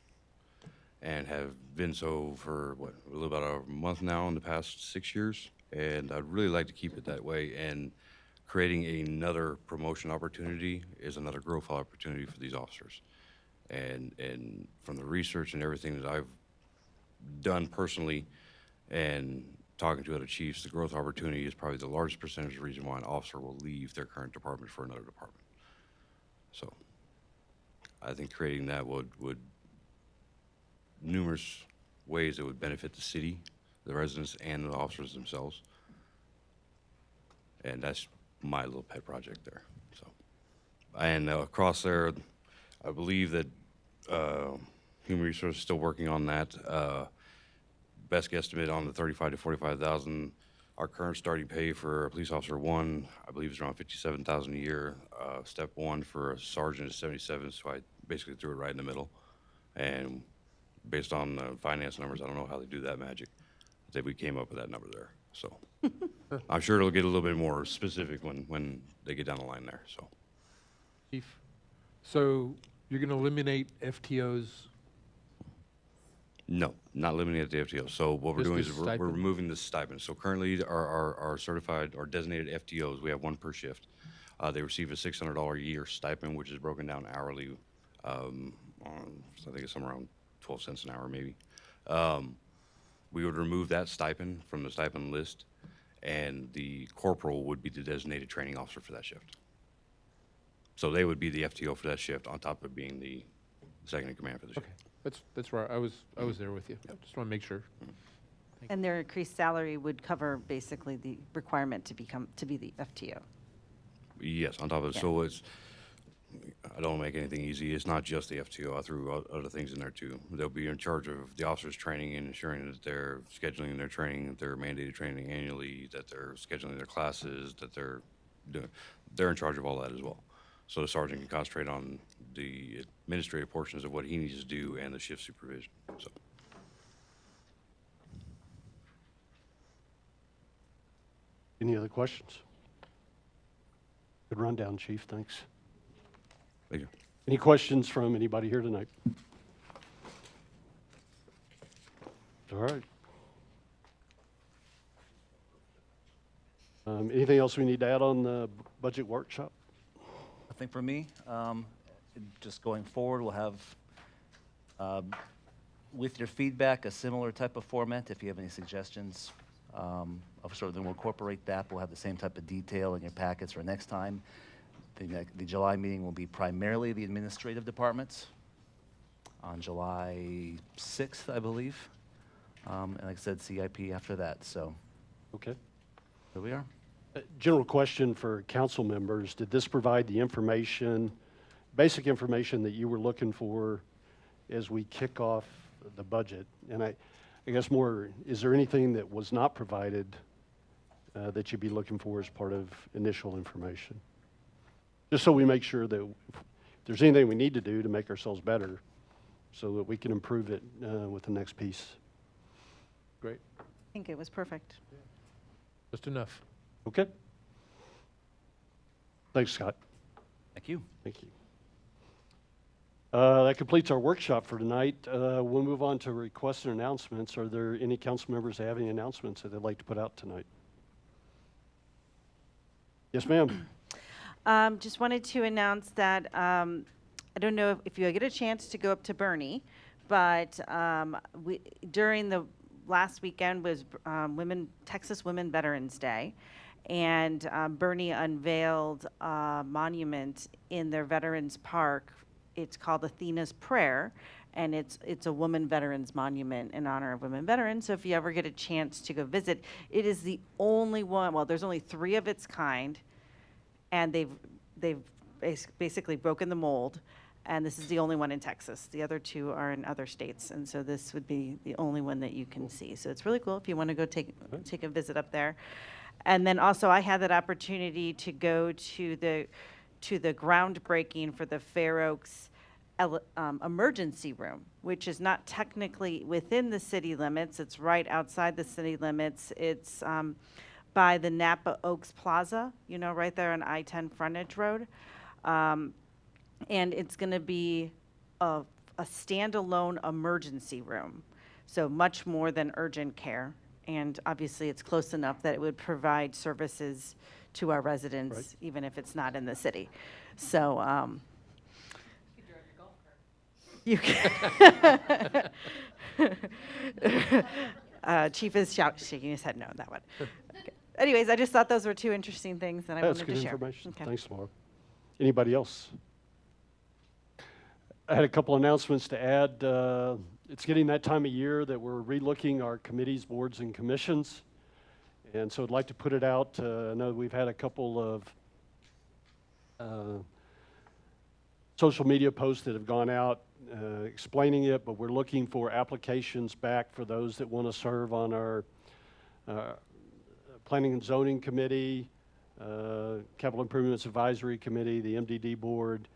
and have been so for a little about a month now in the past 6 years. And I'd really like to keep it that way. And creating another promotion opportunity is another growth opportunity for these officers. And from the research and everything that I've done personally and talking to other chiefs, the growth opportunity is probably the largest percentage of the reason why an officer will leave their current department for another department. So I think creating that would numerous ways that would benefit the city, the residents, and the officers themselves. And that's my little pet project there. So, and across there, I believe that Human Resources is still working on that. Best guesstimate on the 35 to 45,000. Our current starting pay for a police officer 1, I believe, is around 57,000 a year. Step 1 for a sergeant is 77, so I basically threw it right in the middle. And based on the finance numbers, I don't know how they do that magic, that we came up with that number there. So I'm sure it'll get a little bit more specific when they get down the line there. So Chief, so you're going to eliminate FTOs? no, not limiting it to FTO. So what we're Just doing the is we're stipend? removing the stipend. So currently our certified or designated FTOs, we have 1 per shift. They receive a $600 a year stipend, which is broken down hourly. On, I think it's somewhere around 12 cents an hour maybe. We would remove that stipend from the stipend list, and the corporal would be the designated training officer for that shift. So they would be the FTO for that shift on top of being the second in command for the shift. Okay, that's right. I was there with you. Just want to make sure. and their increased salary would cover basically the requirement to be the FTO. Yes, on top of it. Yeah. So it's, I don't make anything easy. It's not just the FTO. I threw other things in there too. They'll be in charge of the officers' training and ensuring that they're scheduling their training, that they're mandated training annually, that they're scheduling their classes, that they're in charge of all that as well. So the sergeant can concentrate on the administrative portions of what he needs to do and the shift supervision. So. Any other questions? Good rundown, Chief. Thanks. Thank you. Any questions from anybody here tonight? All right. Anything else we need to add on the budget workshop? I think for me, just going forward, we'll have, with your feedback, a similar type of format. If you have any suggestions, of sort of, then we'll incorporate that. We'll have the same type of detail in your packets for next time. The July meeting will be primarily the administrative departments on July 6th, I believe. And like I said, CIP after that, so Okay. here we are. General question for council members. Did this provide the information, basic information that you were looking for as we kick off the budget? And I guess more, is there anything that was not provided that you'd be looking for as part of initial information? Just so we make sure that if there's anything we need to do to make ourselves better so that we can improve it with the next piece. Great. I think it was perfect. Just enough. Okay. Thanks, Scott. Thank you. Thank you. That completes our workshop for tonight. We'll move on to requests and announcements. Are there any council members that have any announcements that they'd like to put out tonight? Yes, ma'am. Just wanted to announce that, I don't know if you get a chance to go up to Bernie, but during the last weekend was Texas Women Veterans Day, and Bernie unveiled a monument in their Veterans Park. It's called Athena's Prayer, and it's a woman veterans monument in honor of women veterans. So if you ever get a chance to go visit, it is the only one. Well, there's only 3 of its kind, and they've basically broken the mold. And this is the only one in Texas. The other 2 are in other states, and so this would be the only one that you can see. So it's really cool if you want to go take a visit up there. And then also, I had that opportunity to go to the groundbreaking for the Fair Oaks emergency room, which is not technically within the city limits. It's right outside the city limits. It's by the Napa Oaks Plaza, right there on I-10 Frontage Road. And it's going to be a standalone emergency room, so much more than urgent care. And obviously, it's close enough that it would provide services to our residents, Right. even if it's not in the city. So, you can. Chief is shaking his head no on that one. Okay. Anyways, I just thought those were 2 interesting things that I That's wanted good to share. information. Okay. Thanks, Laura. Anybody else? I had a couple announcements to add. It's getting that time of year that we're relooking our committees, boards, and commissions. And so I'd like to put it out. I know we've had a couple of social media posts that have gone out explaining it, but we're looking for applications back for those that want to serve on our Planning and Zoning Committee, Capital Improvements Advisory Committee, the MDD Board.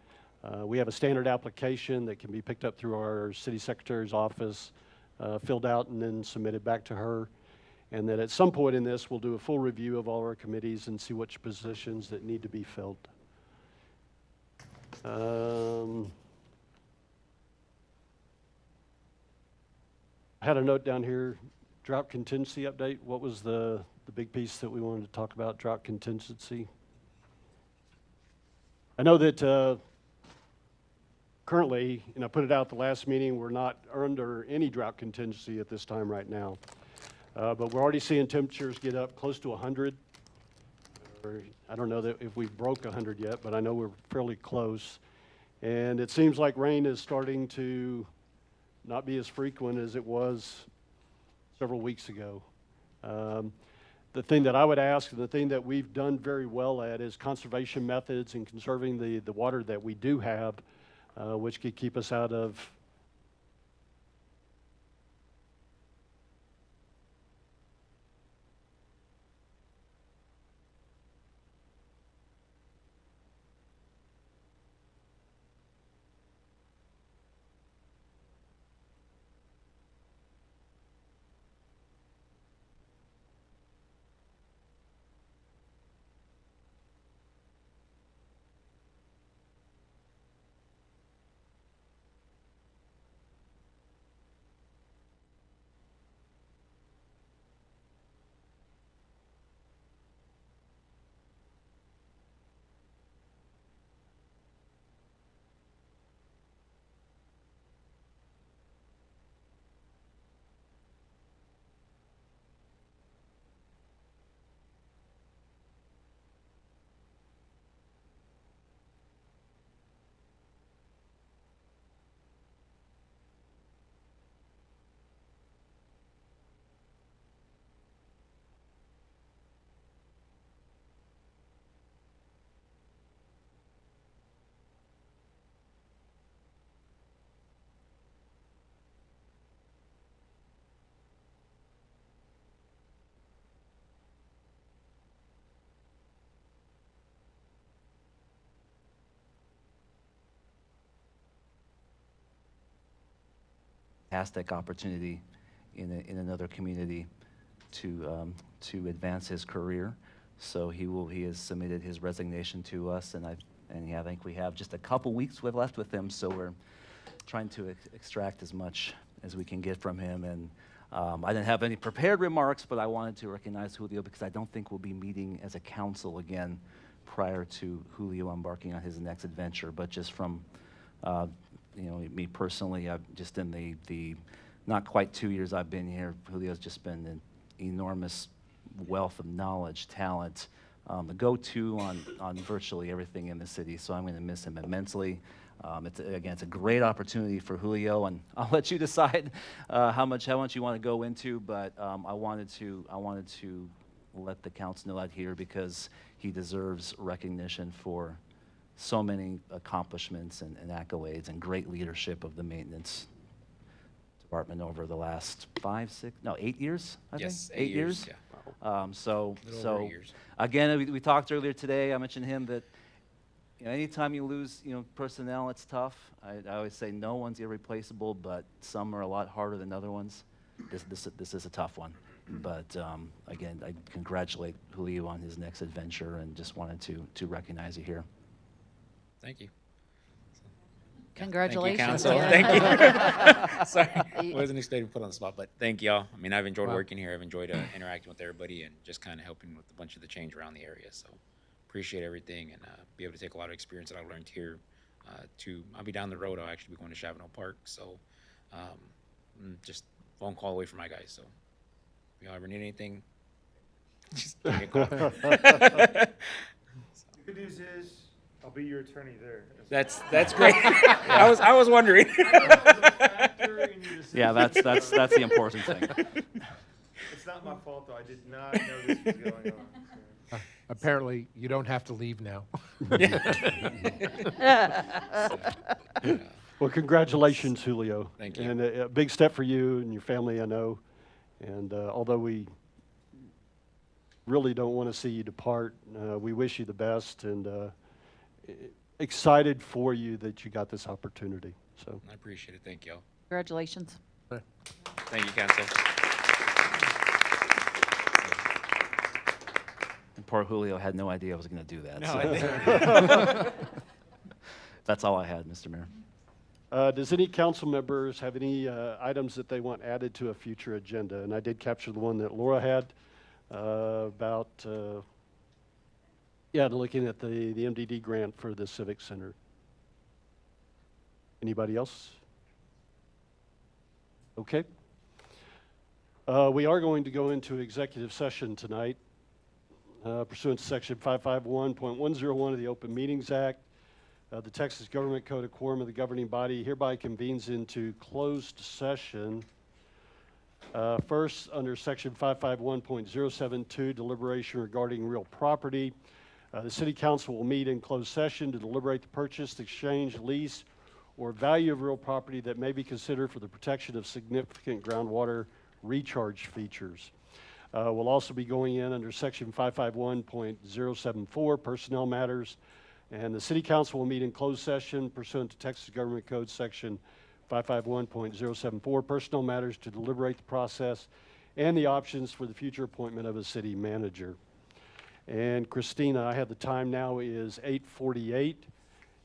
We have a standard application that can be picked up through our City Secretary's office, filled out and then submitted back to her. And that at some point in this, we'll do a full review of all our committees and see which positions that need to be filled. I had a note down here, drought contingency update. What was the big piece that we wanted to talk about, drought contingency? I know that currently, and I put it out the last meeting, we're not under any drought contingency at this time right now. But we're already seeing temperatures get up close to 100. Or I don't know that if we've broke 100 yet, but I know we're fairly close. And it seems like rain is starting to not be as frequent as it was several weeks ago. The thing that I would ask, and the thing that we've done very well at, is conservation methods and conserving the water that we do have, which could keep us out of fantastic opportunity in another community to advance his career. So he has submitted his resignation to us, and I think we have just a couple weeks left with him, so we're trying to extract as much as we can get from him. And I didn't have any prepared remarks, but I wanted to recognize Julio because I don't think we'll be meeting as a council again prior to Julio embarking on his next adventure. But just from me personally, I've just in the not quite 2 years I've been here, Julio's just been an enormous wealth of knowledge, talent, the go-to on virtually everything in the city. So I'm going to miss him immensely. It's a great opportunity for Julio, and I'll let you decide how much you want to go into. But I wanted to let the council know that here because he deserves recognition for so many accomplishments and accolades and great leadership of the maintenance department over the last 8 years. I think? 8 years. Yeah. So Little over 8 years. again, we talked earlier today. I mentioned him that anytime you lose personnel, it's tough. I always say no one's irreplaceable, but some are a lot harder than other ones. This is a tough one. But again, I congratulate Julio on his next adventure and just wanted to recognize you here. Thank you. Congratulations. Thank you, council. Thank you. Sorry, wasn't expecting to put on the spot, but thank y'all. I mean, I've enjoyed working here. I've enjoyed interacting with everybody and just kind of helping with a bunch of the change around the area. So appreciate everything and be able to take a lot of experience that I learned here. I'll be down the road. I'll actually be going to Chavano Park. So just phone call away from my guys. So if y'all ever need anything, just give me a call. The good news is, I'll be your attorney there. That's great. I was wondering. Yeah, that's the important thing. It's not my fault, though. I did not know this was going on. So. Apparently, you don't have to leave now. Well, congratulations, Julio. Thank you. And a big step for you and your family, I know. And although we really don't want to see you depart, we wish you the best and excited for you that you got this opportunity. So I appreciate it. Thank y'all. Congratulations. Thank you, council. And poor Julio had no idea I was going to do that. No, so. I didn't. That's all I had, Mr. Mayor. does any council members have any items that they want added to a future agenda? And I did capture the one that Laura had about looking at the MDD grant for the Civic Center. Anybody else? Okay. We are going to go into executive session tonight pursuant to Section 551.101 of the Open Meetings Act. The Texas Government Code of Quorum of the governing body hereby convenes into closed session. First, under Section 551.072, deliberation regarding real property. The City Council will meet in closed session to deliberate the purchase, exchange, lease, or value of real property that may be considered for the protection of significant groundwater recharge features. We'll also be going in under Section 551.074, personnel matters. And the City Council will meet in closed session pursuant to Texas Government Code Section 551.074, personnel matters, to deliberate the process and the options for the future appointment of a city manager. And Christina, I have the time now is 8:48,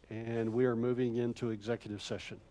and we are moving into executive session.